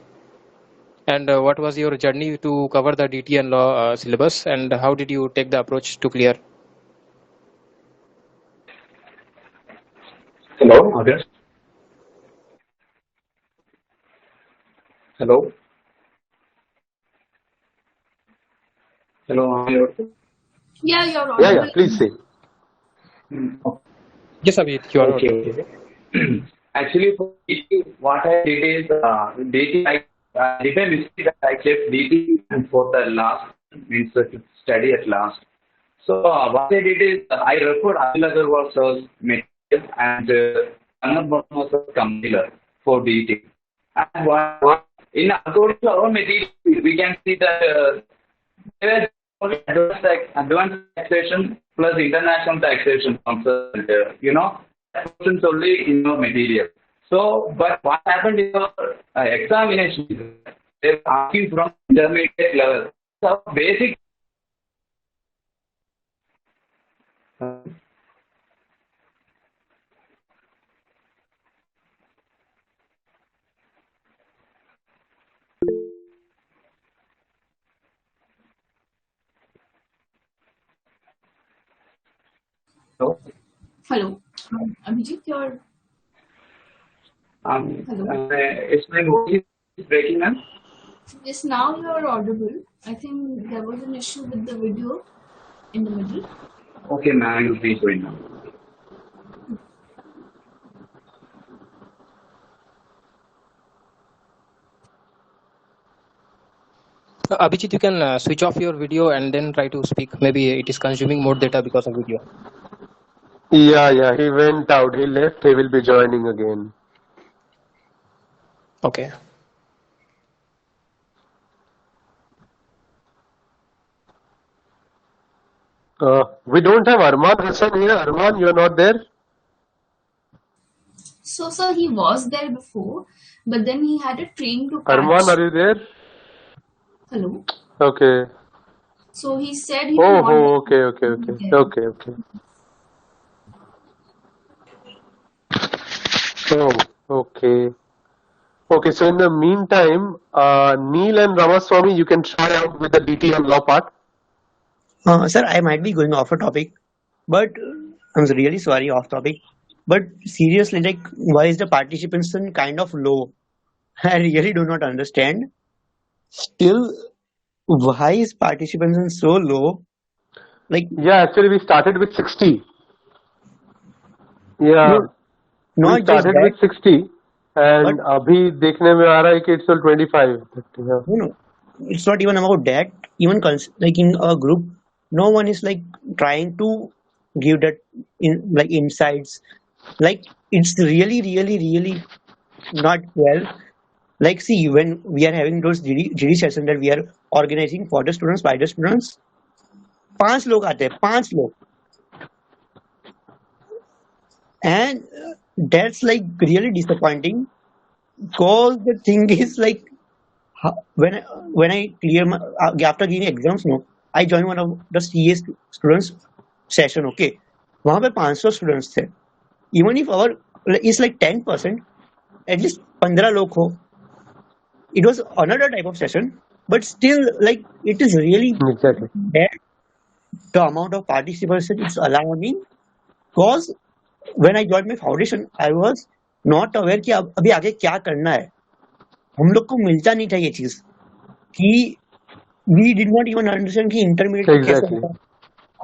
And what was your journey to cover the DT and law syllabus, and how did you take the approach to clear? Hello, others. Hello. Hello, am I audible? Yeah, you're Yeah, audible. please say. Yes, Abhijit, you are Okay, audible. okay. Actually, for DT, what I did is DT. I did a mistake that I kept DT and for the last means to study at last. So what I did is I referred Anil Agarwal's material and Anand Bhatna's compiler for DT. And in according to our material, we can see that there is advanced taxation plus international taxation concerned, that portions only in your material. So, but what happened in your examination, they're asking from intermediate level. So, basic. Hello. Hello. Abhijit, you're. Hello. Is my voice breaking now? Yes, now you're audible. I think there was an issue with the video in the middle. Okay, ma'am, I will be going now. Abhijit, you can switch off your video and then try to speak. Maybe it is consuming more data because of video. Yeah, he went out. He left. He will be joining again. Okay. We don't have Arman Hassan here. Arman, you're not there? So, sir, he was there before, but then he had a train to Arman, catch. are you there? Hello. Okay. So he said he will not. Okay. Oh, okay. Okay, so in the meantime, Neil and Ramaswamy, you can try out with the DT and law part. Sir, I might be going off a topic, but I'm really sorry, off topic. But seriously, like, why is the participation kind of low? I really do not understand. Still, why is participation so low? Like, yeah, actually, we started with 60. Yeah, not we started just with 60, and अभी देखने में आ रहा है कि it's still 25. Yeah. No, it's not even about that. Even like in a group, no one is like trying to give that insights. Like it's really not well. Like see, when we are having those GD sessions that we are organizing for the students by the students, 5 लोग आते हैं, 5 लोग, and that's like really disappointing. Because the thing is like when I clear my, after giving exams, no, I joined one of the CA students session. Okay, वहाँ पे 500 students थे. Even if our is like 10%, at least 15 लोग हो. It was another type of session, but still like it is really bad. The amount of participation it's alarming. Because when I joined my foundation, I was not aware कि अभी आगे क्या करना है. हम लोग को मिलता नहीं था ये चीज कि we did not even understand कि intermediate कैसे होता है,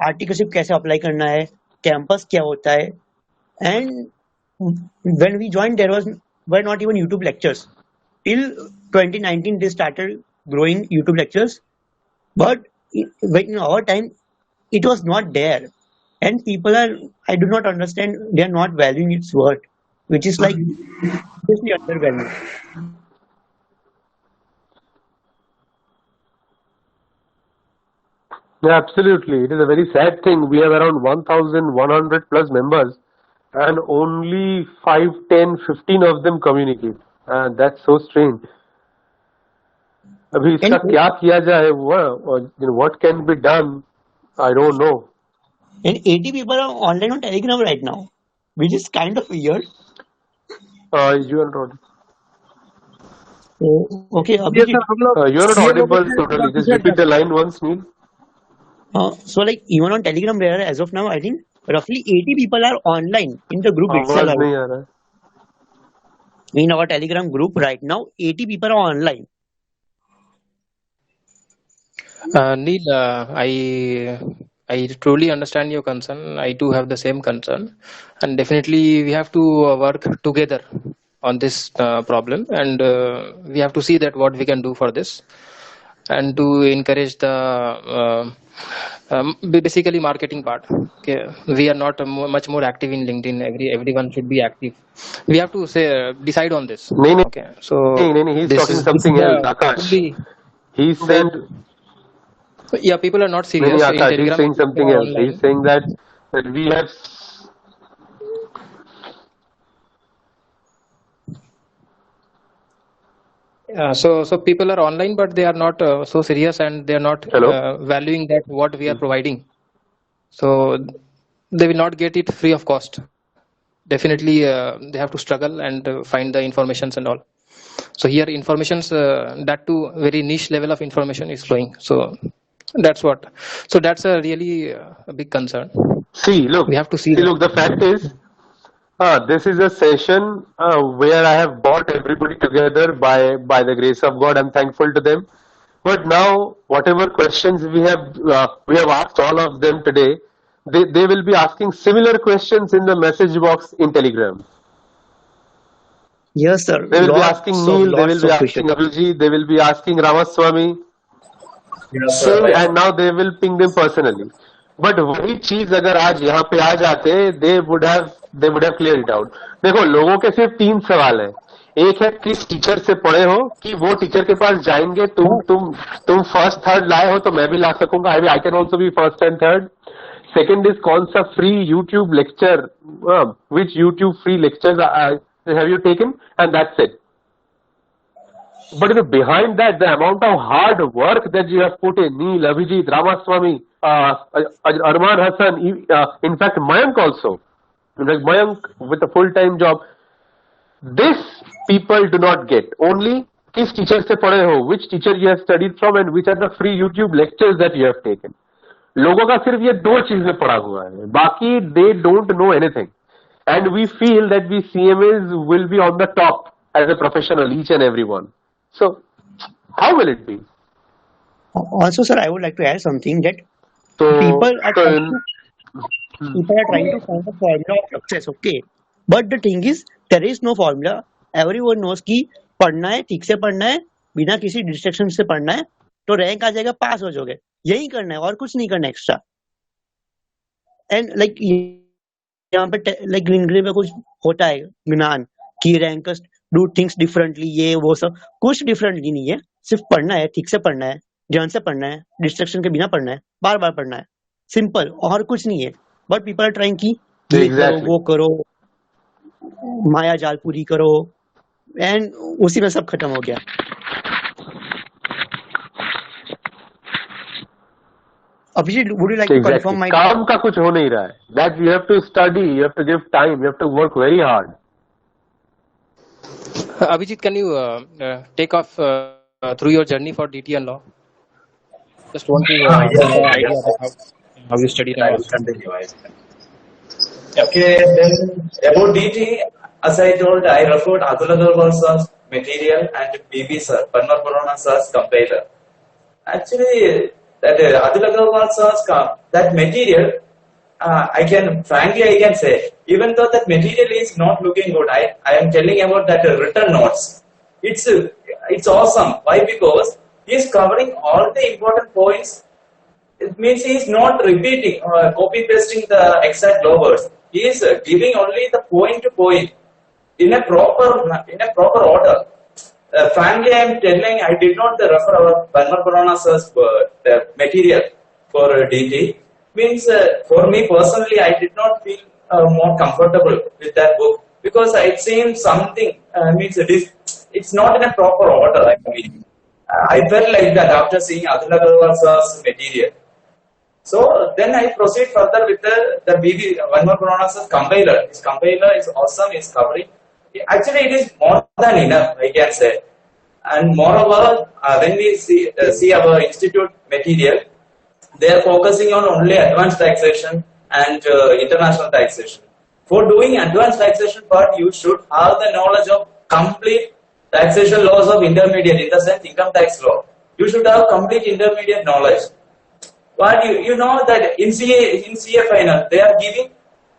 आर्टिकलशिप कैसे अप्लाई करना है, कैंपस क्या होता है. And when we joined, there were not even YouTube lectures. Till 2019 they started growing YouTube lectures, but in our time it was not there, and people are, I do not understand, they are not valuing its worth, which is like seriously undervalued. Yeah, absolutely. It is a very sad thing. We have around 1,100 plus members, and only 5, 10, 15 of them communicate. And that's so strange. अभी इसका क्या किया जाए, what can be done? I don't know. And 80 people are online on Telegram right now, which is kind of weird. You are not. Okay, जी Abhijit. Sir, हम लोग You're not CMA audible में totally. Just represent repeat the करते हैं. line once, Neil. So like even on Telegram there, as of now, I think roughly 80 people are online in the group itself. आवाज नहीं आ रहा है. In our Telegram group right now, 80 people are online. Neil, I truly understand your concern. I too have the same concern, and definitely we have to work together on this problem, and we have to see that what we can do for this, and to encourage the basically marketing part. Okay, we are not much more active in LinkedIn. Everyone should be active. We have to say decide on this. नहीं Okay, so नहीं, he's this talking is something else, the Akash. only. He said, Yeah, people are not नहीं serious in Akash, he's Telegram. saying People something are else. online. He's saying that we have. So people are online, but they are not so serious, and they are not Hello? valuing that what we are providing. So they will not get it free of cost. Definitely, they have to struggle and find the informations and all. So here, informations that too very niche level of information is flowing. So that's what. So that's a really a big concern. See, look. We have to see See, that. look. The fact is, this is a session where I have brought everybody together by the grace of God. I'm thankful to them. But now, whatever questions we have asked all of them today, they will be asking similar questions in the message box in Telegram. Yes, sir. They will be asking Neil, they will be asking Abhijit, they will be asking Ramaswamy. Yes, sir. Same, and now they will ping them personally. But वही चीज अगर आज यहाँ पे आ जाते, they would have cleared it out. देखो, लोगों के सिर्फ 3 सवाल हैं. एक है किस टीचर से पढ़े हो, कि वो टीचर के पास जाएंगे, तुम फर्स्ट थर्ड लाए हो तो मैं भी ला सकूंगा. I can also be first and third. Second is कौन सा free YouTube lecture, which YouTube free lectures have you taken, and that's it. But behind that, the amount of hard work that you have put in, Neil, Abhijit, Ramaswamy, Arman Hassan, in fact Mayank also, like Mayank with a full-time job, this people do not get. Only किस teacher से पढ़े हो, which teacher you have studied from, and which are the free YouTube lectures that you have taken. लोगों का सिर्फ ये 2 चीजें पढ़ा हुआ है, बाकी they don't know anything. And we feel that we CMAs will be on the top as a professional, each and every one. So, how will it be? Also, sir, I would like to add something that people are trying to find a formula of success, okay? But the thing is, there is no formula. Everyone knows कि पढ़ना है, ठीक से पढ़ना है, बिना किसी distraction से पढ़ना है, तो रैंक आ जाएगा, पास हो जाओगे. यही करना है और कुछ नहीं करना एक्स्ट्रा. एंड लाइक यहाँ पे लाइक ग्रीन में कुछ होता है ज्ञान कि रैंकर्स डू थिंग्स डिफरेंटली, ये वो सब कुछ डिफरेंटली नहीं है. सिर्फ पढ़ना है, ठीक से पढ़ना है, ध्यान से पढ़ना है, डिस्ट्रैक्शन के बिना पढ़ना है, बार बार पढ़ना है, सिंपल, और कुछ नहीं है. बट पीपल आर ट्राइंग की ये करो, वो करो, माया जाल पूरी करो, एंड उसी में सब खत्म हो गया. Abhijit, would you like to confirm my? काम का कुछ हो नहीं रहा है. That you have to study, you have to give time, you have to work very hard. Abhijit, can you take off through your journey for DT and law? Just want to get an idea about how you studied and all. Okay, then about DT, as I told, I referred Arunava Chatterjee's material and BB sir, Parma Purana sir's compiler. Actually, that Arunava Chatterjee's that material, I can say, even though that material is not looking good, I am telling about that written notes. It's awesome. Why? Because he is covering all the important points. It means he is not repeating or copy pasting the exact words. He is giving only the point to point in a proper order. Frankly, I am telling, I did not refer our Parma Purana sir's material for DT. Means for me personally, I did not feel more comfortable with that book because it seems something means it's not in a proper order. I mean, I felt like that after seeing Arunava sir's material. So then I proceed further with the BB Parma Purana sir's compiler. His compiler is awesome. It's covering. Actually, it is more than enough, I can say. And moreover, when we see our institute material, they are focusing on only advanced taxation and international taxation. For doing advanced taxation part, you should have the knowledge of complete taxation laws of intermediate, in the sense income tax law. You should have complete intermediate knowledge. What you know that in CA final they are giving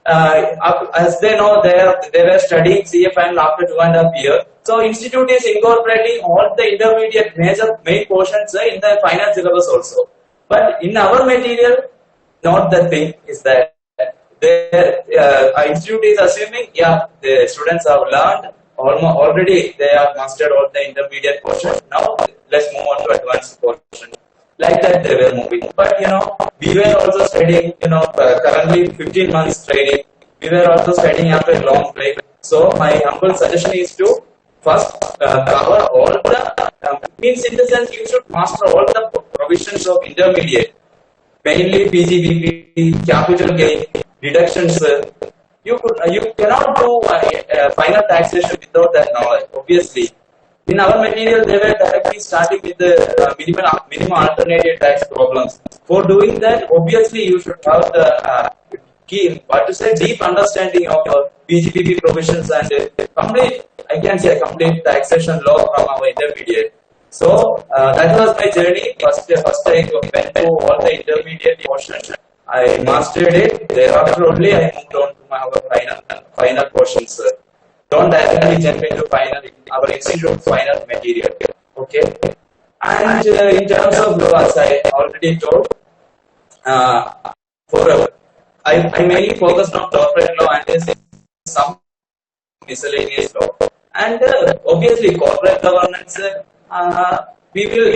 as they know they were studying CA final after 2.5 years. So institute is incorporating all the intermediate main portions in the final syllabus also. But in our material, not the thing is that our institute is assuming, yeah, the students have learned already, they have mastered all the intermediate portion. Now let's move on to advanced portion. Like that they were moving. But we were also studying, currently 15 months training. We were also studying after a long break. So my humble suggestion is to first cover all the means, in the sense you should master all the provisions of intermediate, mainly PGBP, capital gain, deductions. You cannot do final taxation without that knowledge. Obviously, in our material they were directly starting with the minimum alternative tax problems. For doing that, obviously you should have the deep understanding of your PGBP provisions and complete taxation law from our intermediate. So that was my journey. First I went through all the intermediate portions. I mastered it. Thereafter only I moved on to our final portions. Don't directly jump into our institute final material. Okay. And in terms of law, as I already told, I mainly focused on corporate law and some miscellaneous law. And obviously corporate governance, we will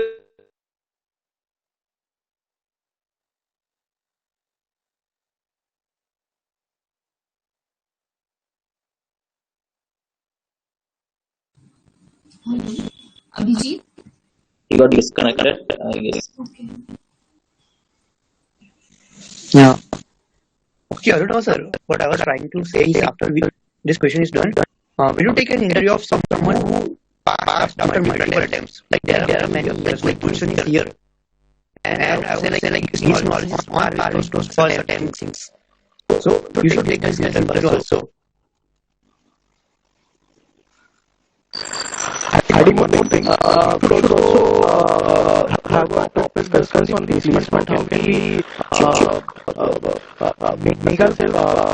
Abhijit? he got disconnected, I guess. Okay. Yeah. Okay, Arunava sir, what I was trying to say is after this question is done, will you take an interview of someone who passed after multiple attempts? Like there are many years, like question is here. And I would say like his knowledge is far close to first attempt things. So you should take this interview also. Adding one more thing, we should also have a topic discussion on the placement, how can we make ourselves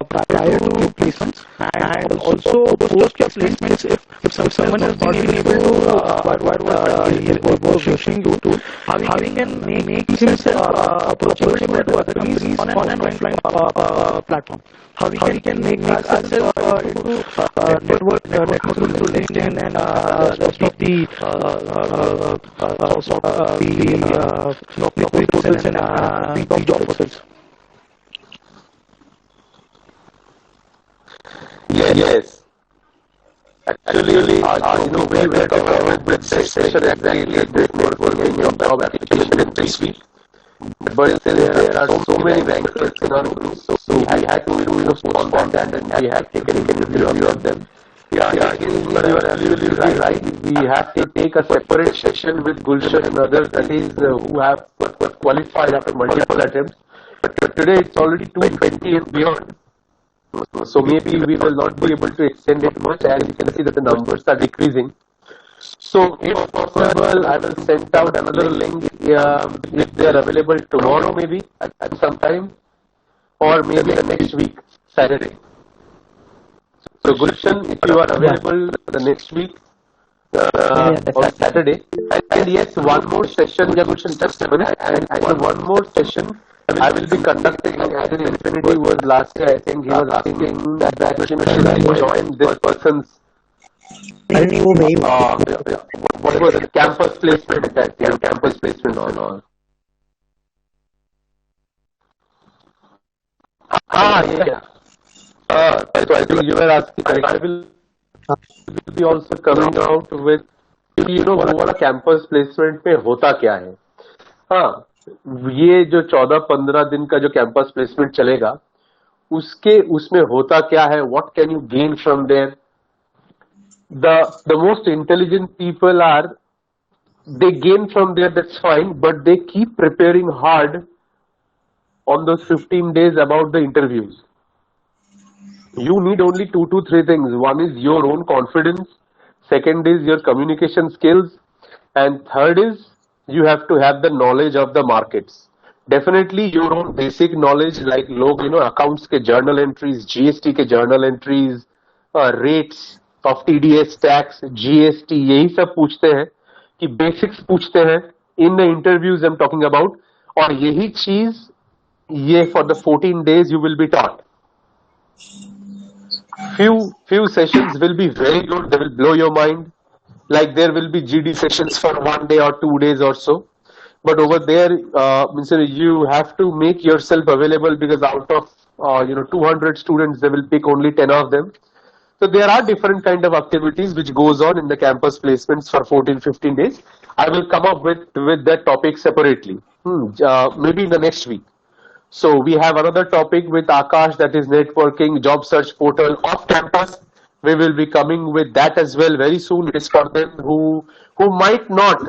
prior to placements, and also post placements if someone has not been able to acquire what he was wishing to, how he can make himself approachable to other companies on an offline platform. How we can make ourselves into network through LinkedIn and rest of the portals and the job portals. Yes. Actually, we were talking about session exactly this networking of job application in this week. But there are so many rankers in our group, so we had to postpone that, and we had taken interview of them. Yeah, you are absolutely right. We have to take a separate session with Gulshan and others, that is, who have qualified after multiple attempts. But today it's already 2:20 and beyond. So maybe we will not be able to extend it much, as you can see that the numbers are decreasing. So if possible, I will send out another link if they are available tomorrow, maybe at some time, or maybe the next week, Saturday. So Gulshan, if you are available the next week on Saturday, and yes, one more session, Gulshan, just a minute, and for one more session, I will be conducting as an Infinity was last year. I think he was asking that should I join this person's what was it? Campus placement, that campus placement or all. Yeah. So I think you were asking, I will be also coming out with, वो campus placement में होता क्या है. हाँ, ये जो 14-15 दिन का जो कैंपस प्लेसमेंट चलेगा, उसमें होता क्या है, what can you gain from there. The most intelligent people are they gain from there, that's fine, but they keep preparing hard on those 15 days about the interviews. You need only two to three things. One is your own confidence, second is your communication skills, and third is you have to have the knowledge of the markets. Definitely your own basic knowledge, like log accounts के journal entries, GST के journal entries, rates of TDS tax, GST, यही सब पूछते हैं कि basics पूछते हैं in the interviews I'm talking about, और यही चीज ये for the 14 days you will be taught. Few sessions will be very good, they will blow your mind, like there will be GD sessions for 1 day or 2 days or so, but over there you have to make yourself available, because out of 200 students they will pick only 10 of them. So there are different kind of activities which goes on in the campus placements for 14-15 days. I will come up with that topic separately, maybe in the next week. So we have another topic with Akash, that is networking, job search portal off campus. We will be coming with that as well very soon. It is for them who might not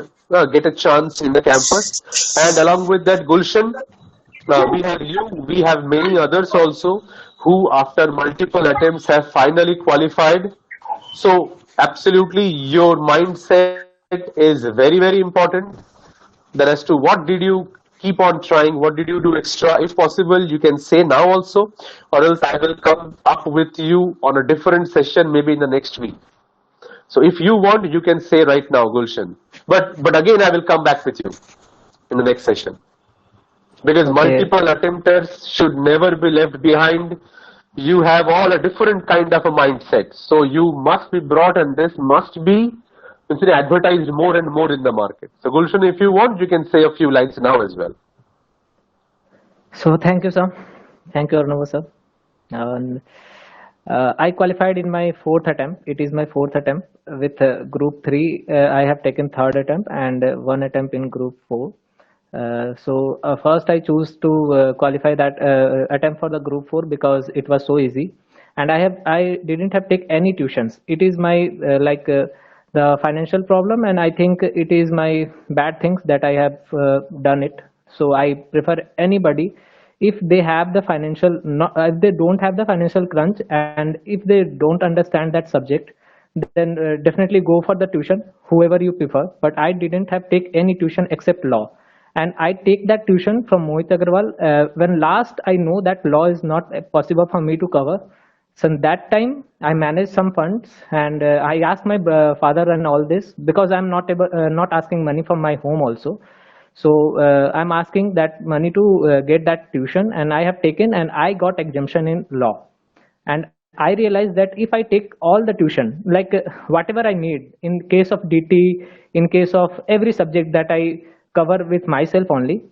get a chance in the campus. And along with that, Gulshan, we have you, we have many others also who after multiple attempts have finally qualified. So absolutely your mindset is very, very important. That as to what did you keep on trying, what did you do extra. If possible, you can say now also, or else I will come up with you on a different session maybe in the next week. So if you want, you can say right now, Gulshan. But again, I will come back with you in the next session, because multiple attempters should never be left behind. You have all a different kind of a mindset, so you must be brought, and this must be advertised more and more in the market. So Gulshan, if you want, you can say a few lines now as well. So thank you, sir. Thank you, Arunava, sir. And, I qualified in my fourth attempt. It is my fourth attempt with group 3. I have taken third attempt and one attempt in group 4. So first I choose to qualify that attempt for the group 4 because it was so easy, and I didn't have take any tuitions. It is my the financial problem, and I think it is my bad things that I have done it. So I prefer anybody, if they have the financial, if they don't have the financial crunch, and if they don't understand that subject, then definitely go for the tuition, whoever you prefer. But I didn't have take any tuition except law, and I take that tuition from Mohit Agarwal when last I know that law is not possible for me to cover. So that time I managed some funds, and I asked my father and all this, because I'm not asking money from my home also. So I'm asking that money to get that tuition, and I have taken, and I got exemption in law. And I realized that if I take all the tuition, like whatever I need in case of DT, in case of every subject that I cover with myself only,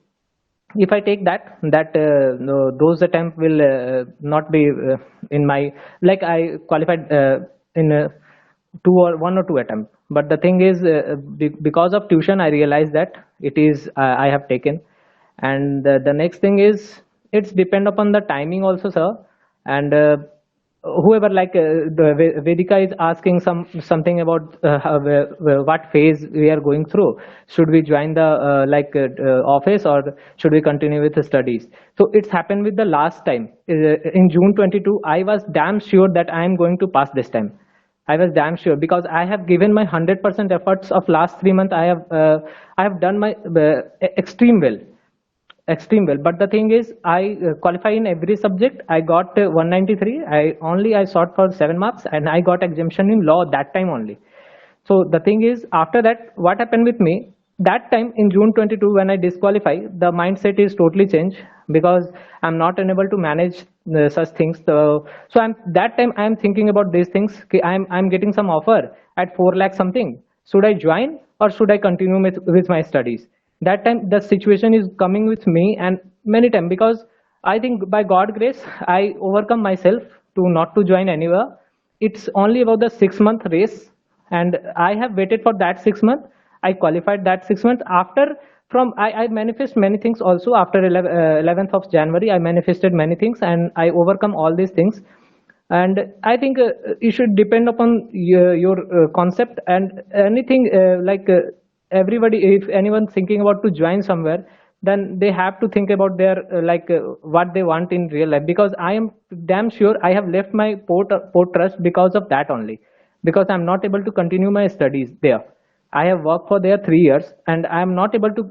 if I take that, no, those attempt will not be in my, like I qualified in one or two attempt. But the thing is, because of tuition, I realized that it is I have taken. And the next thing is, it's depend upon the timing also, sir. And whoever, like the Vedika is asking something about what phase we are going through. Should we join the office, or should we continue with the studies? So it's happened with the last time in June 22. I was damn sure that I am going to pass this time. I was damn sure, because I have given my 100% efforts of last 3 months. I have done my extreme well. But the thing is, I qualify in every subject. I got 193. I sought for 7 marks, and I got exemption in law that time only. So the thing is, after that, what happened with me? That time in June 22, when I disqualify, the mindset is totally changed, because I'm not unable to manage such things. So that time I'm thinking about these things. I'm getting some offer at 4 lakh something. Should I join, or should I continue with my studies? That time the situation is coming with me, and many times, because I think by God grace I overcome myself to not to join anywhere. It's only about the 6-month race, and I have waited for that 6 months. I qualified that 6 months. After, from I manifest many things also. After 11th of January, I manifested many things, and I overcome all these things. And I think you should depend upon your concept, and anything everybody, if anyone thinking about to join somewhere, then they have to think about their what they want in real life, because I am damn sure I have left my port trust because of that only, because I'm not able to continue my studies there. I have worked for there 3 years, and I am not able to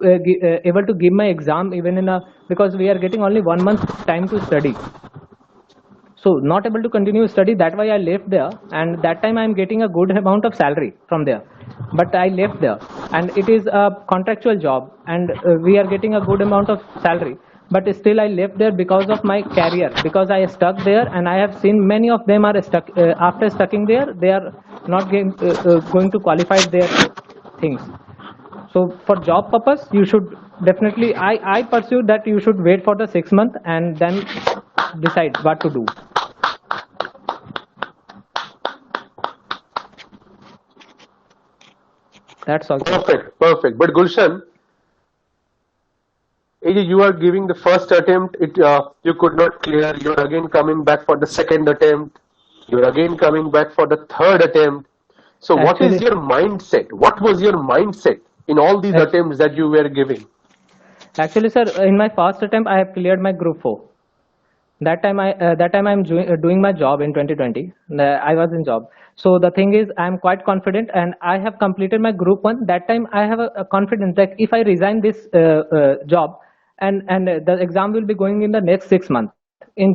able to give my exam even in a, because we are getting only 1 month time to study. So not able to continue study, that why I left there. And that time I'm getting a good amount of salary from there, but I left there, and it is a contractual job, and we are getting a good amount of salary, but still I left there because of my career, because I stuck there, and I have seen many of them are stuck after stucking there, they are not going to qualify their things. So for job purpose, you should definitely, I pursue that you should wait for the 6 month and then decide what to do. That's all. Perfect, perfect. But Gulshan, you are giving the first attempt, you could not clear. You're again coming back for the second attempt. You're again coming back for the third attempt. So what is your mindset? What was your mindset in all these attempts that you were giving? Actually, sir, in my first attempt, I have cleared my group 4. That time I'm doing my job in 2020. I was in job. So the thing is, I'm quite confident, and I have completed my group 1. That time I have a confidence that if I resign this job, and the exam will be going in the next 6 months, in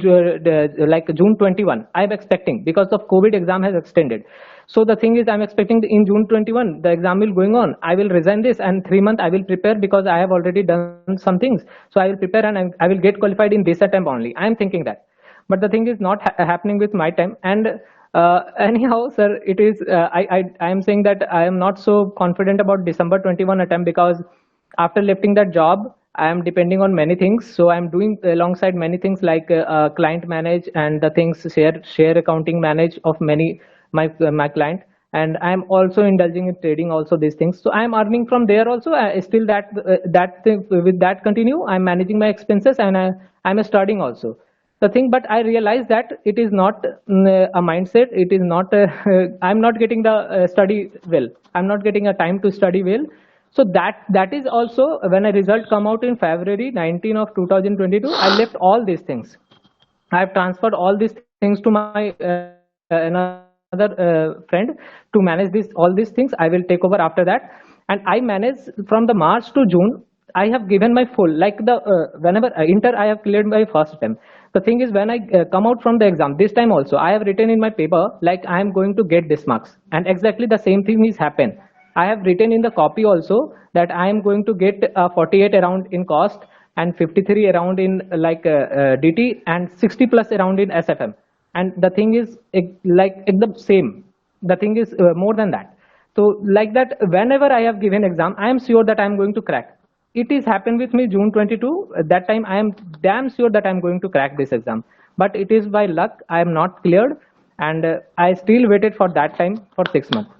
like June 21, I'm expecting, because of COVID, exam has extended. So the thing is, I'm expecting in June 21 the exam will going on. I will resign this, and 3 months I will prepare, because I have already done some things. So I will prepare, and I will get qualified in this attempt only. I am thinking that, but the thing is not happening with my time. And anyhow, sir, it is I am saying that I am not so confident about December 21 attempt, because after lifting that job, I am depending on many things. So I am doing alongside many things, like client manage, and the things share accounting manage of many my client, and I am also indulging in trading also, these things. So I am earning from there also. Still that thing, with that continue, I am managing my expenses, and I am studying also the thing. But I realize that it is not a mindset. It is not I'm not getting the study well. I'm not getting a time to study well. So that is also, when a result come out in February 19 of 2022, I left all these things. I have transferred all these things to my another friend to manage all these things. I will take over after that, and I manage from the March to June. I have given my full, like the whenever inter I have cleared my first attempt. The thing is, when I come out from the exam this time also, I have written in my paper like I am going to get this marks, and exactly the same thing is happened. I have written in the copy also that I am going to get 48 around in cost, and 53 around in DT, and 60 plus around in SFM. And the thing is like the same. The thing is more than that. So like that, whenever I have given exam, I am sure that I am going to crack. It is happened with me June 22. That time I am damn sure that I am going to crack this exam. But it is by luck I am not cleared, and I still waited for that time for 6 months.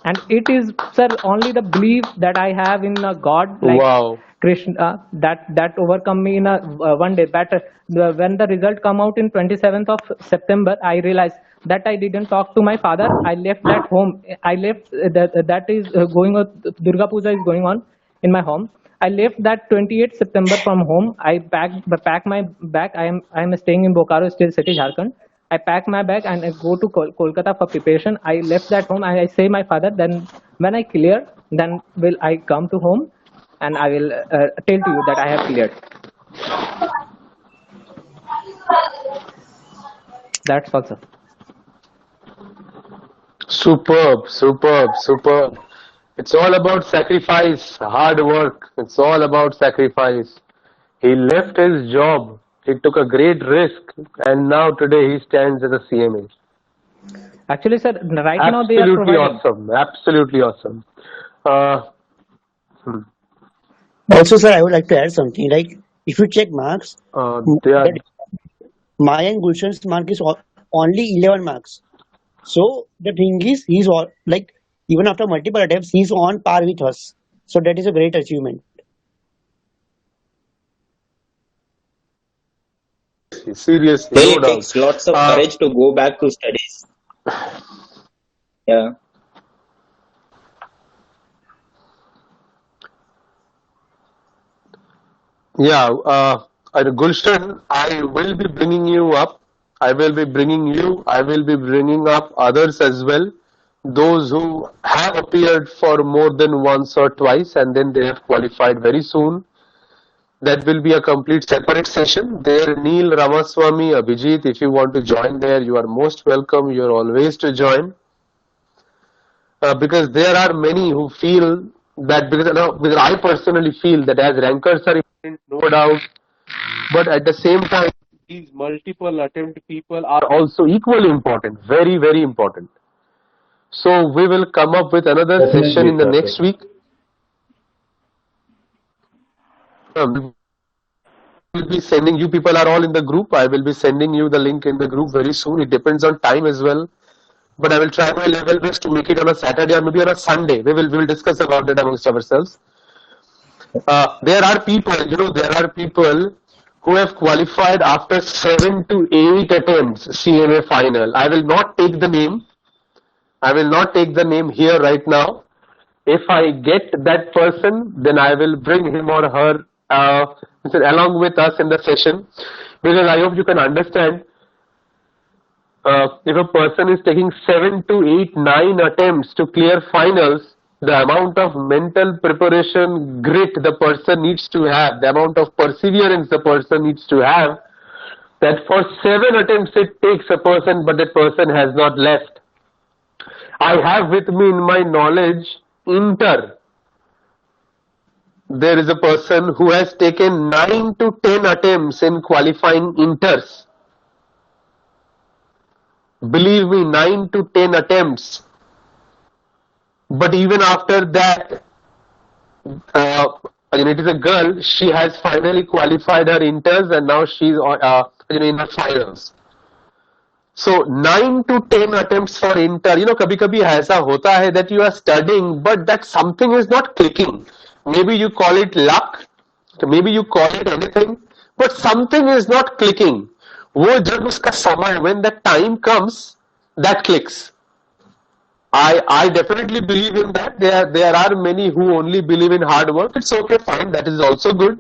And it is, sir, only the belief that I have in a God, like Krishna, that overcome me in a one day. But when the result come out in 27th of September, I realized that I didn't talk to my father. I left that home. I left that is going on. Durga Puja is going on in my home. I left that 28th September from home. I packed my bag. I am staying in Bokaro Steel City, Jharkhand. I pack my bag and I go to Kolkata for preparation. I left that home and I say my father, then when I clear, then will I come to home and I will tell to you that I have cleared. That's all, sir. Superb, superb, superb. It's all about sacrifice, hard work. It's all about sacrifice. He left his job. He took a great risk, and now today he stands as a CMA. Actually, sir, right now they are providing. Absolutely awesome. Also, sir, I would like to add something. Like, if you check marks, Maya and Gulshan's mark is only 11 marks. So the thing is, he's all, like, even after multiple attempts, he's on par with us. So that is a great achievement. Seriously, Really no doubt. takes lots of courage to go back to studies. Yeah. Yeah, Gulshan, I will be bringing you up. I will be bringing you. I will be bringing up others as well. Those who have appeared for more than once or twice and then they have qualified very soon. That will be a complete separate session. There, Neil, Ramaswamy, Abhijit, if you want to join there, you are most welcome. You are always to join. Because there are many who feel that, because I personally feel that as rankers are important, no doubt, but at the same time, these multiple attempt people are also equally important, very, very important. So we will come up with another session Definitely, in the sir. next week. Will be sending you people are all in the group. I will be sending you the link in the group very soon. It depends on time as well. But I will try my level best to make it on a Saturday or maybe on a Sunday. We will discuss about it amongst ourselves. There are people, there are people who have qualified after 7 to 8 attempts CMA final. I will not take the name. I will not take the name here right now. If I get that person, then I will bring him or her along with us in the session, because I hope you can understand. If a person is taking 7 to 8, 9 attempts to clear finals, the amount of mental preparation, grit the person needs to have, the amount of perseverance the person needs to have, that for 7 attempts it takes a person, but that person has not left. I have with me in my knowledge, Inter. There is a person who has taken 9 to 10 attempts in qualifying Inters. Believe me, 9 to 10 attempts. But even after that, it is a girl, she has finally qualified her Inters and now she's in the finals. So 9 to 10 attempts for Inter. कभी-कभी ऐसा होता है that you are studying, but that something is not clicking. Maybe you call it luck, maybe you call it anything, but something is not clicking. वो जब उसका समय, when the time comes, that clicks. I definitely believe in that. There are many who only believe in hard work. It's okay, fine, that is also good.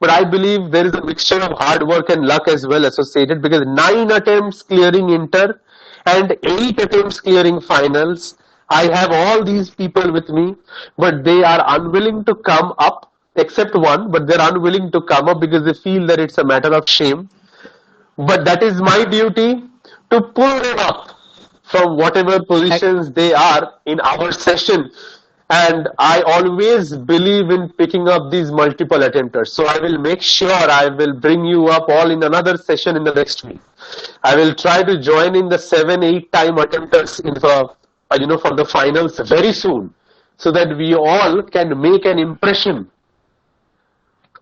But I believe there is a mixture of hard work and luck as well associated, because 9 attempts clearing Inter and 8 attempts clearing finals. I have all these people with me, but they are unwilling to come up, except one, but they're unwilling to come up because they feel that it's a matter of shame. But that is my duty to pull them up from whatever positions they are in our session. And I always believe in picking up these multiple attempters. So I will make sure I will bring you up all in another session in the next week. I will try to join in the 7-8 time attempters for the finals very soon, so that we all can make an impression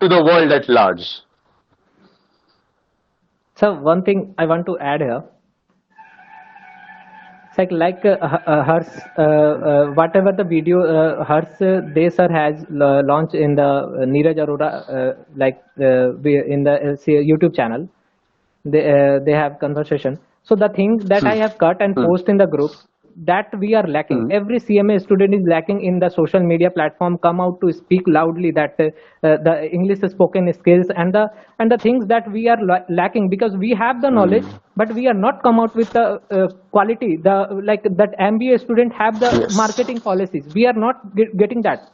to the world at large. So one thing I want to add here. It's like hers, whatever the video hers they sir has launched in the Neeraj Arora in the YouTube channel. They have conversation. So the thing that I have cut and post in the group, that we are lacking. Every CMA student is lacking in the social media platform. Come out to speak loudly that the English spoken skills and the things that we are lacking, because we have the knowledge, but we are not come out with the quality. Like that MBA student have the marketing policies. We are not getting that.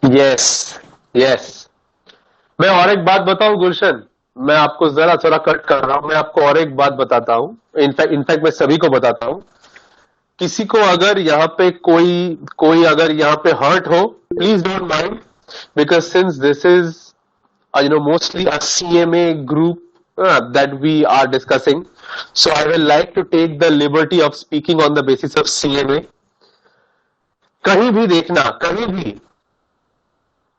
Yes. मैं और एक बात बताऊं गुलशन, मैं आपको जरा थोड़ा cut कर रहा हूं, मैं आपको और एक बात बताता हूं, इनफैक्ट मैं सभी को बताता हूं. किसी को अगर यहाँ पे कोई अगर यहाँ पे हर्ट हो, please don't mind, because since this is mostly a CMA group that we are discussing, so I will like to take the liberty of speaking on the basis of CMA. कहीं भी देखना, कहीं भी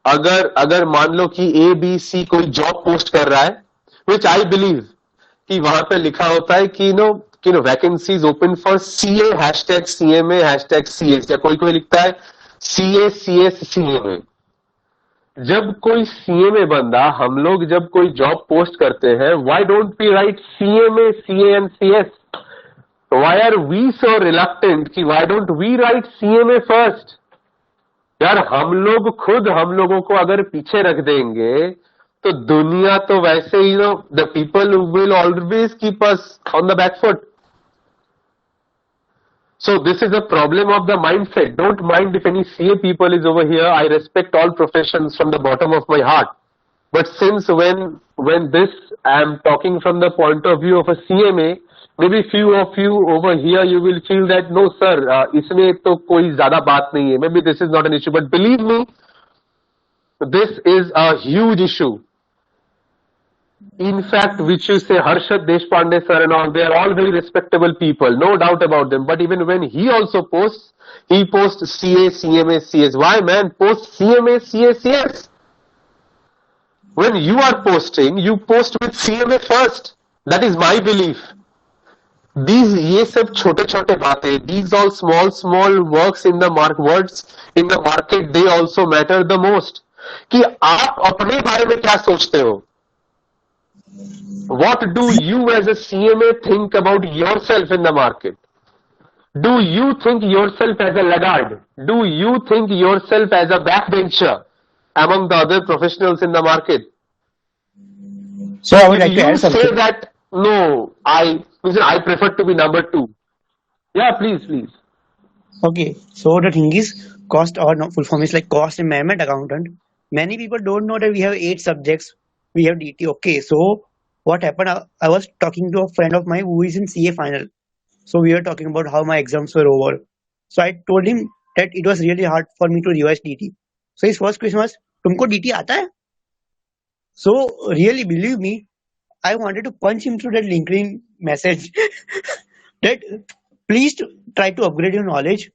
अगर मान लो कि ABC कोई job post कर रहा है, which I believe कि वहां पे लिखा होता है कि vacancies open for CA #CMA #CS, या कोई लिखता है CA CS CMA. जब कोई CMA बंदा, हम लोग जब कोई जॉब पोस्ट करते हैं, why don't we write CMA CA and CS? Why are we so reluctant कि why don't we write CMA first? यार हम लोग खुद हम लोगों को अगर पीछे रख देंगे तो दुनिया तो वैसे ही the people will always keep us on the back foot. So this is a problem of the mindset. Don't mind if any CA people is over here. I respect all professions from the bottom of my heart. But since when this I am talking from the point of view of a CMA, maybe few of you over here you will feel that no sir, इसमें तो कोई ज़्यादा बात नहीं है. Maybe this is not an issue, but believe me, this is a huge issue. In fact, which you say Harshad Deshpande sir and all, they are all very respectable people, no doubt about them. But even when he also posts, he posts CA, CMA, CS. Why man? Post CMA, CA, CS. When you are posting, you post with CMA first. That is my belief. ये सब छोटे छोटे बातें, these all small works in the words in the market, they also matter the most. कि आप अपने बारे में क्या सोचते हो? What do you as a CMA think about yourself in the market? Do you think yourself as a laggard? Do you think yourself as a backbencher among the other professionals in the market? So I would like to add If you say something. that, no, I prefer to be number 2. Yeah, please. Okay, so the thing is, cost or no, full form is like cost and management accountant. Many people don't know that we have 8 subjects. We have DT. Okay, so what happened? I was talking to a friend of mine who is in CA final. So we were talking about how my exams were over. So I told him that it was really hard for me to revise DT. So his first question was, "तुमको DT आता है?" So really, believe me, I wanted to punch him through that LinkedIn message that please try to upgrade your knowledge.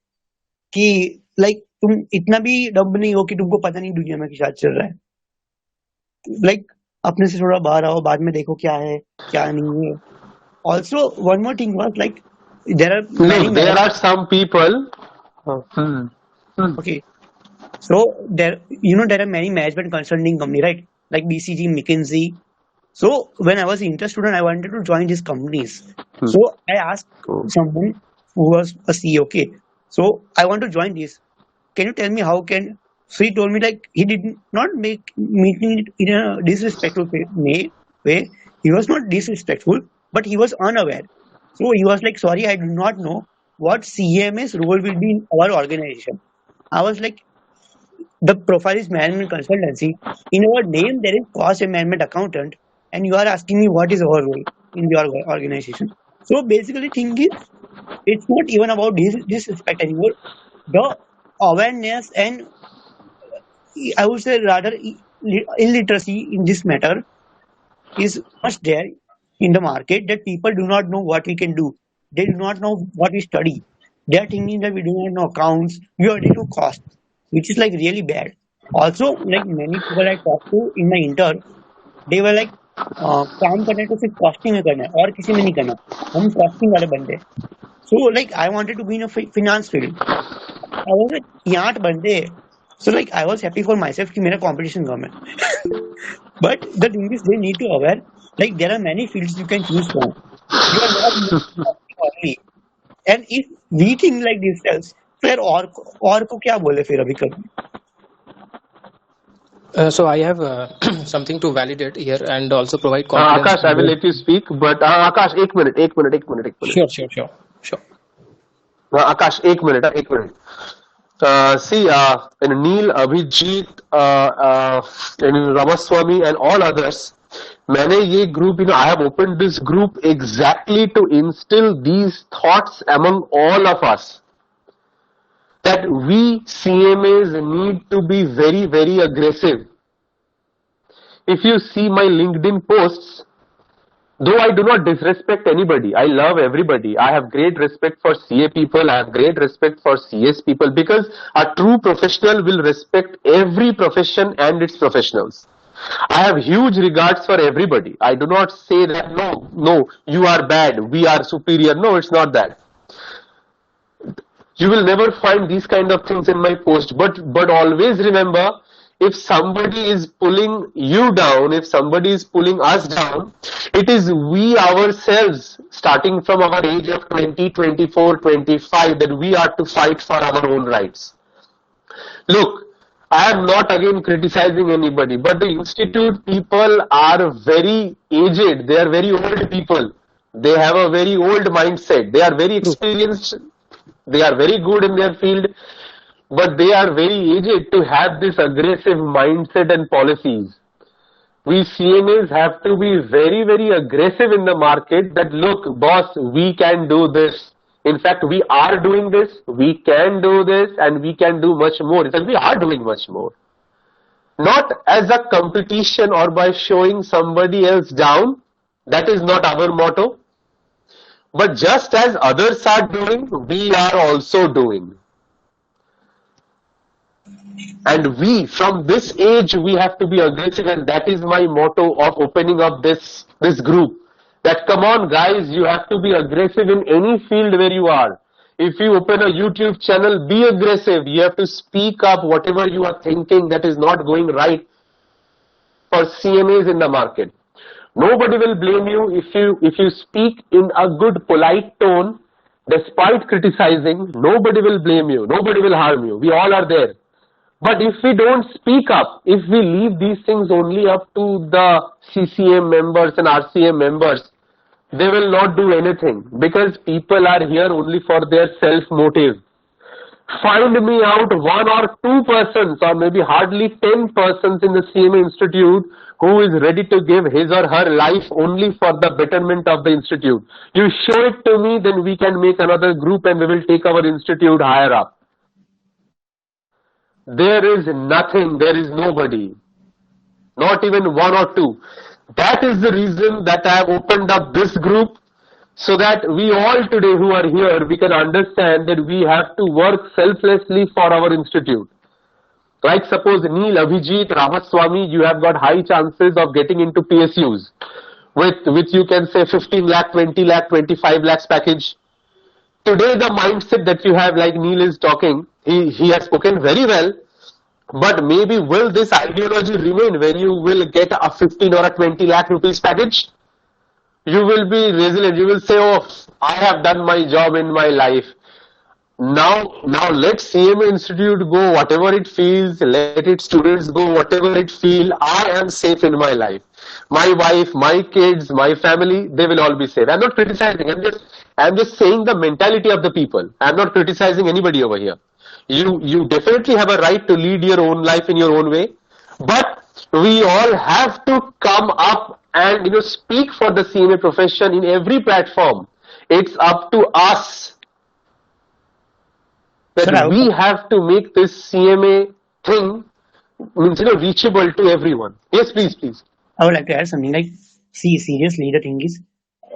कि like तुम इतना भी dub नहीं हो कि तुमको पता नहीं दुनिया में क्या चल रहा है. Like अपने से थोड़ा बाहर आओ, बाद में देखो क्या है क्या नहीं है. Also one more thing was like there are many There are some people. Okay, so there there are many management consulting company, right? Like BCG, McKinsey. So when I was an inter student, I wanted to join these companies. So I asked someone who was a CEO, okay, so I want to join this. Can you tell me how can? So he told me like he did not make meeting it in a disrespectful way. He was not disrespectful, but he was unaware. So he was like, sorry, I do not know what CMA's role will be in our organization. I was like, the profile is management consultancy. In our name, there is cost and management accountant, and you are asking me what is our role in your organization. So basically, thing is, it's not even about disrespect anymore. The awareness and I would say rather illiteracy in this matter is much there in the market that people do not know what we can do. They do not know what we study. They are thinking that we do not know accounts. We already do cost, which is like really bad. Also, like many people I talked to in my inter, they were like काम करना है तो सिर्फ costing में करना है और किसी में नहीं करना. हम कॉस्टिंग वाले बंदे. So like I wanted to be in a finance field. I was like यहाँ बंदे. So like I was happy for myself कि मेरा competition कम है. But the thing is they need to aware like there are many fields you can choose from. You are not only. And if we think like this, फिर और को क्या बोले फिर अभी कभी. So I have something to validate here and also provide confidence. Akash, I will let you speak, but Akash, एक minute. Sure. Akash, एक minute. See, Neil, Abhijit, Ramaswamy, and all others. मैंने ये group, I have opened this group exactly to instill these thoughts among all of us. That we CMAs need to be very, very aggressive. If you see my LinkedIn posts, though I do not disrespect anybody, I love everybody. I have great respect for CA people, I have great respect for CS people, because a true professional will respect every profession and its professionals. I have huge regards for everybody. I do not say that no, you are bad, we are superior. No, it's not that. You will never find these kind of things in my post, but always remember, if somebody is pulling you down, if somebody is pulling us down, it is we ourselves, starting from our age of 20, 24, 25, that we are to fight for our own rights. Look, I am not again criticizing anybody, but the institute people are very aged. They are very old people. They have a very old mindset. They are very experienced. They are very good in their field, but they are very aged to have this aggressive mindset and policies. We CMAs have to be very, very aggressive in the market that look, boss, we can do this. In fact, we are doing this, we can do this, and we can do much more. In fact, we are doing much more. Not as a competition or by showing somebody else down. That is not our motto. But just as others are doing, we are also doing. And we, from this age, we have to be aggressive, and that is my motto of opening up this group. That come on guys, you have to be aggressive in any field where you are. If you open a YouTube channel, be aggressive. You have to speak up whatever you are thinking that is not going right for CMAs in the market. Nobody will blame you if you speak in a good, polite tone, despite criticizing. Nobody will blame you. Nobody will harm you. We all are there. But if we don't speak up, if we leave these things only up to the CCM members and RCM members, they will not do anything because people are here only for their self-motive. Find me out 1 or 2 persons or maybe hardly 10 persons in the CMA Institute who is ready to give his or her life only for the betterment of the institute. You show it to me, then we can make another group and we will take our institute higher up. There is nothing, there is nobody, not even 1 or 2. That is the reason that I have opened up this group, so that we all today who are here, we can understand that we have to work selflessly for our institute. Like suppose Neil, Abhijit, Ramaswamy, you have got high chances of getting into PSUs with you can say 15 lakh, 20 lakh, 25 lakhs package. Today the mindset that you have, like Neil is talking, he has spoken very well, but maybe will this ideology remain when you will get a 15 or a 20 lakh rupees package? You will be resilient. You will say, oh, I have done my job in my life. Now let CMA Institute go whatever it feels, let its students go whatever it feel. I am safe in my life. My wife, my kids, my family, they will all be safe. I'm not criticizing. I'm just saying the mentality of the people. I'm not criticizing anybody over here. You definitely have a right to lead your own life in your own way, but we all have to come up and speak for the CMA profession in every platform. It's up to us that we have to make this CMA thing reachable to everyone. Yes, please. I would like to add something like, see, seriously, the thing is,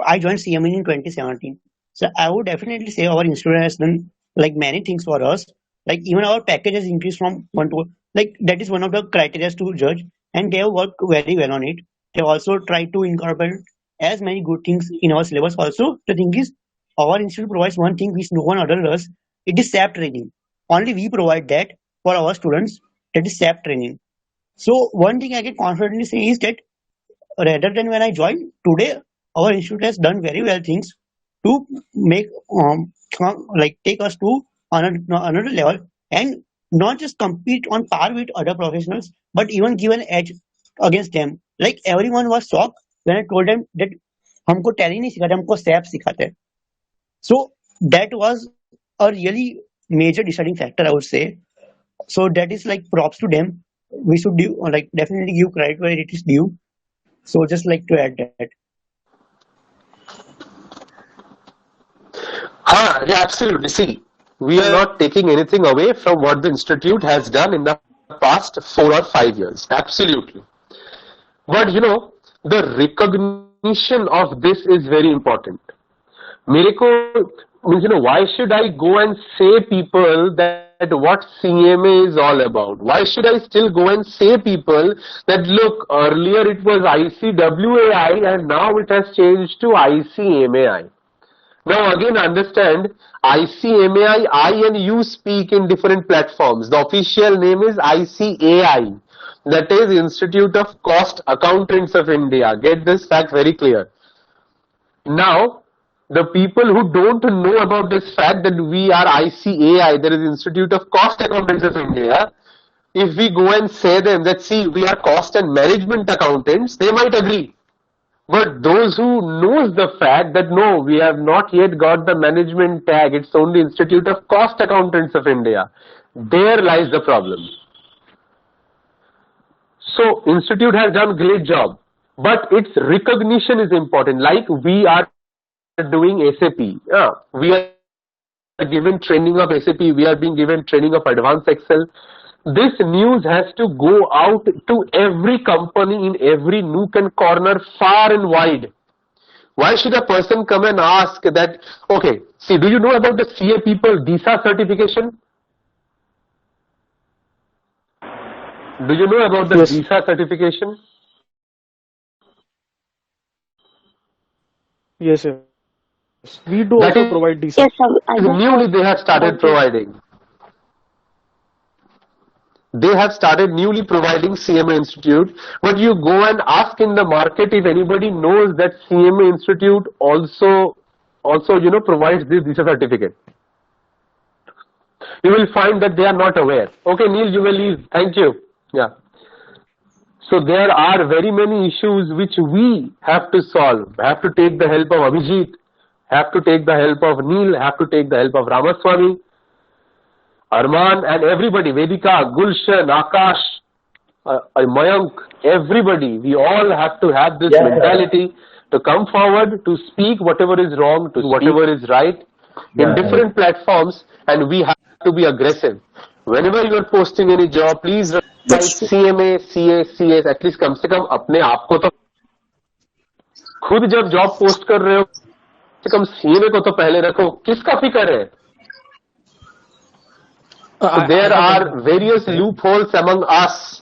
I joined CMA in 2017. So I would definitely say our institute has done like many things for us. Like even our package has increased from 1 to, like that is one of the criteria to judge, and they have worked very well on it. They also try to incorporate as many good things in our syllabus. Also, the thing is, our institute provides one thing which no one other does. It is SAP training. Only we provide that for our students. That is SAP training. So one thing I can confidently say is that rather than when I joined, today our institute has done very well things to make like take us to another level, and not just compete on par with other professionals, but even give an edge against them. Like everyone was shocked when I told them that हमको tally नहीं सिखाते, हमको SAP सिखाते हैं. So that was a really major deciding factor, I would say. So that is like props to them. We should do like definitely give credit where it is due. So just like to add that. Yeah, absolutely. See, we are not taking anything away from what the institute has done in the past 4 or 5 years. Absolutely. But the recognition of this is very important. Why should I go and say people that what CMA is all about? Why should I still go and say people that look, earlier it was ICWAI and now it has changed to ICMAI. Now again understand, ICMAI, I and you speak in different platforms. The official name is ICAI. That is Institute of Cost Accountants of India. Get this fact very clear. Now, The people who don't know about this fact that we are ICAI, there is Institute of Cost Accountants of India, if we go and say them that, see, we are cost and management accountants, they might agree. But those who knows the fact that no, we have not yet got the management tag, it's only Institute of Cost Accountants of India, there lies the problem. So institute has done great job, but its recognition is important. Like we are doing SAP, we are given training of SAP, we are being given training of advanced Excel. This news has to go out to every company in every nook and corner, far and wide. Why should a person come and ask that, okay, see, do you know about the CA people DISA certification? Do you know about the DISA certification? Yes, sir. We do That also provide DISA. Yes, sir. Newly they have started providing. They have started newly providing CMA Institute, but you go and ask in the market if anybody knows that CMA Institute also provides this DISA certificate. You will find that they are not aware. Okay, Neil, you will leave. Thank you. Yeah. So there are very many issues which we have to solve. Have to take the help of Abhijit, have to take the help of Neil, have to take the help of Ramaswamy, Arman and everybody, Vedika, Gulshan, Akash, Mayank, everybody. We all have to have this mentality to come forward, to speak whatever is wrong, to whatever is right in different platforms, and we have to be aggressive. Whenever you are posting any job, please write CMA, CA, CS, at least कम से कम अपने आप को तो खुद जब job post कर रहे हो कम से कम CMA को तो पहले रखो. किसका फिक्र है? So there are various loopholes among us.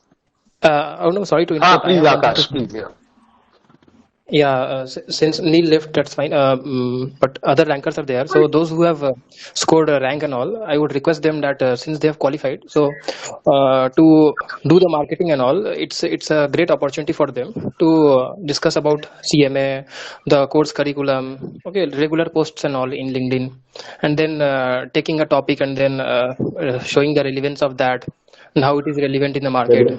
Oh no, sorry to interrupt. Please, Akash, please. Yeah, since Neil left, that's fine. But other rankers are there. So those who have scored a rank and all, I would request them that since they have qualified, so to do the marketing and all, it's a great opportunity for them to discuss about CMA, the course curriculum, okay, regular posts and all in LinkedIn, and then taking a topic and then showing the relevance of that and how it is relevant in the market.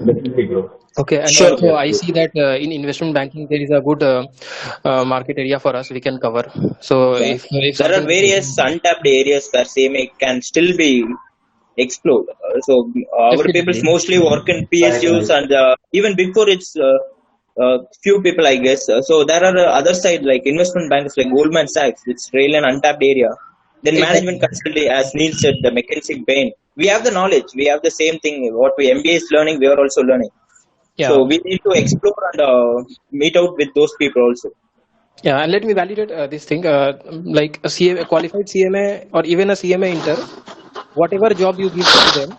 Okay, and Sure. also I see that in investment banking there is a good market area for us we can cover. So if There are various untapped areas where CMA can still be explored. So our people mostly work in PSUs and even before it's few people, I guess. So there are other side like investment banks like Goldman Sachs, which is really an untapped area. Then management consulting, as Neil said, the McKinsey Bain. We have the knowledge. We have the same thing. What we MBA is learning, we are also learning. Yeah. So we need to explore and meet out with those people also. Yeah, and let me validate this thing. Like a CMA, qualified CMA or even a CMA inter, whatever job you give to them,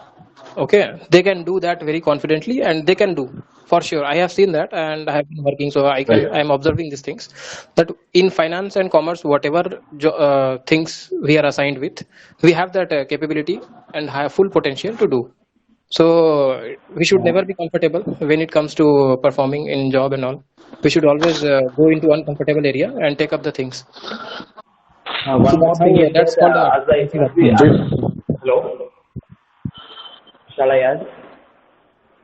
okay, they can do that very confidently, and they can do for sure. I have seen that, and I have been working, so I am observing these things. That in finance and commerce, whatever things we are assigned with, we have that capability and have full potential to do. So we should never be comfortable when it comes to performing in job and all. We should always go into uncomfortable area and take up the things. One more thing is that's that, called hello? Shall I add?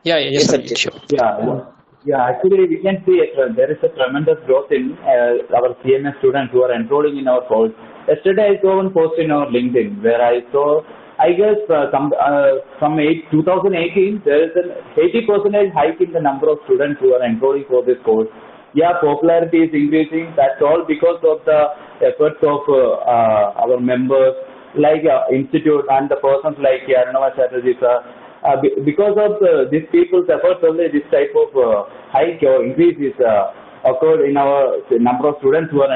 Yes, sure. Yeah. Actually, we can see there is a tremendous growth in our CMA students who are enrolling in our course. Yesterday, I saw one post in our LinkedIn where I saw, I guess, from 2018, there is an 80% hike in the number of students who are enrolling for this course. Yeah, popularity is increasing. That's all because of the efforts of our members, like institute and the persons like Arunava Chatterjee sir. Because of these people's efforts, only this type of hike or increase is occurred in our number of students who are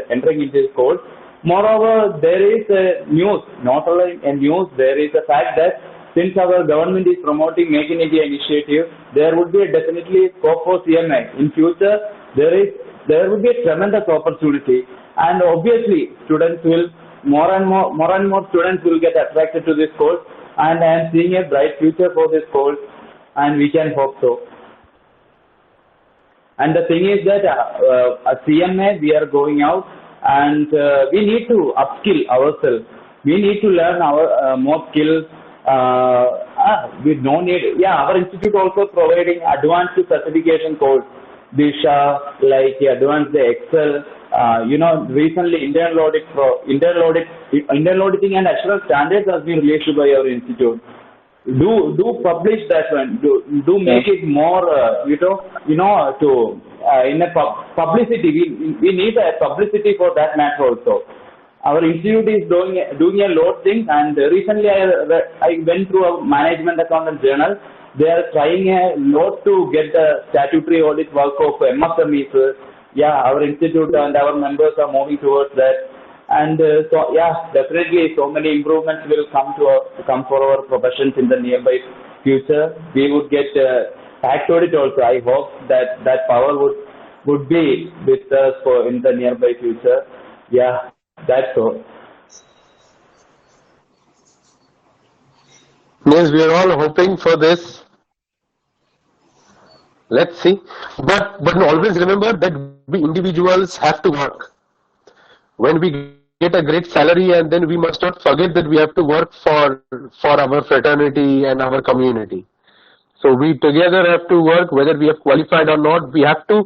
entering into this course. Moreover, there is news, not only a news, there is a fact that since our government is promoting Make in India initiative, there would be definitely scope for CMA. In future, there would be a tremendous opportunity, and obviously, students will more and more students will get attracted to this course, and I am seeing a bright future for this course, and we can hope so. And the thing is that a CMA, we are going out and we need to upskill ourselves. We need to learn our more skills. We no need. Yeah, our institute also providing advanced certification course, Disha, like advanced Excel. Recently internal auditing and assurance standards has been released by our institute. Do publish that one. Do make it more. To in a publicity. We need a publicity for that matter also. Our institute is doing a lot of things, and recently I went through a management accountant journal. They are trying a lot to get the statutory audit work of MSMEs. Yeah, our institute and our members are moving towards that. And definitely so many improvements will come for our professions in the nearby future. We would get tax audit also. I hope that power would be with us in the nearby future. Yeah, that's all. Yes, we are all hoping for this. Let's see. But always remember that we individuals have to work. When we get a great salary, and then we must not forget that we have to work for our fraternity and our community. So we together have to work, whether we have qualified or not. We have to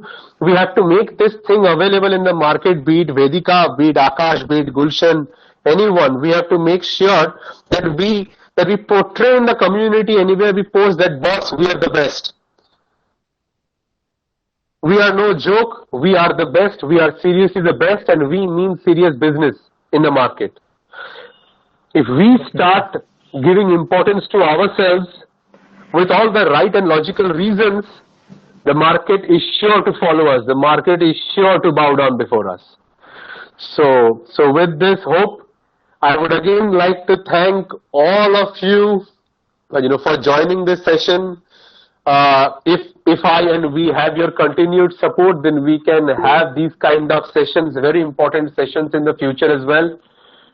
make this thing available in the market, be it Vedika, be it Akash, be it Gulshan, anyone. We have to make sure that we portray in the community, anywhere we post, that boss, we are the best. We are no joke, we are the best, we are seriously the best, and we mean serious business in the market. If we start giving importance to ourselves with all the right and logical reasons, the market is sure to follow us. The market is sure to bow down before us. So with this hope, I would again like to thank all of you, for joining this session. If I and we have your continued support, then we can have these kind of sessions, very important sessions in the future as well.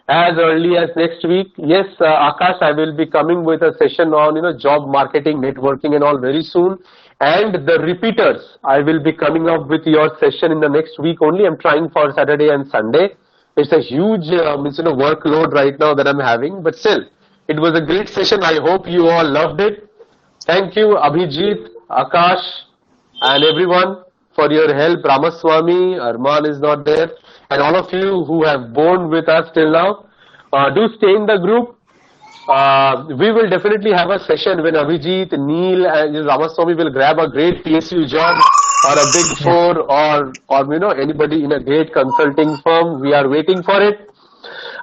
As early as next week, yes, Akash, I will be coming with a session on job marketing, networking, and all very soon. And the repeaters, I will be coming up with your session in the next week only. I'm trying for Saturday and Sunday. It's a huge workload right now that I'm having, but still, it was a great session. I hope you all loved it. Thank you, Abhijit, Akash, and everyone for your help. Ramaswamy, Arman is not there, and all of you who have borne with us till now. Do stay in the group. We will definitely have a session when Abhijit, Neil, and Ramaswamy will grab a great PSU job or a big four or anybody in a great consulting firm. We are waiting for it.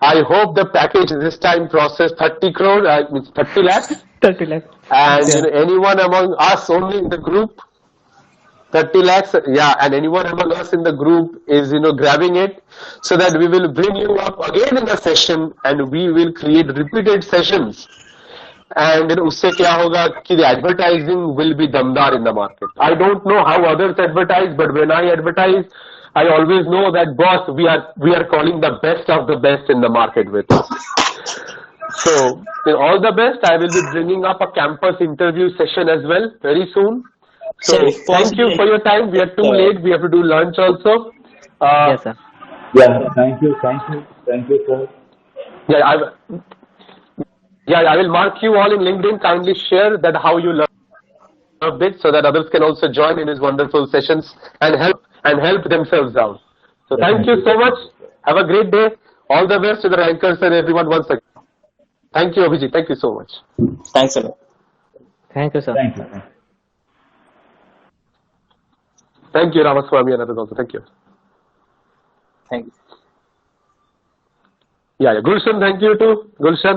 I hope the package this time processed 30 crore, 30 lakhs. 30 lakhs. And anyone among us only in the group, 30 lakhs, yeah, and anyone among us in the group is, grabbing it, so that we will bring you up again in the session and we will create repeated sessions. And usse kya hoga ki the advertising will be damdar in the market. I don't know how others advertise, but when I advertise, I always know that, boss, we are calling the best of the best in the market with us. So, all the best. I will be bringing up a campus interview session as well very soon. So, thank you for your time. We are too late. We have to do lunch also. Yes, sir. Yeah, thank you, sir. Yeah, I will mark you all in LinkedIn. Kindly share that how you loved it, so that others can also join in his wonderful sessions and help themselves out. So, thank you so much. Have a great day. All the best to the rankers and everyone once again. Thank you, Abhijit. Thank you so much. Thanks a lot. Thank you, sir. Thank you. Thank you, Ramaswamy, and others also. Thank you. Thank you. Yeah. Gulshan, thank you too. Gulshan.